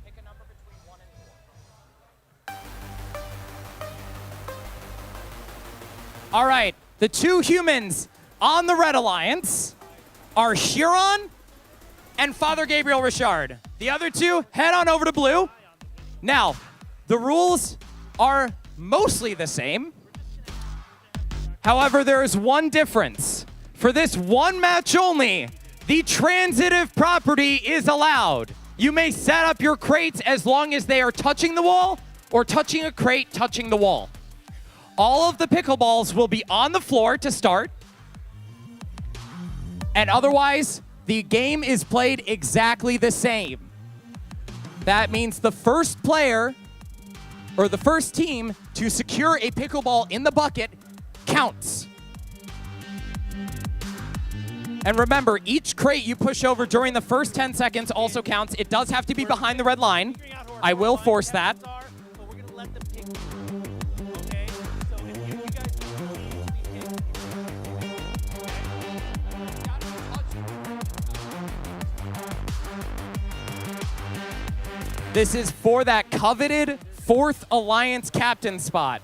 Pick a number between 1 and 4. All right, the 2 humans on the Red Alliance are Huron and Father Gabriel Richard. The other 2, head on over to blue. Now, the rules are mostly the same. However, there is one difference. For this one match only, the transitive property is allowed. You may set up your crates as long as they are touching the wall or touching a crate touching the wall. All of the pickleballs will be on the floor to start. And otherwise, the game is played exactly the same. That means the first player, or the first team, to secure a pickleball in the bucket counts. And remember, each crate you push over during the first 10 seconds also counts. It does have to be behind the red line. I will force that. This is for that coveted 4th Alliance captain spot.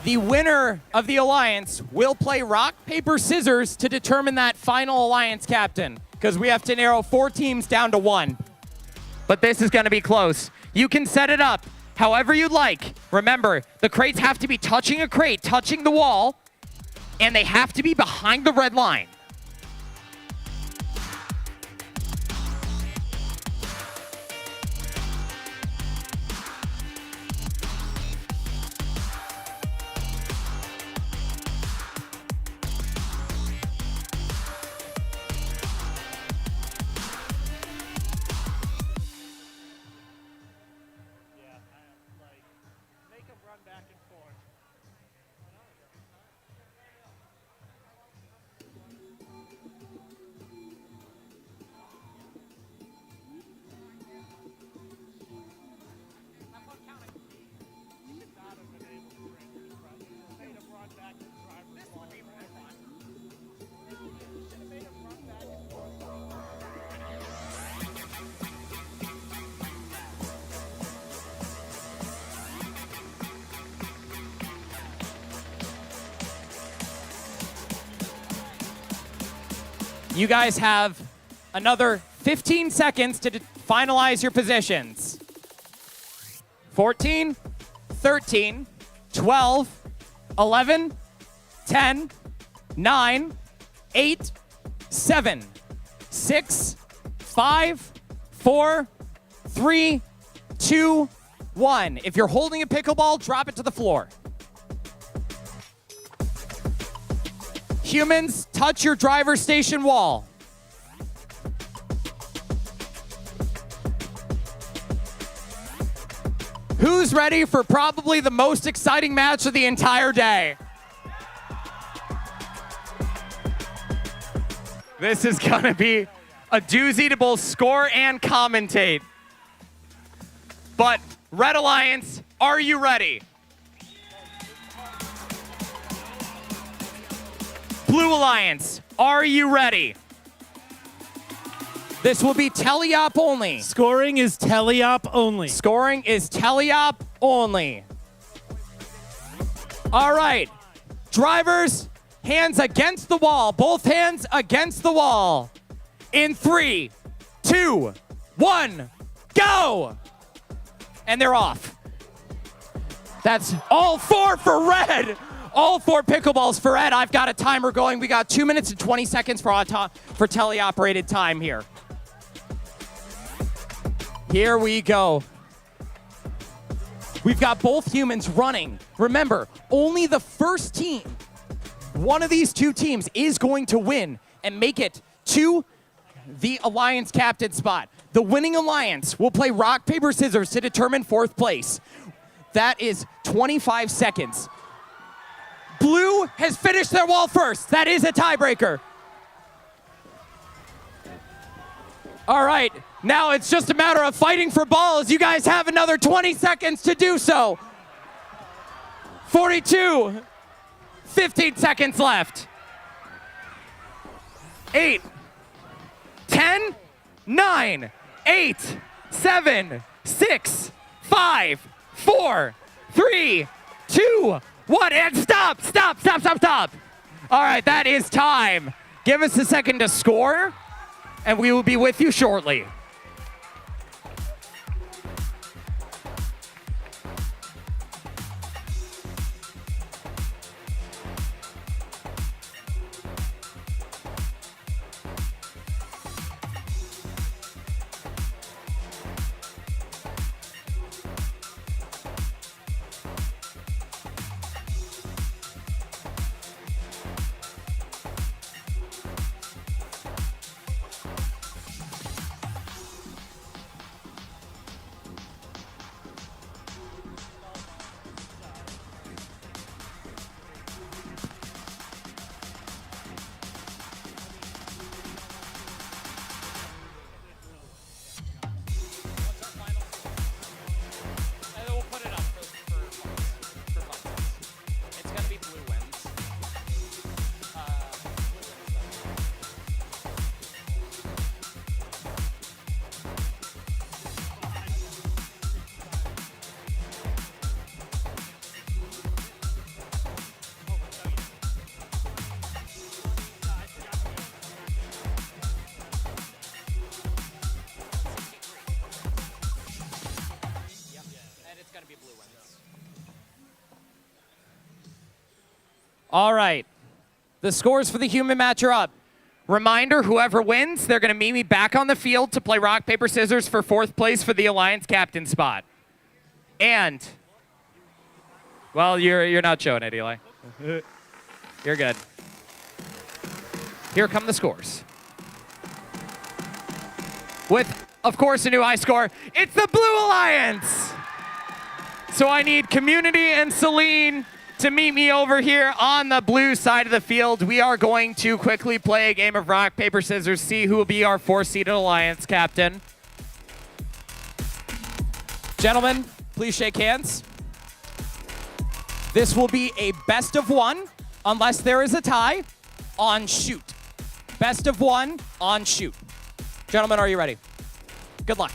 The winner of the Alliance will play rock, paper, scissors to determine that final Alliance captain, because we have to narrow 4 teams down to 1. But this is going to be close. You can set it up however you'd like. Remember, the crates have to be touching a crate, touching the wall, and they have to be behind the red line. You guys have another 15 seconds to finalize your positions. 14, 13, 12, 11, 10, 9, 8, 7, 6, 5, 4, 3, 2, 1. If you're holding a pickleball, drop it to the floor. Humans, touch your driver's station wall. Who's ready for probably the most exciting match of the entire day? This is gonna be a doozy to both score and commentate. But Red Alliance, are you ready? Blue Alliance, are you ready? This will be teleop only. Scoring is teleop only. Scoring is teleop only. All right, drivers, hands against the wall. Both hands against the wall. In 3, 2, 1, go! And they're off. That's all 4 for red. All 4 pickleballs for red. I've got a timer going. We got 2 minutes and 20 seconds for teleoperated time here. Here we go. We've got both humans running. Remember, only the first team, one of these 2 teams, is going to win and make it to the alliance captain spot. The winning alliance will play rock, paper, scissors to determine 4th place. That is 25 seconds. Blue has finished their wall first. That is a tiebreaker. All right, now it's just a matter of fighting for balls. You guys have another 20 seconds to do so. 42, 15 seconds left. 8, 10, 9, 8, 7, 6, 5, 4, 3, 2, 1, and stop. All right, that is time. Give us a second to score, and we will be with you shortly. All right, the scores for the human match are up. Reminder, whoever wins, they're gonna meet me back on the field to play rock, paper, scissors for 4th place for the Alliance captain spot. And, well, you're not showing it, Eli. You're good. Here come the scores. With, of course, a new high score. It's the Blue Alliance! So I need Community and Celine to meet me over here on the blue side of the field. We are going to quickly play a game of rock, paper, scissors, see who will be our 4-seeded alliance captain. Gentlemen, please shake hands. This will be a best of 1, unless there is a tie, on shoot. Best of 1 on shoot. Gentlemen, are you ready? Good luck.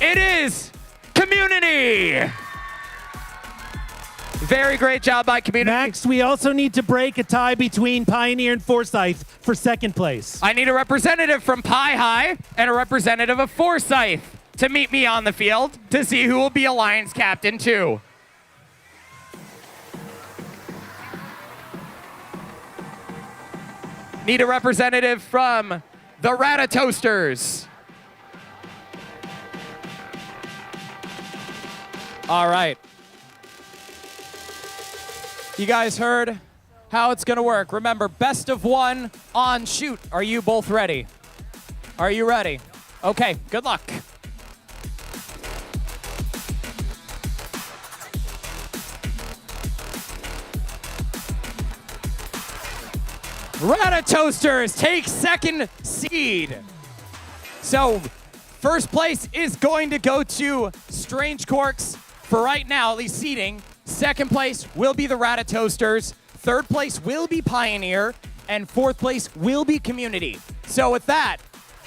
It is Community! Very great job by Community. Max, we also need to break a tie between Pioneer and Forsyth for 2nd place. I need a representative from Pi High and a representative of Forsyth to meet me on the field to see who will be Alliance captain too. Need a representative from the Ratatoasters. All right. You guys heard how it's gonna work. Remember, best of 1 on shoot. Are you both ready? Are you ready? Okay, good luck. Ratatoasters take 2nd seed. So, 1st place is going to go to Strange Corks. For right now, at least seeding, 2nd place will be the Ratatoasters, 3rd place will be Pioneer, and 4th place will be Community. So with that,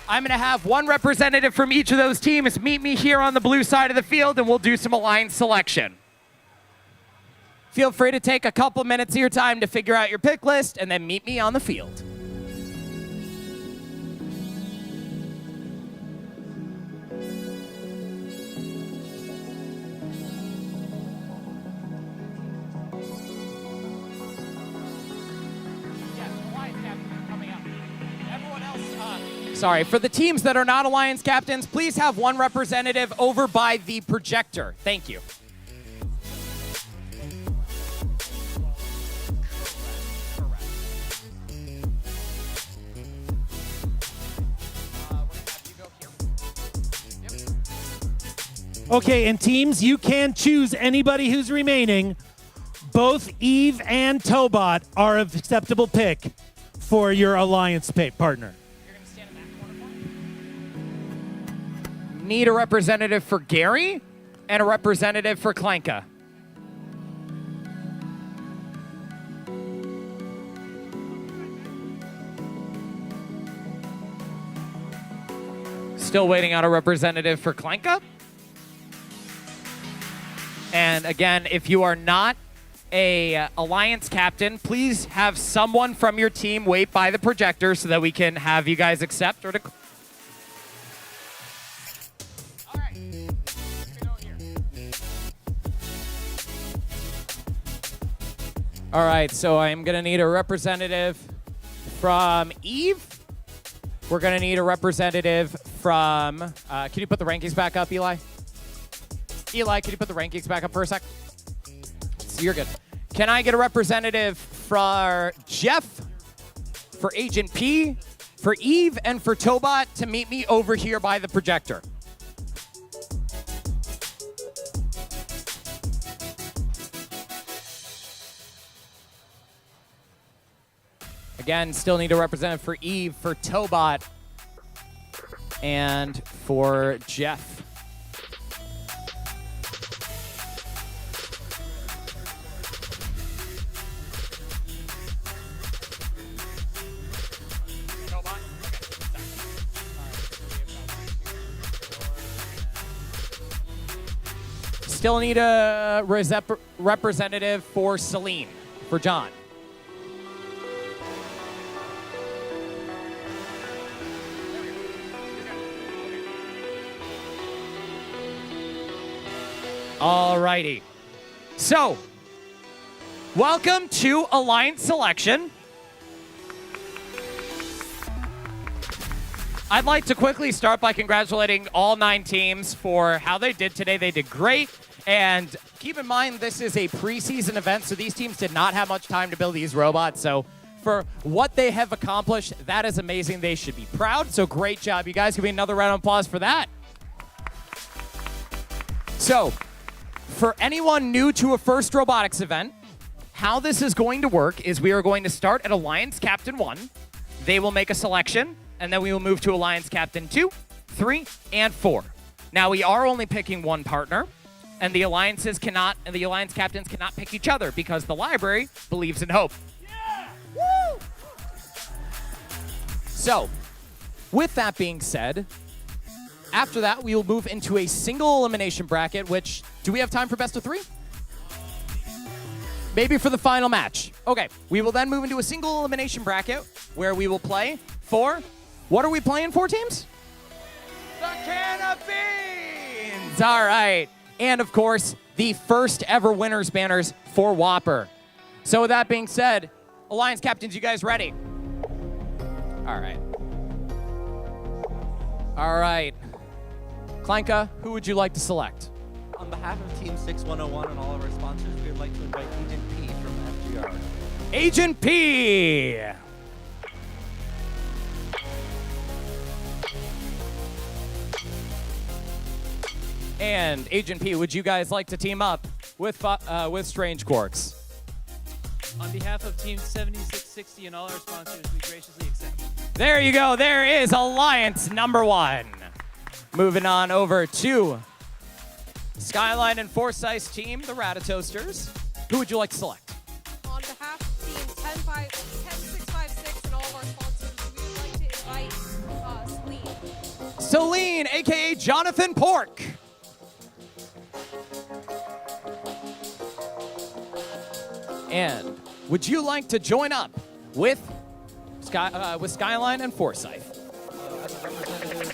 I'm gonna have one representative from each of those teams meet me here on the blue side of the field, and we'll do some alliance selection. Feel free to take a couple minutes of your time to figure out your pick list and then meet me on the field. Sorry, for the teams that are not Alliance captains, please have one representative over by the projector. Thank you. Okay, and teams, you can choose anybody who's remaining. Both Eve and Tobot are an acceptable pick for your Alliance partner. Need a representative for Gary and a representative for Klanka. Still waiting on a representative for Klanka. And again, if you are not a Alliance captain, please have someone from your team wait by the projector so that we can have you guys accept or decline. All right, so I'm going to need a representative from Eve. We're going to need a representative from... can you put the rankings back up, Eli? Eli, can you put the rankings back up for a sec? So you're good. Can I get a representative for Jeff, for Agent P, for Eve, and for Tobot to meet me over here by the projector? Again, still need a representative for Eve, for Tobot, and for Jeff. Still need a representative for Celine, for John. Alrighty. So, welcome to Alliance Selection. I'd like to quickly start by congratulating all 9 teams for how they did today. They did great. And keep in mind, this is a preseason event, so these teams did not have much time to build these robots. So for what they have accomplished, that is amazing. They should be proud. So great job. You guys, give me another round of applause for that. So, for anyone new to a first robotics event, how this is going to work is we are going to start at Alliance Captain 1. They will make a selection, and then we will move to Alliance Captain 2, 3, and 4. Now, we are only picking one partner, and the Alliance captains cannot pick each other because the library believes in hope. Yeah! Woo! So, with that being said, after that, we will move into a single elimination bracket, which, do we have time for best of 3? Maybe for the final match. Okay, we will then move into a single elimination bracket where we will play for, what are we playing for, teams? The Can of Beans! All right. And of course, the first ever winners banners for WAPUR. So with that being said, Alliance captains, you guys ready? All right. All right. Klanka, who would you like to select? On behalf of Team 6101 and all of our sponsors, we would like to invite Agent P from FGR. Agent P! And Agent P, would you guys like to team up with Strange Quarks? On behalf of Team 7660 and all our sponsors, we graciously accept. There you go. There is Alliance number 1. Moving on over to Skyline and Forsyth's team, the Ratatoasters. Who would you like to select? On behalf of Team 10656 and all of our sponsors, we would like to invite Celine. Celine, a.k.a. Jonathan Pork. And would you like to join up with Skyline and Forsyth? As a representative of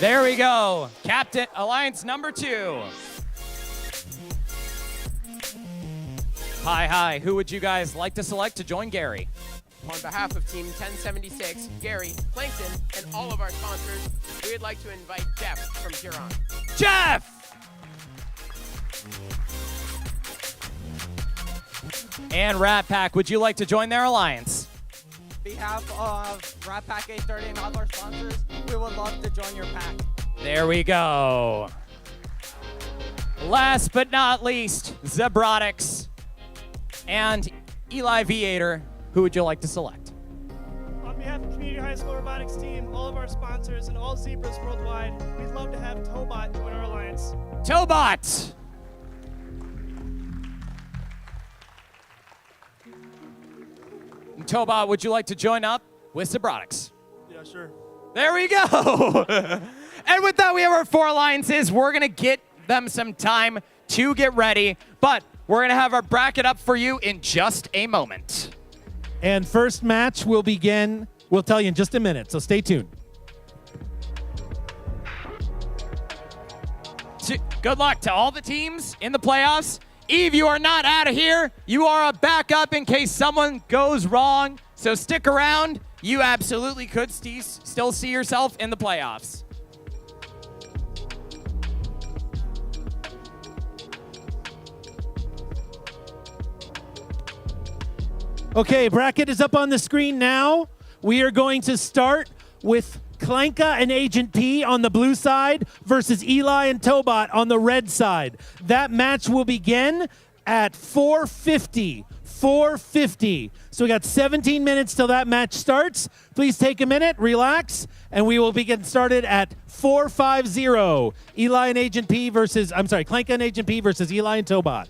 There we go. Captain Alliance number 2. Hi. Who would you guys like to select to join Gary? On behalf of Team 1076, Gary, Plankton, and all of our sponsors, we would like to invite Jeff from Huron. Jeff! And Rat Pack, would you like to join their alliance? On behalf of Rat Pack 830 and all of our sponsors, we would love to join your pack. There we go. Last but not least, Robotics and Eli Viator. Who would you like to select? On behalf of Community High School Robotics Team, all of our sponsors, and all zebras worldwide, we'd love to have Tobot join our alliance. Tobot! Tobot, would you like to join up with Robotics? Yeah, sure. There we go. And with that, we have our 4 alliances. We're going to get them some time to get ready, but we're going to have our bracket up for you in just a moment. And first match will begin, we'll tell you in just a minute, so stay tuned. Good luck to all the teams in the playoffs. Eve, you are not out of here. You are a backup in case someone goes wrong, so stick around. You absolutely could still see yourself in the playoffs. Okay, bracket is up on the screen now. We are going to start with Klanka and Agent P on the blue side versus Eli and Tobot on the red side. That match will begin at 4:50. 4:50. So we got 17 minutes till that match starts. Please take a minute, relax, and we will begin started at 4:50. Eli and Agent P versus, Klanka and Agent P versus Eli and Tobot.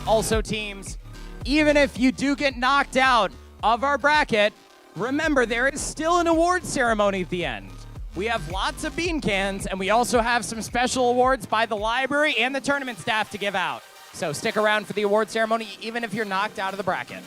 Also, teams, even if you do get knocked out of our bracket, remember there is still an award ceremony at the end. We have lots of bean cans, and we also have some special awards by the library and the tournament staff to give out. So stick around for the award ceremony, even if you're knocked out of the bracket.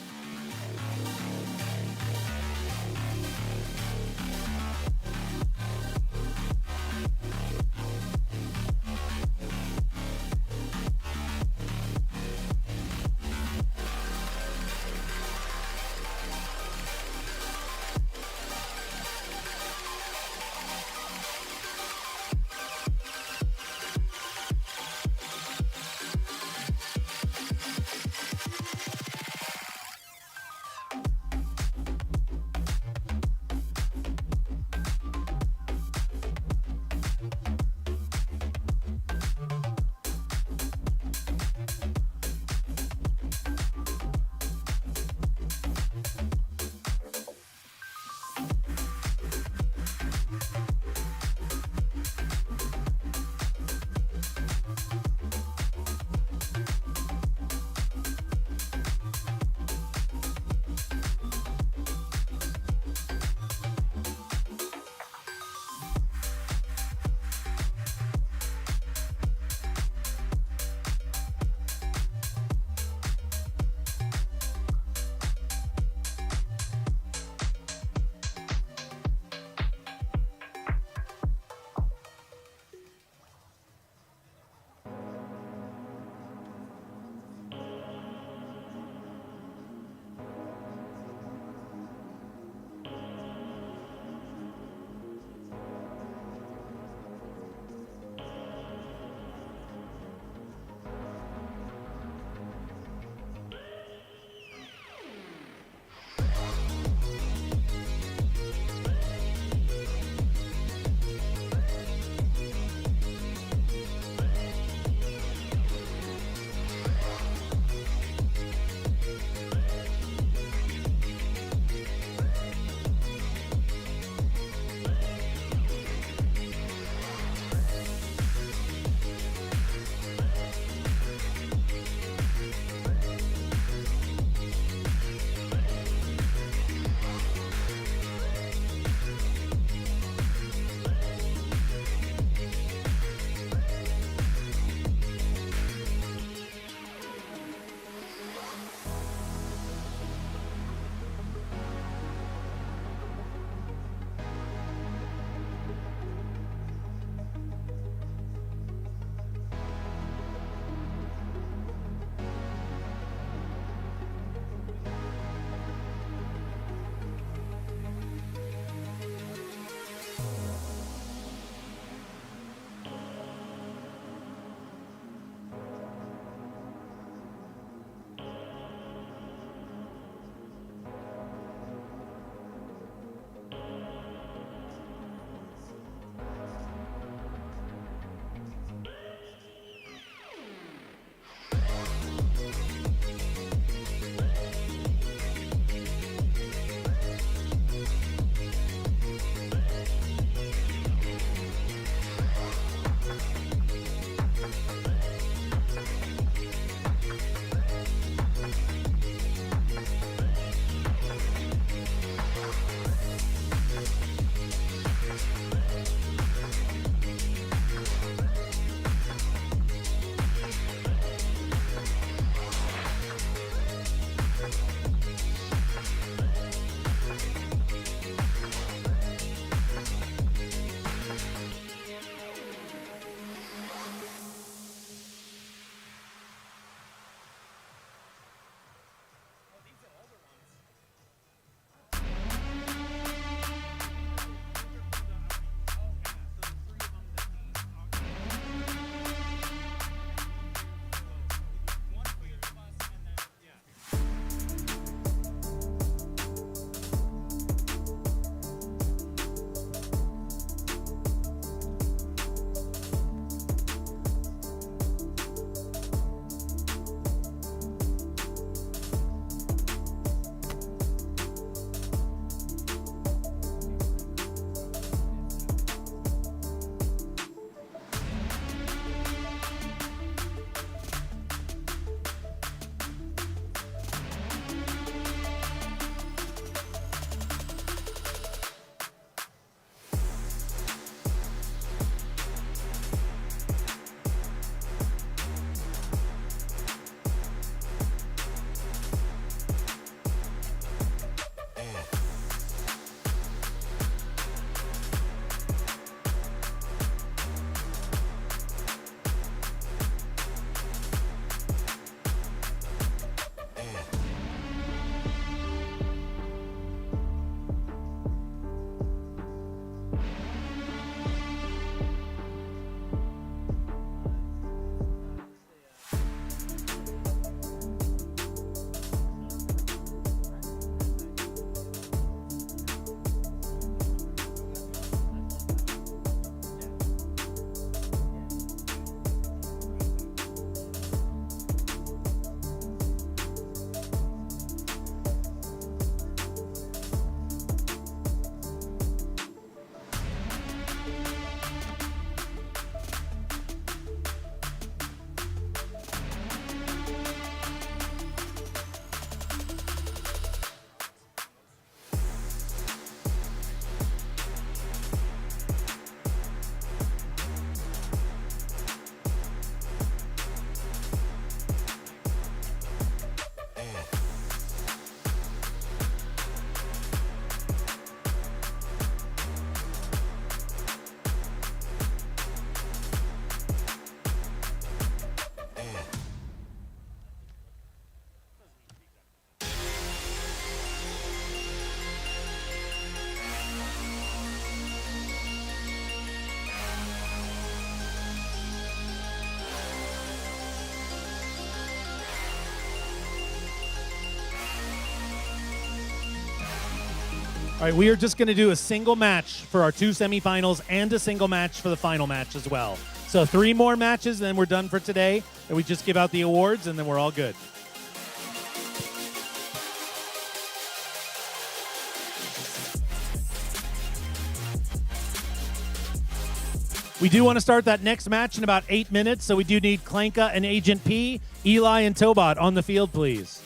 All right, we are just going to do a single match for our 2 semifinals and a single match for the final match as well. So 3 more matches, then we're done for today. And we just give out the awards, and then we're all good. We do want to start that next match in about 8 minutes, so we do need Clanka and Agent P, Eli and Tobot on the field, please.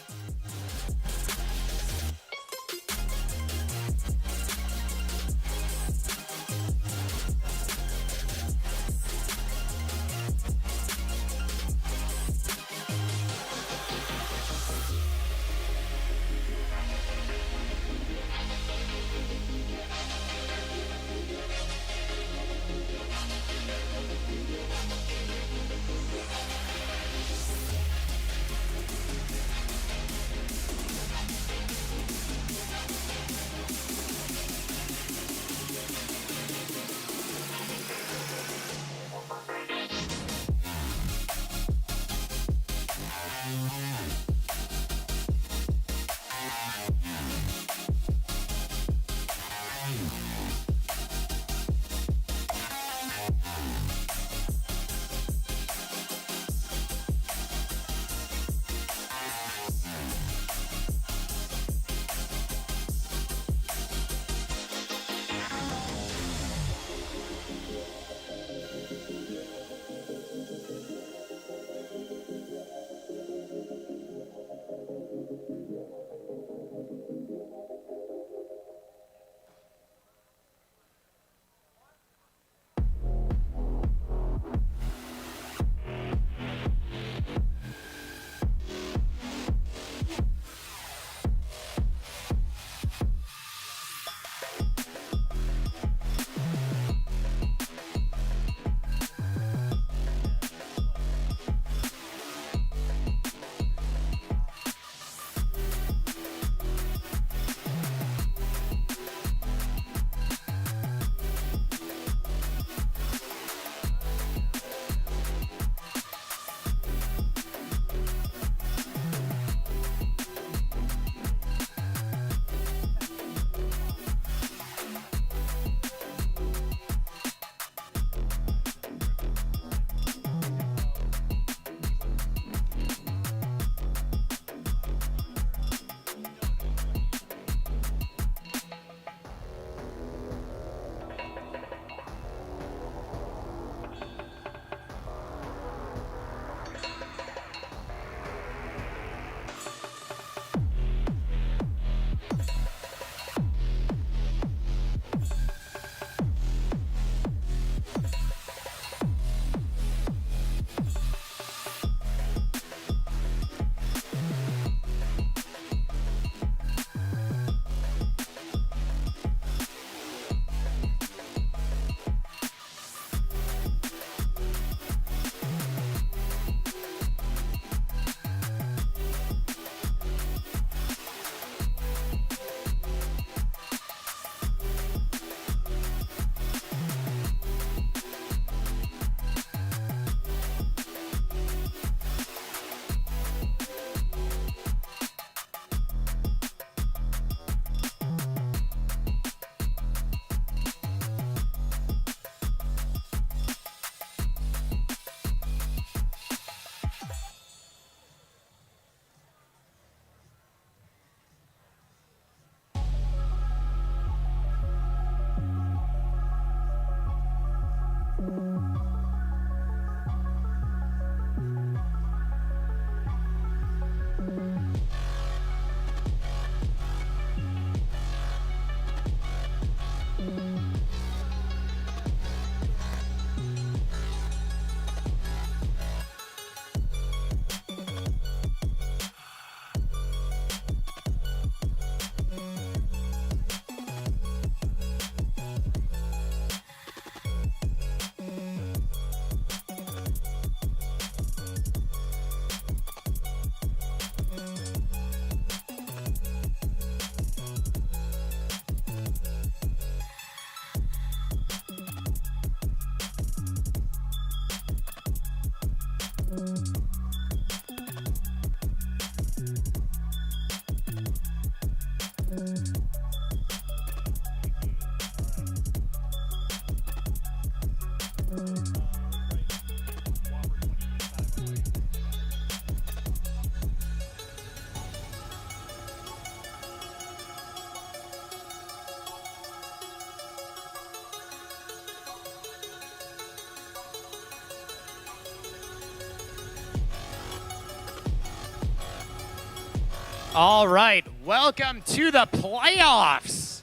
All right, welcome to the playoffs.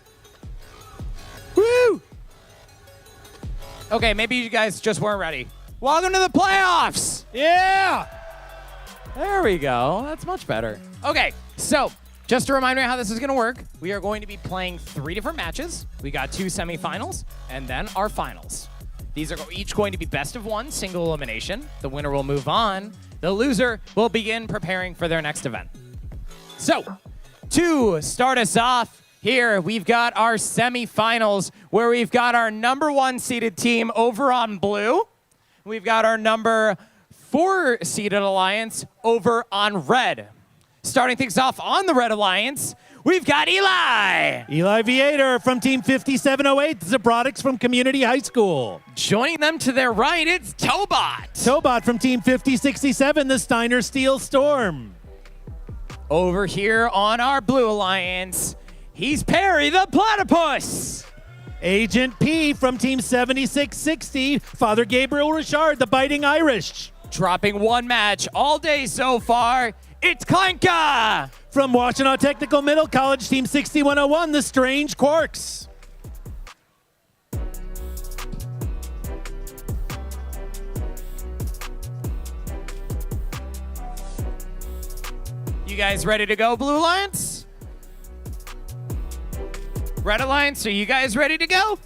Woo! Okay, maybe you guys just weren't ready. Welcome to the playoffs. Yeah! There we go. That's much better. Okay, so just to remind me how this is going to work, we are going to be playing 3 different matches. We got 2 semifinals and then our finals. These are each going to be best of 1, single elimination. The winner will move on. The loser will begin preparing for their next event. So, to start us off here, we've got our semifinals where we've got our number 1 seeded team over on blue. We've got our number 4 seeded alliance over on red. Starting things off on the red alliance, we've got Eli. Eli Viator from Team 5708, Robotics from Community High School. Joining them to their right, it's Tobot. Tobot from Team 5067, the Steiner Steel Storm. Over here on our blue alliance, he's Perry the Platypus. Agent P from Team 7660, Father Gabriel Richard, the Biting Irish. Dropping 1 match all day so far, it's Klanka. From Washtenaw Technical Middle College, Team 6101, the Strange Quarks. You guys ready to go, Blue Alliance? Red Alliance, are you guys ready to go?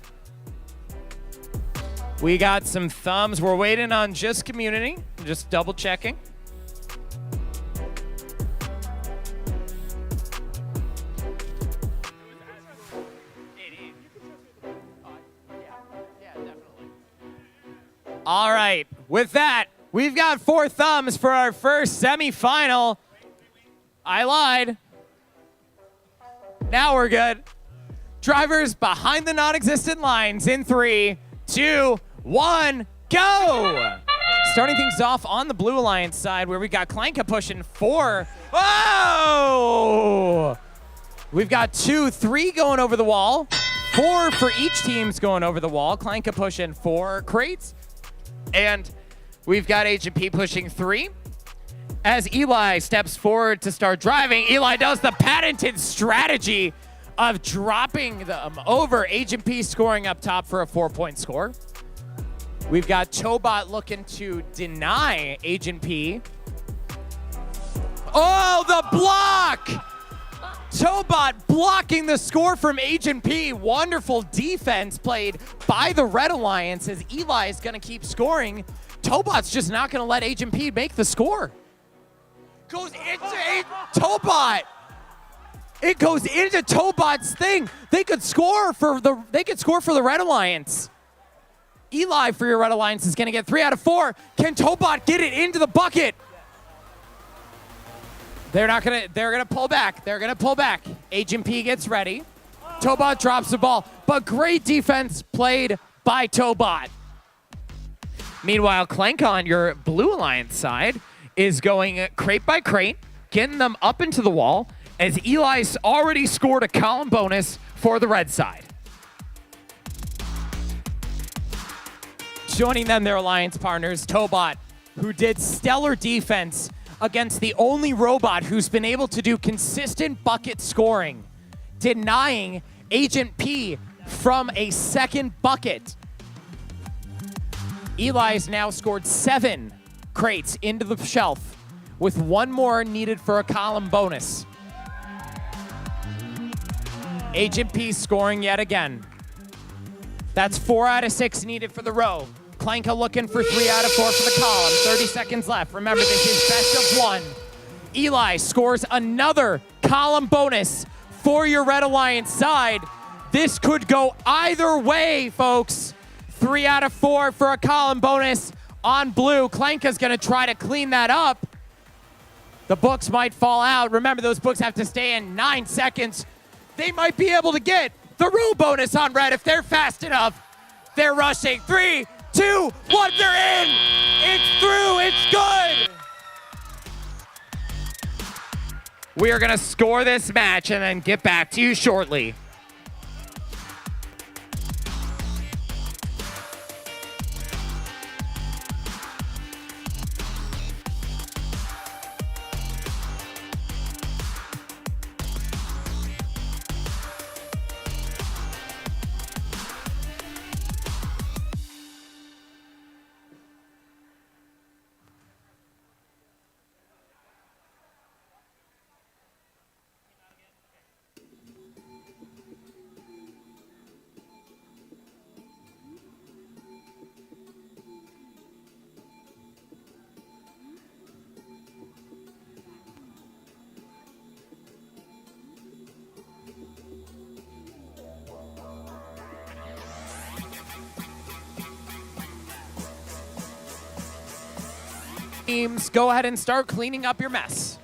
We got some thumbs. We're waiting on just community. Just double checking. All right, with that, we've got 4 thumbs for our first semifinal. I lied. Now we're good. Drivers behind the non-existent lines in 3, 2, 1, go! Starting things off on the Blue Alliance side where we got Klanka pushing 4. Oh! We've got 2, 3 going over the wall. 4 for each team's going over the wall. Klanka pushing 4 crates. And we've got Agent P pushing 3. As Eli steps forward to start driving, Eli does the patented strategy of dropping them over. Agent P scoring up top for a 4-point score. We've got Tobot looking to deny Agent P. Oh, the block! Tobot blocking the score from Agent P. Wonderful defense played by the Red Alliance as Eli is going to keep scoring. Tobot's just not going to let Agent P make the score. Goes into Tobot. It goes into Tobot's thing. They could score for the Red Alliance. Eli for your Red Alliance is going to get 3 out of 4. Can Tobot get it into the bucket? They're gonna pull back. They're gonna pull back. Agent P gets ready. Tobot drops the ball, but great defense played by Tobot. Meanwhile, Klanka on your Blue Alliance side is going crate by crate, getting them up into the wall, as Eli's already scored a column bonus for the red side. Joining them, their alliance partners, Tobot, who did stellar defense against the only robot who's been able to do consistent bucket scoring, denying Agent P from a second bucket. Eli's now scored 7 crates into the shelf, with 1 more needed for a column bonus. Agent P scoring yet again. That's 4 out of 6 needed for the row. Klanka looking for 3 out of 4 for the column. 30 seconds left. Remember, this is best of 1. Eli scores another column bonus for your Red Alliance side. This could go either way, folks. 3 out of 4 for a column bonus on blue. Klanka's going to try to clean that up. The books might fall out. Remember, those books have to stay in 9 seconds. They might be able to get the row bonus on red if they're fast enough. They're rushing. 3, 2, 1, they're in. It's through. It's good. We are going to score this match and then get back to you shortly. Teams, go ahead and start cleaning up your mess.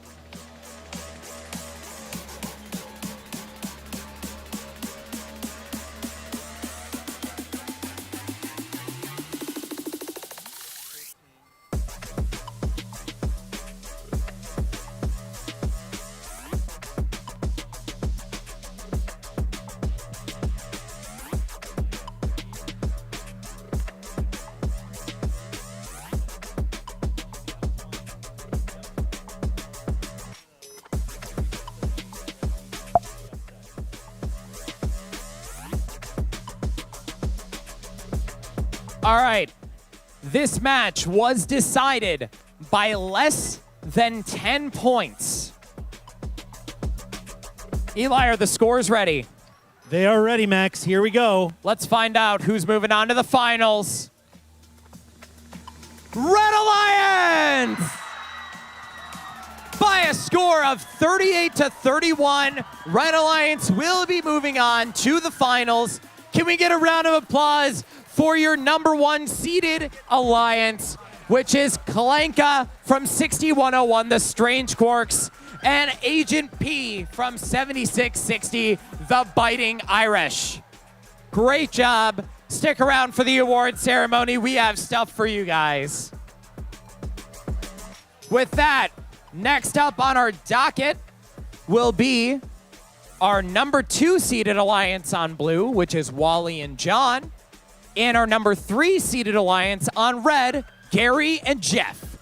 All right, this match was decided by less than 10 points. Eli, are the scores ready? They are ready, Max. Here we go. Let's find out who's moving on to the finals. Red Alliance! By a score of 38-31, Red Alliance will be moving on to the finals. Can we get a round of applause for your number 1 seeded alliance, which is Kalenka from 6101, the Strange Quarks, and Agent P from 7660, the Biting Irish. Great job. Stick around for the award ceremony. We have stuff for you guys. With that, next up on our docket will be our number 2 seeded alliance on blue, which is Wally and John, and our number 3 seeded alliance on red, Gary and Jeff.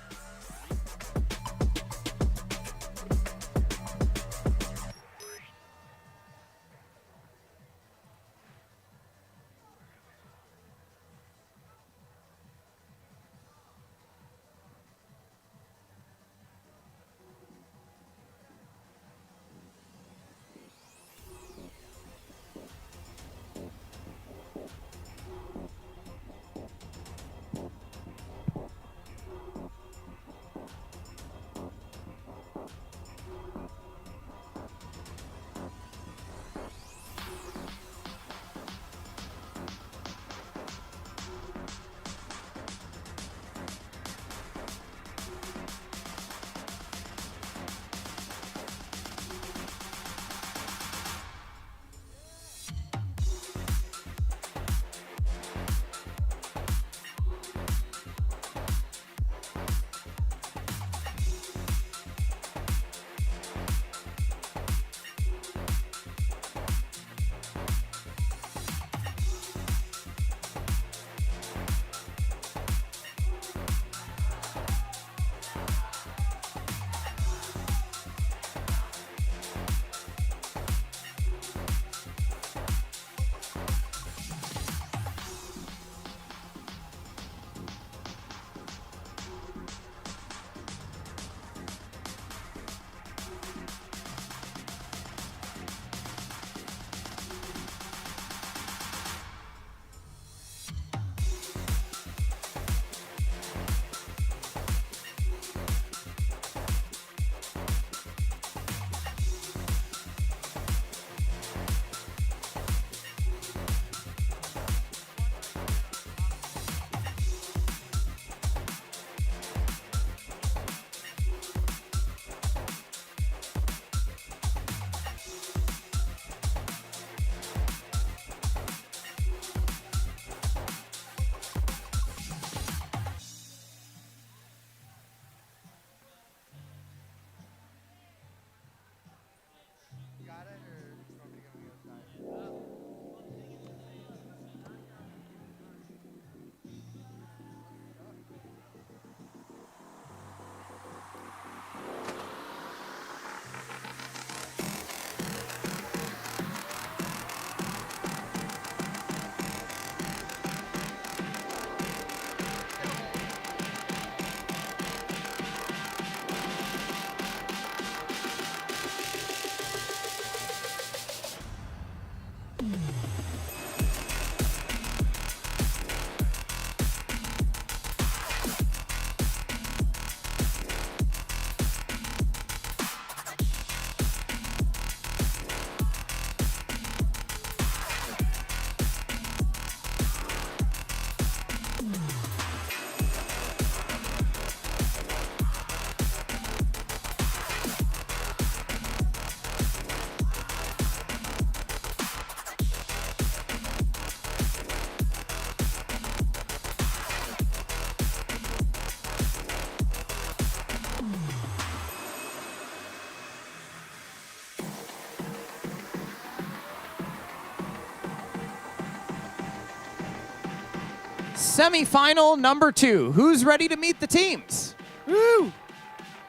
Semifinal number 2. Who's ready to meet the teams? Woo!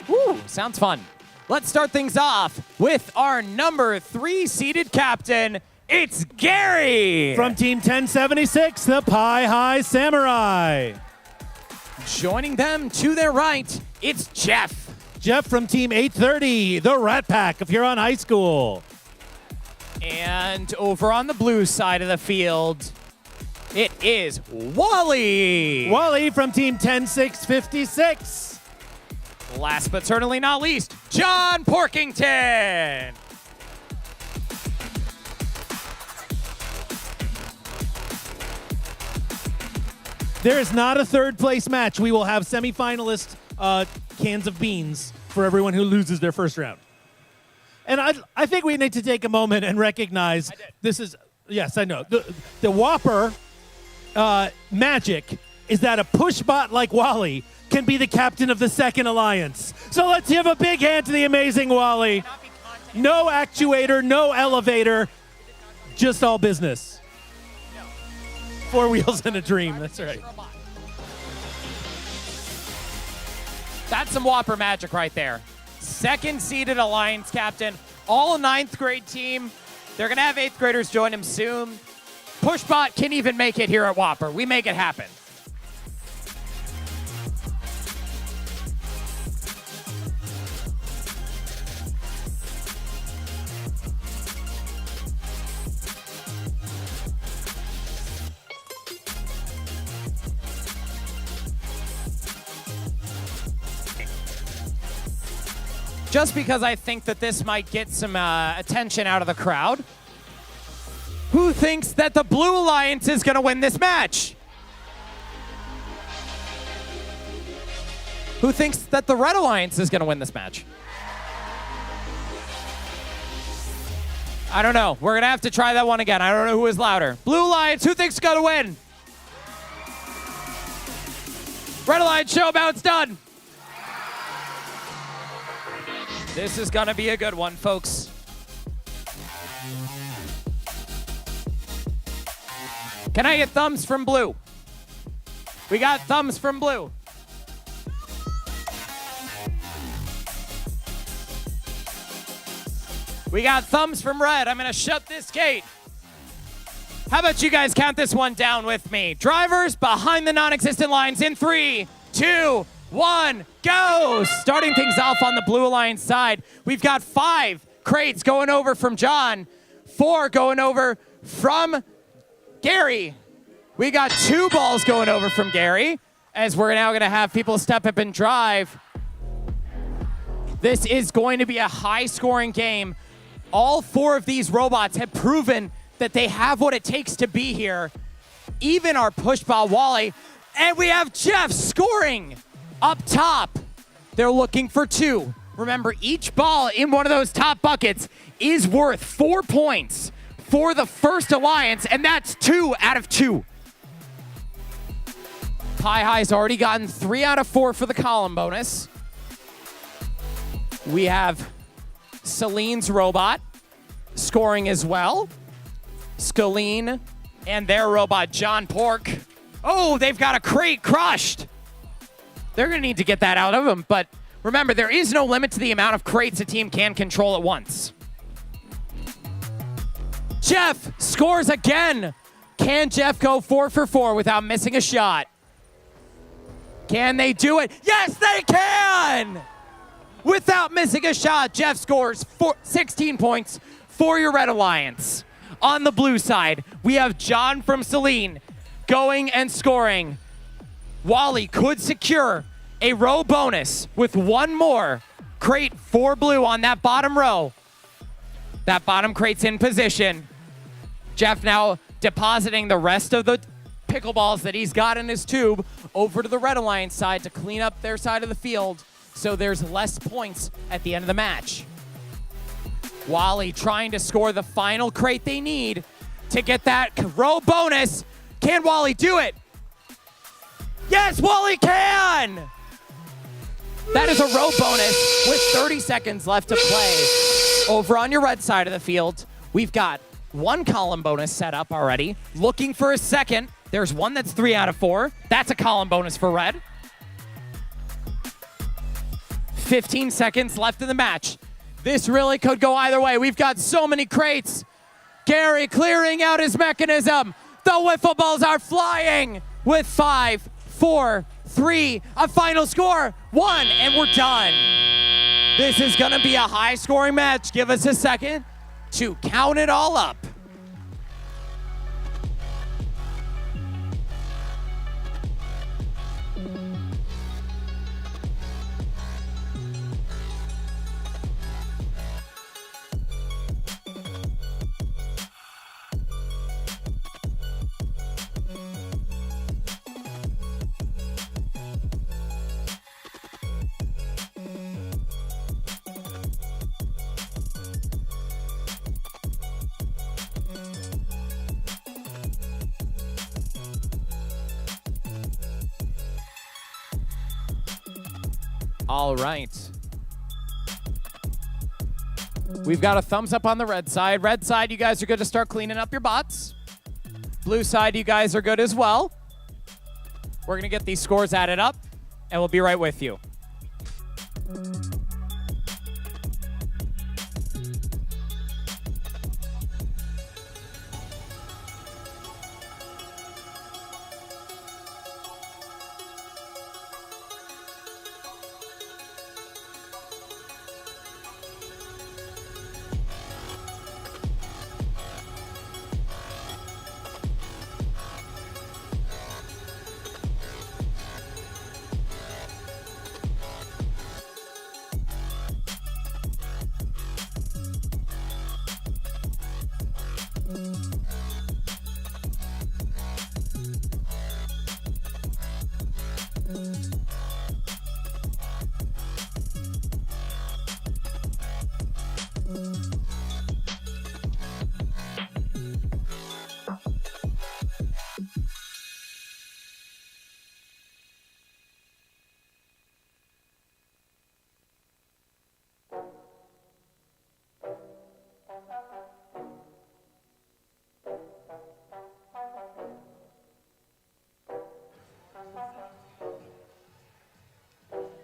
Woo, sounds fun. Let's start things off with our number 3 seeded captain. It's Gary! From Team 1076, the Pie High Samurai. Joining them to their right, it's Jeff. Jeff from Team 830, the Rat Pack of Huron High School. And over on the blue side of the field, it is Wally. Wally from Team 10656. Last but certainly not least, John Porkington. There is not a third place match. We will have semifinalist cans of beans for everyone who loses their first round. And I think we need to take a moment and recognize this is, yes, I know. The WAPUR magic is that a push bot like Wally can be the captain of the second alliance. So let's give a big hand to the amazing Wally. No actuator, no elevator, just all business. 4 wheels and a dream, that's right. That's some WAPUR magic right there. Second seeded alliance captain, all 9th grade team. They're gonna have 8th graders join him soon. Pushbot can even make it here at WAPUR. We make it happen. Just because I think that this might get some attention out of the crowd. Who thinks that the Blue Alliance is going to win this match? Who thinks that the Red Alliance is going to win this match? I don't know. We're going to have to try that one again. I don't know who is louder. Blue Alliance, who thinks is going to win? Red Alliance, show them how it's done. This is gonna be a good one, folks. Can I get thumbs from blue? We got thumbs from blue. We got thumbs from red. I'm gonna shut this gate. How about you guys count this one down with me? Drivers behind the non-existent lines in 3, 2, 1, go! Starting things off on the Blue Alliance side, we've got 5 crates going over from John, 4 going over from Gary. We got 2 balls going over from Gary, as we're now gonna have people step up and drive. This is going to be a high-scoring game. All 4 of these robots have proven that they have what it takes to be here. Even our push ball Wally, and we have Jeff scoring. Up top, they're looking for 2. Remember, each ball in one of those top buckets is worth 4 points for the first alliance, and that's 2 out of 2. Pie High's already gotten 3 out of 4 for the column bonus. We have Celine's robot scoring as well. Scalene and their robot, John Pork. Oh, they've got a crate crushed. They're going to need to get that out of them, but remember, there is no limit to the amount of crates a team can control at once. Jeff scores again. Can Jeff go 4 for 4 without missing a shot? Can they do it? Yes, they can! Without missing a shot, Jeff scores 16 points for your Red Alliance. On the blue side, we have John from Celine going and scoring. Wally could secure a row bonus with 1 more crate for blue on that bottom row. That bottom crate's in position. Jeff now depositing the rest of the pickleballs that he's got in his tube over to the Red Alliance side to clean up their side of the field so there's less points at the end of the match. Wally trying to score the final crate they need to get that row bonus. Can Wally do it? Yes, Wally can! That is a row bonus with 30 seconds left to play. Over on your red side of the field, we've got 1 column bonus set up already. Looking for a second. There's one that's 3 out of 4. That's a column bonus for red. 15 seconds left in the match. This really could go either way. We've got so many crates. Gary clearing out his mechanism. The wiffle balls are flying with 5, 4, 3, a final score, 1, and we're done. This is gonna be a high scoring match. Give us a second to count it all up. All right. We've got a thumbs up on the red side. Red side, you guys are good to start cleaning up your bots. Blue side, you guys are good as well. We're going to get these scores added up, and we'll be right with you.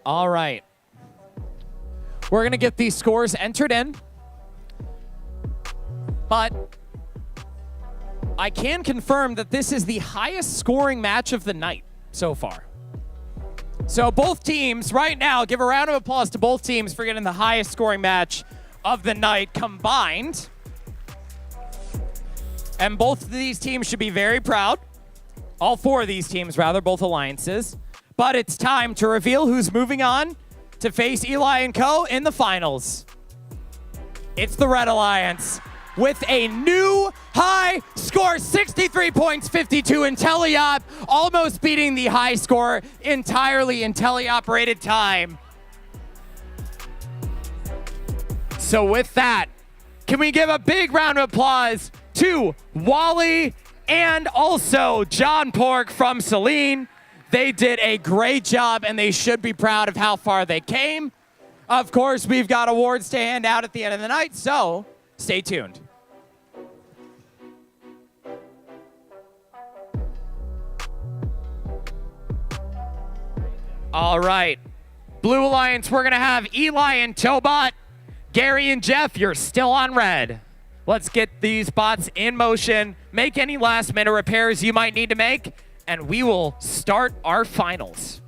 All right. We're going to get these scores entered in. But I can confirm that this is the highest scoring match of the night so far. So both teams right now, give a round of applause to both teams for getting the highest scoring match of the night combined. And both of these teams should be very proud. All 4 of these teams, rather, both alliances. But it's time to reveal who's moving on to face Eli and Co. in the finals. It's the Red Alliance with a new high score, 63 points, 52 in Teleop, almost beating the high score entirely in teleoperated time. So with that, can we give a big round of applause to Wally and also John Pork from Celine? They did a great job, and they should be proud of how far they came. Of course, we've got awards to hand out at the end of the night, so stay tuned. All right. Blue Alliance, we're going to have Eli and Tobot. Gary and Jeff, you're still on red. Let's get these bots in motion. Make any last-minute repairs you might need to make, and we will start our finals.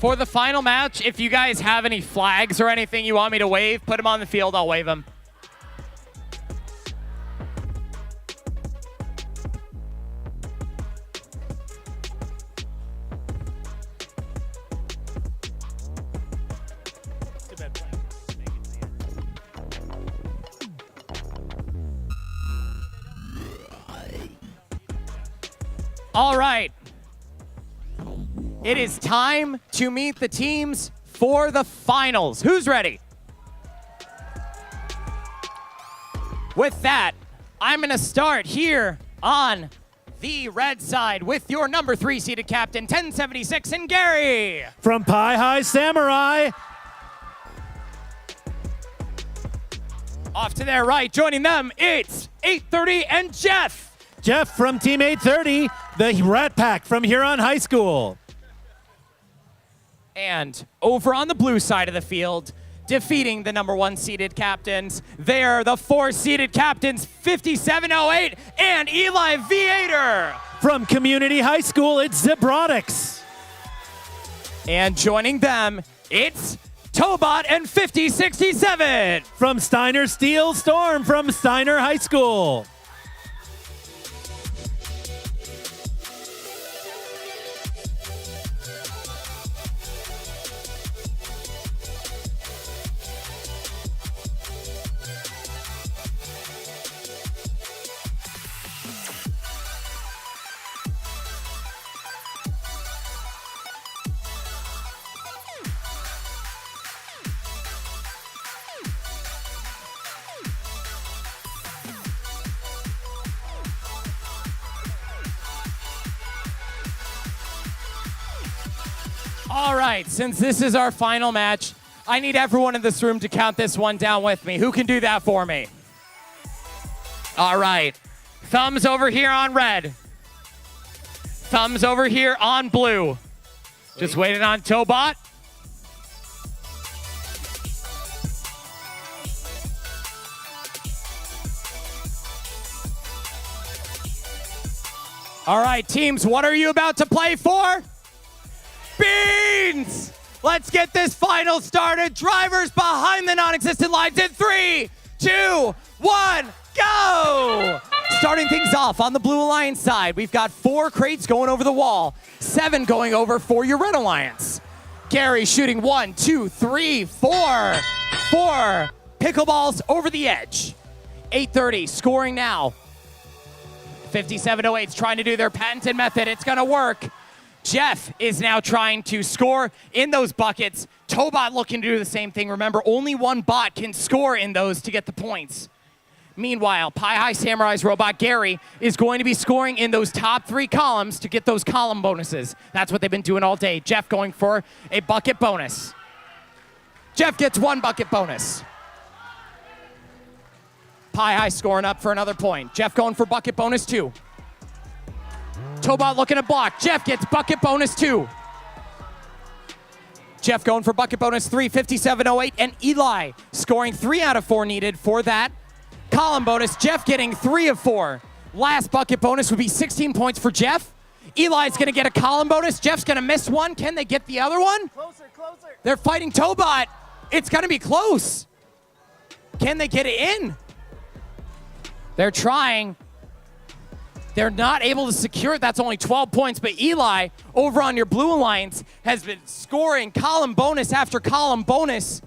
For the final match, if you guys have any flags or anything you want me to wave, put them on the field, I'll wave them. All right. It is time to meet the teams for the finals. Who's ready? With that, I'm going to start here on the red side with your number 3 seeded captain, 1076, and Gary. From Pi High Samurai. Off to their right, joining them, it's 830 and Jeff. Jeff from Team 830, the Rat Pack from Huron High School. And over on the blue side of the field, defeating the number 1 seeded captains, they're the 4 seeded captains, 5708 and Eli Viator. From Community High School, it's Robotics. And joining them, it's Tobot and 5067. From Steiner Steel Storm from Steiner High School. All right, since this is our final match, I need everyone in this room to count this one down with me. Who can do that for me? All right. Thumbs over here on red. Thumbs over here on blue. Just waiting on Tobot. All right, teams, what are you about to play for? Beans! Let's get this final started. Drivers behind the non-existent lines in 3, 2, 1, go! Starting things off on the Blue Alliance side, we've got 4 crates going over the wall, 7 going over for your Red Alliance. Gary shooting 1, 2, 3, 4. 4 pickleballs over the edge. 830 scoring now. 5708's trying to do their patented method. It's going to work. Jeff is now trying to score in those buckets. Tobot looking to do the same thing. Remember, only one bot can score in those to get the points. Meanwhile, Pi High Samurai's robot, Gary, is going to be scoring in those top 3 columns to get those column bonuses. That's what they've been doing all day. Jeff going for a bucket bonus. Jeff gets 1 bucket bonus. Pi High scoring up for another point. Jeff going for bucket bonus 2. Tobot looking to block. Jeff gets bucket bonus 2. Jeff going for bucket bonus 3, 5708, and Eli scoring 3 out of 4 needed for that column bonus. Jeff getting 3 of 4. Last bucket bonus would be 16 points for Jeff. Eli's going to get a column bonus. Jeff's going to miss one. Can they get the other one? Closer. They're fighting Tobot. It's going to be close. Can they get it in? They're trying. They're not able to secure it. That's only 12 points. But Eli, over on your Blue Alliance, has been scoring column bonus after column bonus.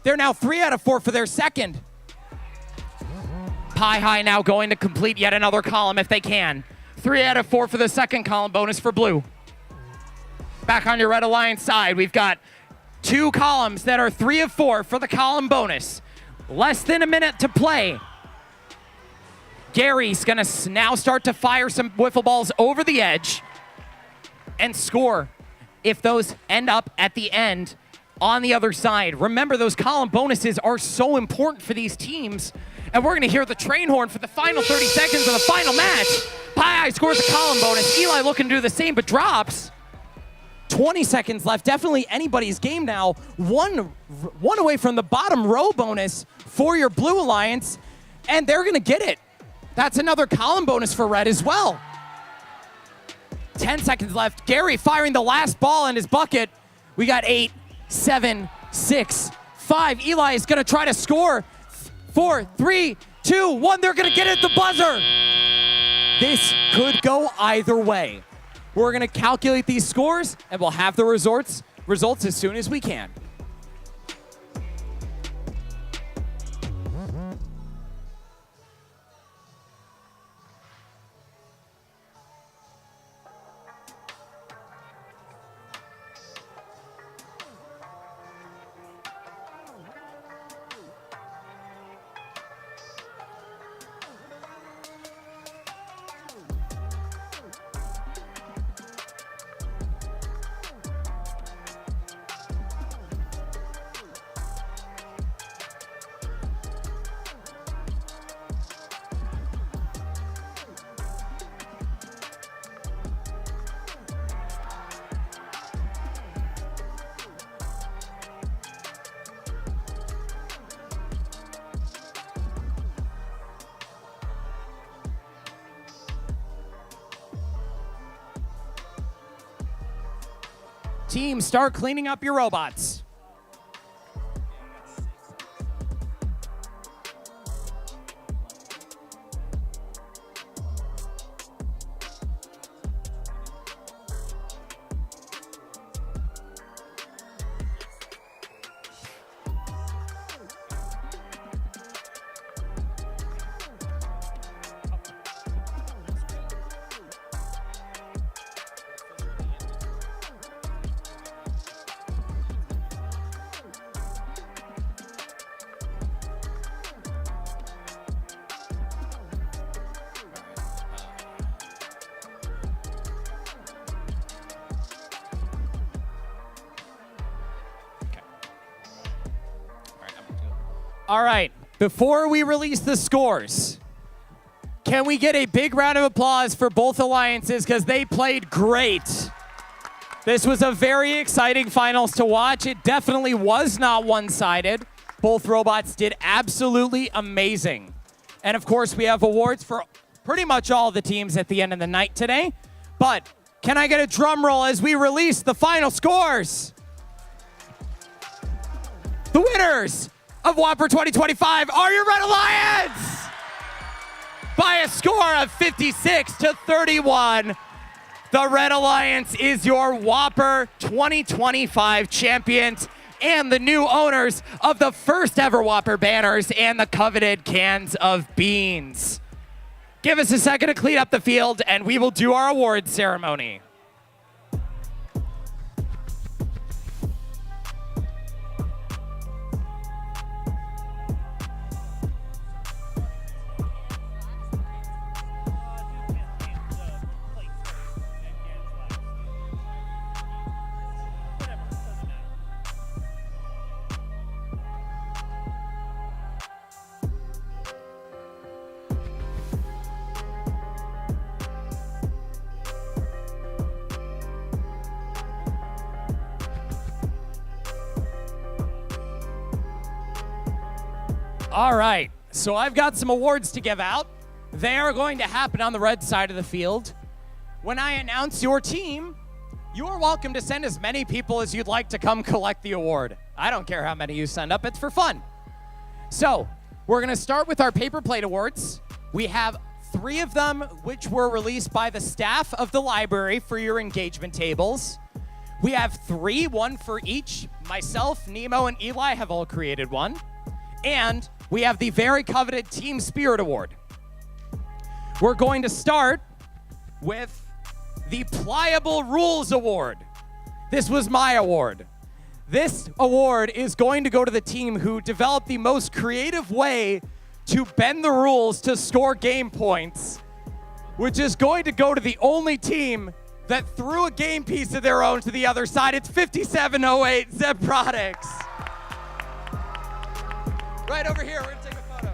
They're now 3 out of 4 for their second. Pi High now going to complete yet another column if they can. 3 out of 4 for the second column bonus for Blue. Back on your Red Alliance side, we've got 2 columns that are 3 of 4 for the column bonus. Less than a minute to play. Gary's going to now start to fire some wiffle balls over the edge and score if those end up at the end on the other side. Remember, those column bonuses are so important for these teams. And we're going to hear the train horn for the final 30 seconds of the final match. Pi High scores a column bonus. Eli looking to do the same, but drops. 20 seconds left. Definitely anybody's game now. One away from the bottom row bonus for your Blue Alliance, and they're going to get it. That's another column bonus for Red as well. 10 seconds left. Gary firing the last ball in his bucket We got 8, 7, 6, 5. Eli is going to try to score. 4, 3, 2, 1. They're going to get it at the buzzer. This could go either way. We're going to calculate these scores, and we'll have the results as soon as we can. Team, start cleaning up your robots. All right, before we release the scores, can we get a big round of applause for both alliances because they played great. This was a very exciting finals to watch. It definitely was not one-sided. Both robots did absolutely amazing. And of course, we have awards for pretty much all the teams at the end of the night today. But can I get a drum roll as we release the final scores? The winners of WAPUR 2025 are your Red Alliance by a score of 56-31. The Red Alliance is your WAPUR 2025 champions and the new owners of the first ever WAPUR banners and the coveted cans of beans. Give us a second to clean up the field and we will do our awards ceremony. All right, so I've got some awards to give out. They are going to happen on the red side of the field. When I announce your team, you are welcome to send as many people as you'd like to come collect the award. I don't care how many you send up, it's for fun. So, we're gonna start with our paper plate awards. We have 3 of them which were released by the staff of the library for your engagement tables. We have 3, 1 for each. Myself, Nemo, and Eli have all created one. And we have the very coveted Team Spirit Award. We're going to start with the Pliable Rules Award. This was my award. This award is going to go to the team who developed the most creative way to bend the rules to score game points, which is going to go to the only team that threw a game piece of their own to the other side. It's 5708 Robotics. Right over here, we're gonna take a photo.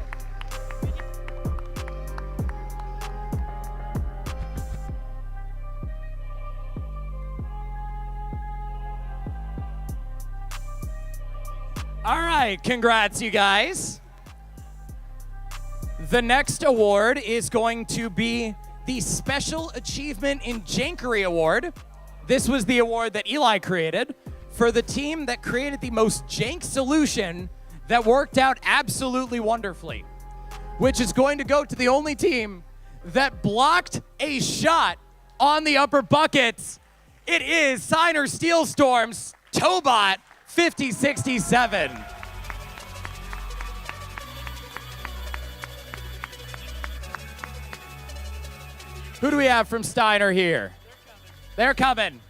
All right, congrats, you guys. The next award is going to be the Special Achievement in Jankery Award. This was the award that Eli created for the team that created the most jank solution that worked out absolutely wonderfully, which is going to go to the only team that blocked a shot on the upper buckets. It is Signer Steel Storm's Tobot 5067. Who do we have from Steiner here? They're coming.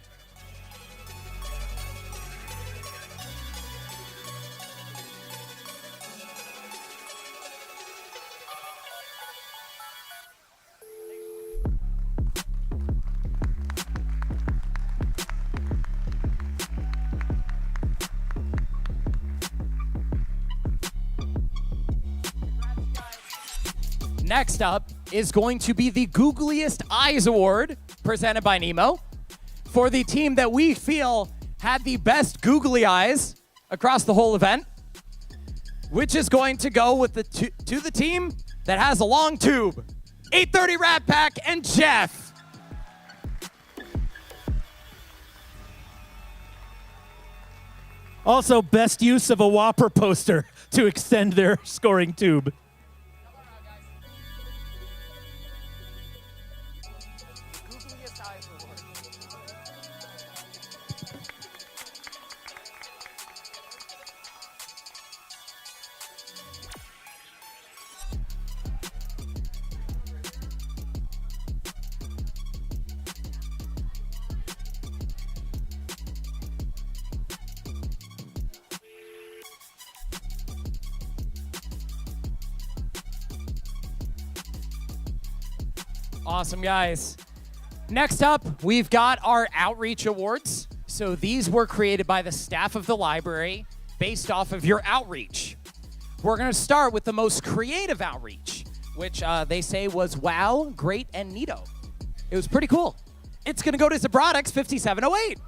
Next up is going to be the Googliest Eyes Award, presented by Nemo, for the team that we feel had the best googly eyes across the whole event, which is going to go with to the team that has a long tube, 830 Rat Pack and Jeff. Also, best use of a WAPUR poster to extend their scoring tube. Awesome, guys. Next up, we've got our Outreach Awards. So these were created by the staff of the library based off of your outreach. We're going to start with the most creative outreach, which they say was wow, great, and neato. It was pretty cool. It's going to go to Robotics 5708.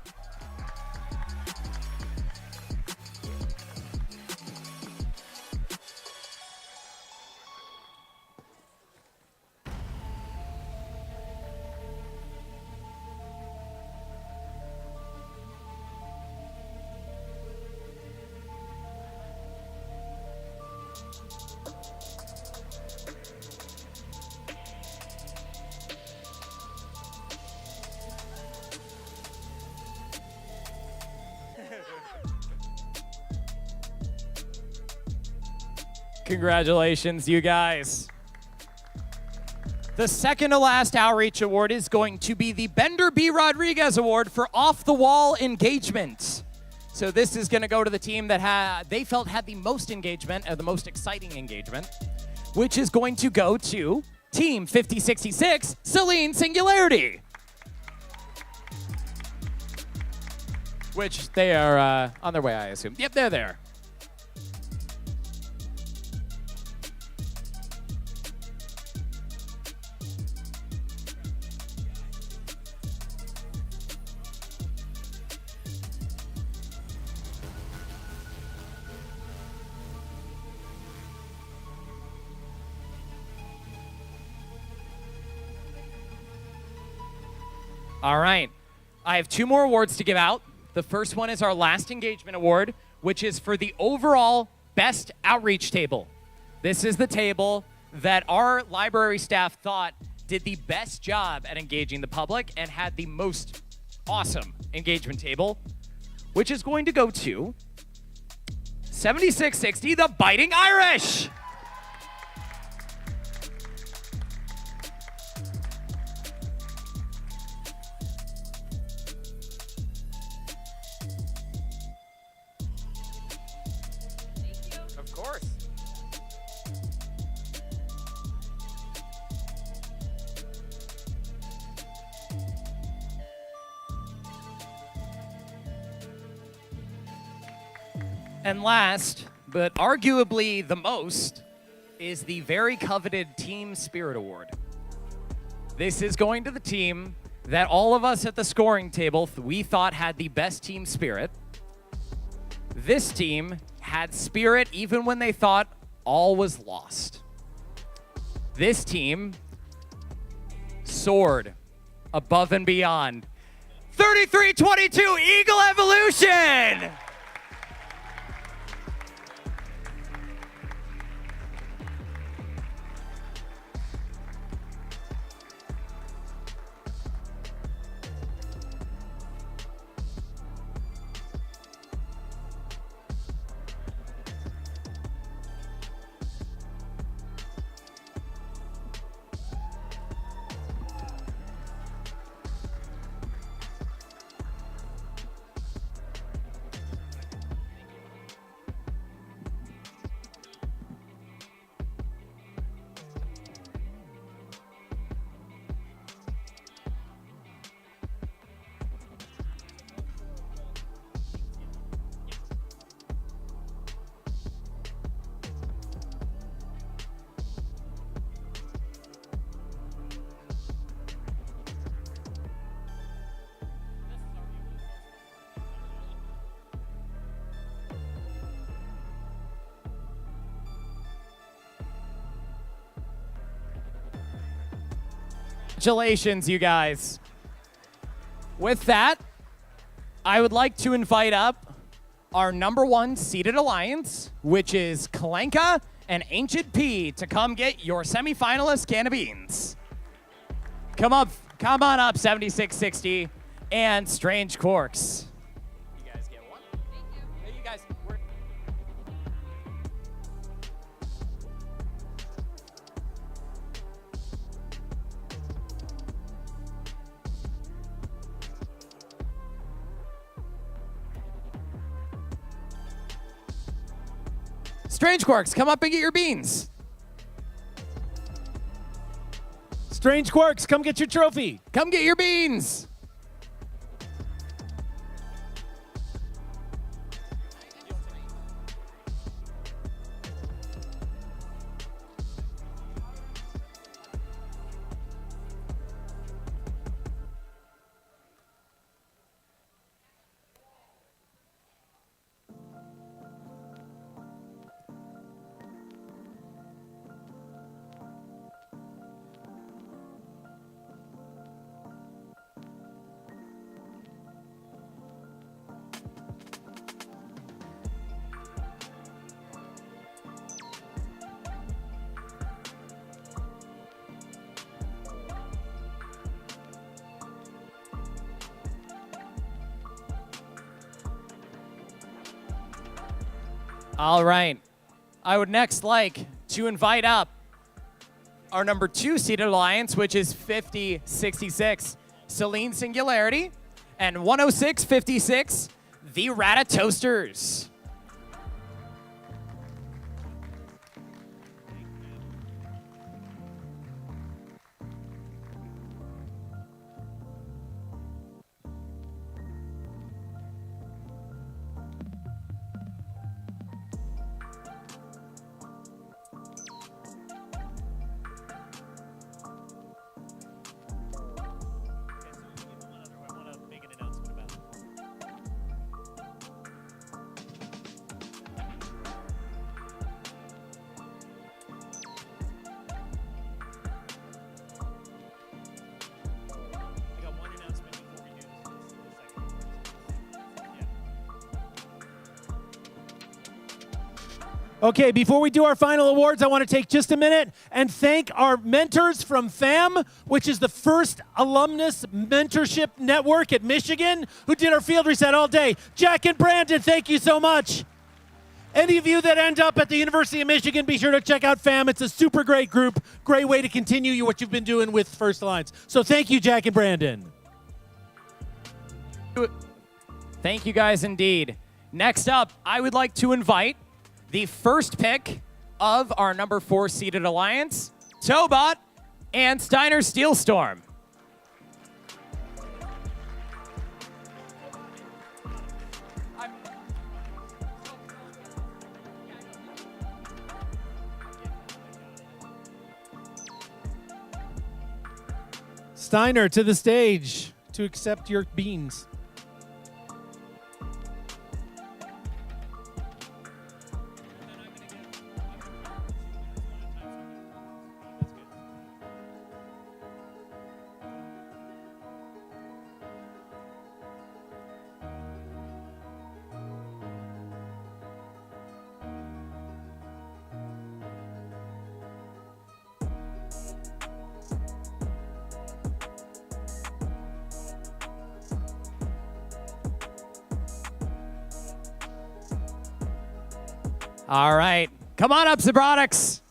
Congratulations, you guys. The second to last Outreach Award is going to be the Bender B. Rodriguez Award for off-the-wall engagement. So this is going to go to the team that they felt had the most engagement, or the most exciting engagement, which is going to go to Team 5066, Celine Singularity. Which they are on their way, I assume. Yep, they're there. All right. I have two more awards to give out. The first one is our Last Engagement Award, which is for the overall Best Outreach Table. This is the table that our library staff thought did the best job at engaging the public and had the most awesome engagement table, which is going to go to 7660, the Biting Irish. Of course. And last, but arguably the most, is the very coveted Team Spirit Award. This is going to the team that all of us at the scoring table we thought had the best team spirit. This team had spirit even when they thought all was lost. This team soared above and beyond, 33-22 Eagle Evolution. Congratulations, you guys. With that, I would like to invite up our #1 seeded alliance, which is Kalenka and Ancient P, to come get your semifinalist can of beans. Come on up, 7660 and Strange Quarks. You guys get one? Thank you. Hey, you guys. Strange Quarks, come up and get your beans. Strange Quarks, come get your trophy. Come get your beans. All right. I would next like to invite up our #2 seeded alliance, which is 5066 Celine Singularity and 10656 the Ratatoasters. Okay, before we do our final awards, I want to take just a minute and thank our mentors from FAM, which is the first alumnus mentorship network at Michigan, who did our field reset all day. Jack and Brandon, thank you so much. Any of you that end up at the University of Michigan, be sure to check out FAM. It's a super great group, great way to continue what you've been doing with First Alliance. So thank you, Jack and Brandon. Thank you guys indeed. Next up, I would like to invite the first pick of our #4 seeded alliance, Tobot and Steiner Steelstorm. Steiner to the stage to accept your beans. All right. Come on up, Robotics.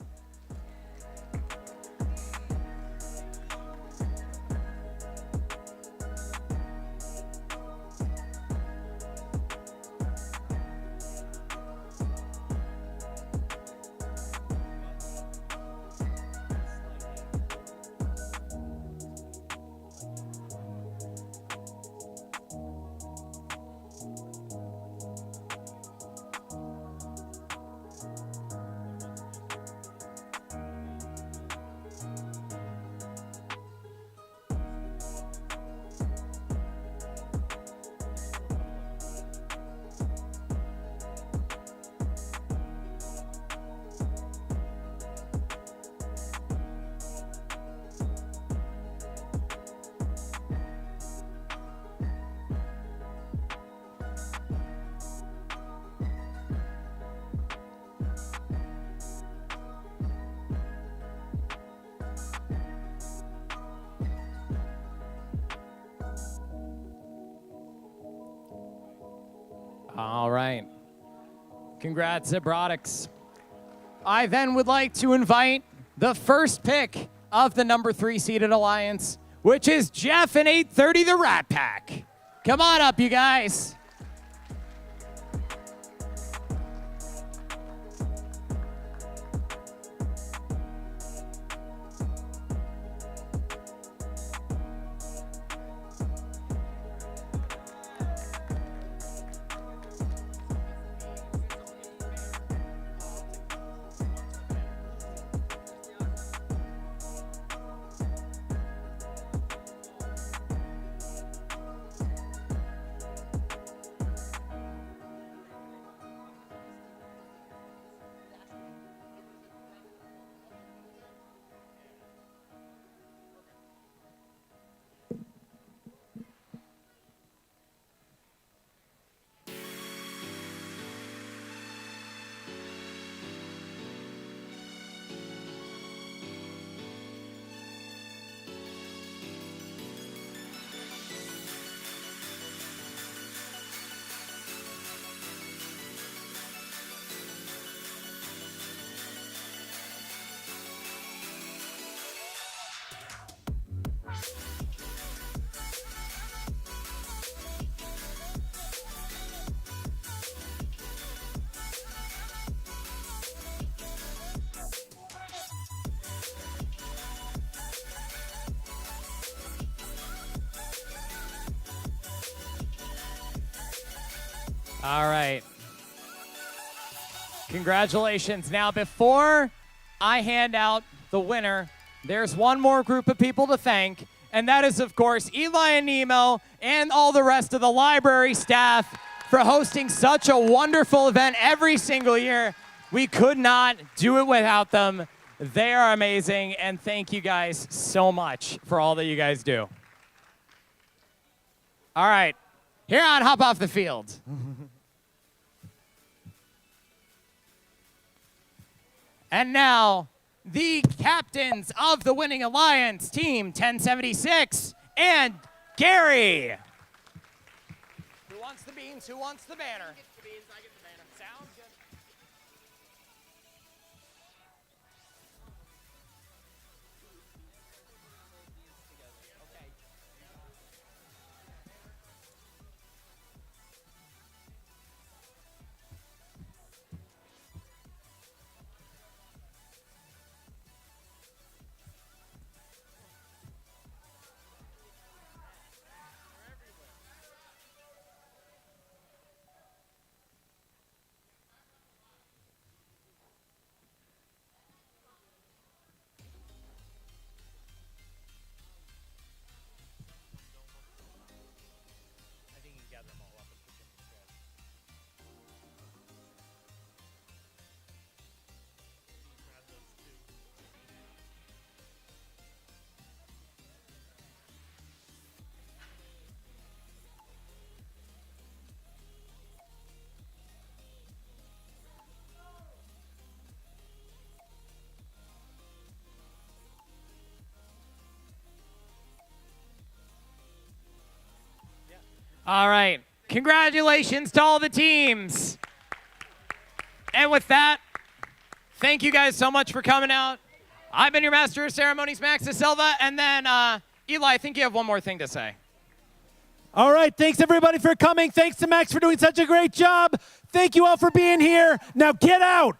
All right. Congrats, Robotics. I then would like to invite the first pick of the number 3 seeded alliance, which is Jeff and 830 the Rat Pack. Come on up, you guys. All right. Congratulations. Now, before I hand out the winner, there's one more group of people to thank, and that is, of course, Eli and Nemo and all the rest of the library staff for hosting such a wonderful event every single year. We could not do it without them. They are amazing, and thank you guys so much for all that you guys do. All right. Here on Hop Off the Field. And now, the captains of the winning alliance, Team 1076 and Gary. Who wants the beans? Who wants the banner? I get the beans. I get the banner. Sounds good. All right. Congratulations to all the teams. And with that, thank you guys so much for coming out. I've been your master of ceremonies, Max De Silva, and then Eli, I think you have one more thing to say. All right, thanks everybody for coming. Thanks to Max for doing such a great job. Thank you all for being here. Now get out.